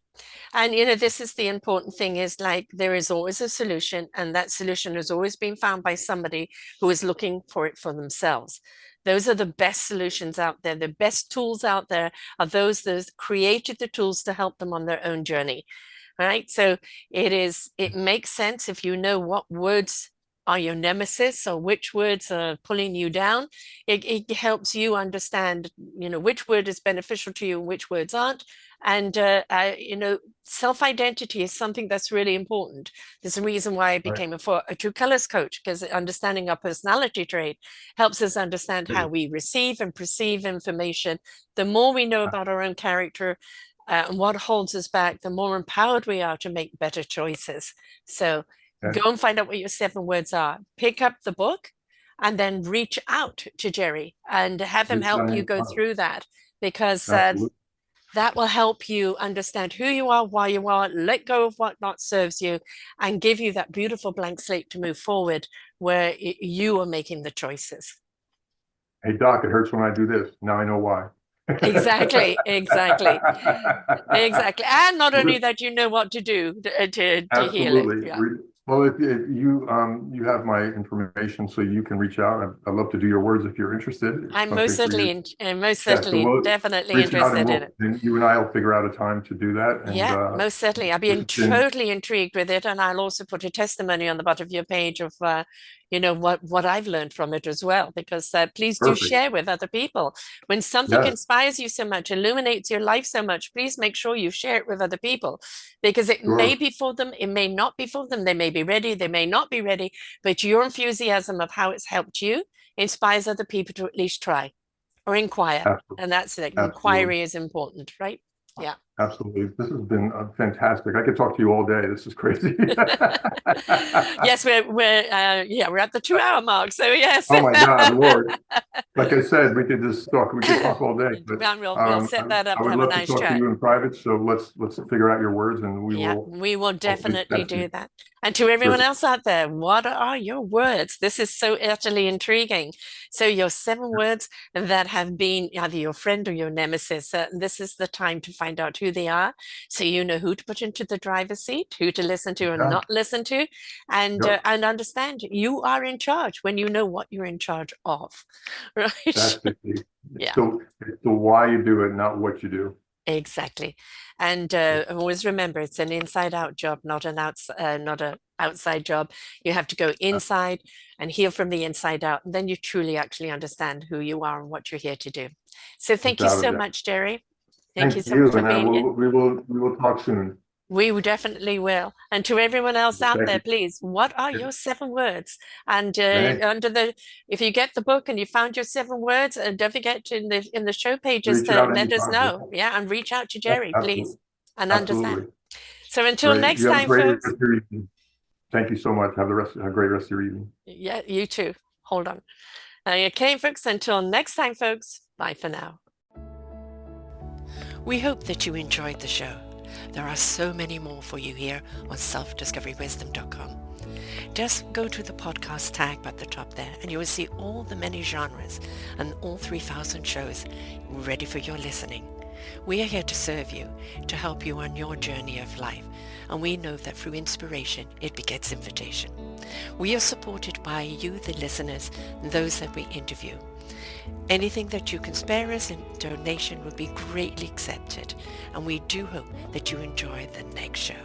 And this is the important thing is like there is always a solution, and that solution has always been found by somebody who is looking for it for themselves. Those are the best solutions out there. The best tools out there are those that created the tools to help them on their own journey. Right. So it makes sense if you know what words are your nemesis or which words are pulling you down. It helps you understand, which word is beneficial to you and which words aren't. And, self-identity is something that's really important. There's a reason why I right. became a true colors coach, because understanding our personality trait helps us understand how we receive and perceive information. The more we know about our own character, and what holds us back, the more empowered we are to make better choices. So Okay. go and find out what your seven words are. Pick up the book and then reach out to Jerry and have him help you go through that because Absolutely. that will help you understand who you are, why you are, let go of what not serves you, and give you that beautiful blank slate to move forward where you are making the choices. Hey, Doc, it hurts when I do this. Now I know why. Exactly, exactly. Exactly. And not only that, you know what to do to heal it. Absolutely. Yeah. Well, if you have my information, so you can reach out. I'd love to do your words if you're interested. It's I'm something for you. most Yeah. So certainly, we'll definitely reach out and interested in it. you and I will figure out a time to do that. And Yeah, most certainly. I'll be this has been totally intrigued with it. And I'll also put a testimony on the bottom of your page of, what I've learned from it as well, because please do Perfect. share with other people. When something Yes, inspires you so much, illuminates your life so much, please make sure you share it with other people, because it may sure. be for them, it may not be for them. They may be ready, they may not be ready, but your enthusiasm of how it's helped you inspires other people to at least try or inquire. Absolutely. And that's it. Absolutely. Inquiry is important, right? Yeah. Absolutely. This has been fantastic. I could talk to you all day. This is crazy. Yes, we're at the 2 hour mark. So yes. Oh my God, Lord. Like I said, we could talk all day, but And we'll set that up I to would have a love to nice talk to chat. you in private. So let's figure out your words and we Yeah, will we will hopefully definitely test do you. that. And to everyone Terrific. else out there, what are your words? This is so utterly intriguing. So, your 7 words that have been either your friend or your nemesis, this is the time to find out who they are. So, you know who to put into the driver's seat, who to listen to and Yeah. not listen to, Yep. and understand you are in charge when you know what you're in charge of, right? That's the key. Yeah. It's the why you do it, not what you do. Exactly. And always remember, it's an inside out job, not a outside job. You have to go inside and heal from the inside out. And then you truly actually understand who you are and what you're here to do. So thank you Without a so doubt. much, Jerry. Thank you Thank so much you. for And being here. we will talk soon. We definitely will. And to everyone else out Thank there, you. please, what are your 7 words? And Hey, if you get the book and you found your 7 words, don't forget to in the show pages reach to out let us anytime. know. Yeah, and reach out to Yeah, Jerry, please, absolutely. and understand. Absolutely. So until Great. next You have a time, great rest folks. of your evening. Thank you so much. Have a great rest of your evening. Yeah, you too. Hold on. Okay, folks. Until next time, folks. Bye for now. We hope that you enjoyed the show. There are so many more for you here on selfdiscoverywisdom.com. Just go to the podcast tab at the top there and you will see all the many genres and all 3,000 shows ready for your listening. We are here to serve you, to help you on your journey of life, and we know that through inspiration it begets invitation. We are supported by you, the listeners, and those that we interview. Anything that you can spare us in donation would be greatly accepted, and we do hope that you enjoy the next show.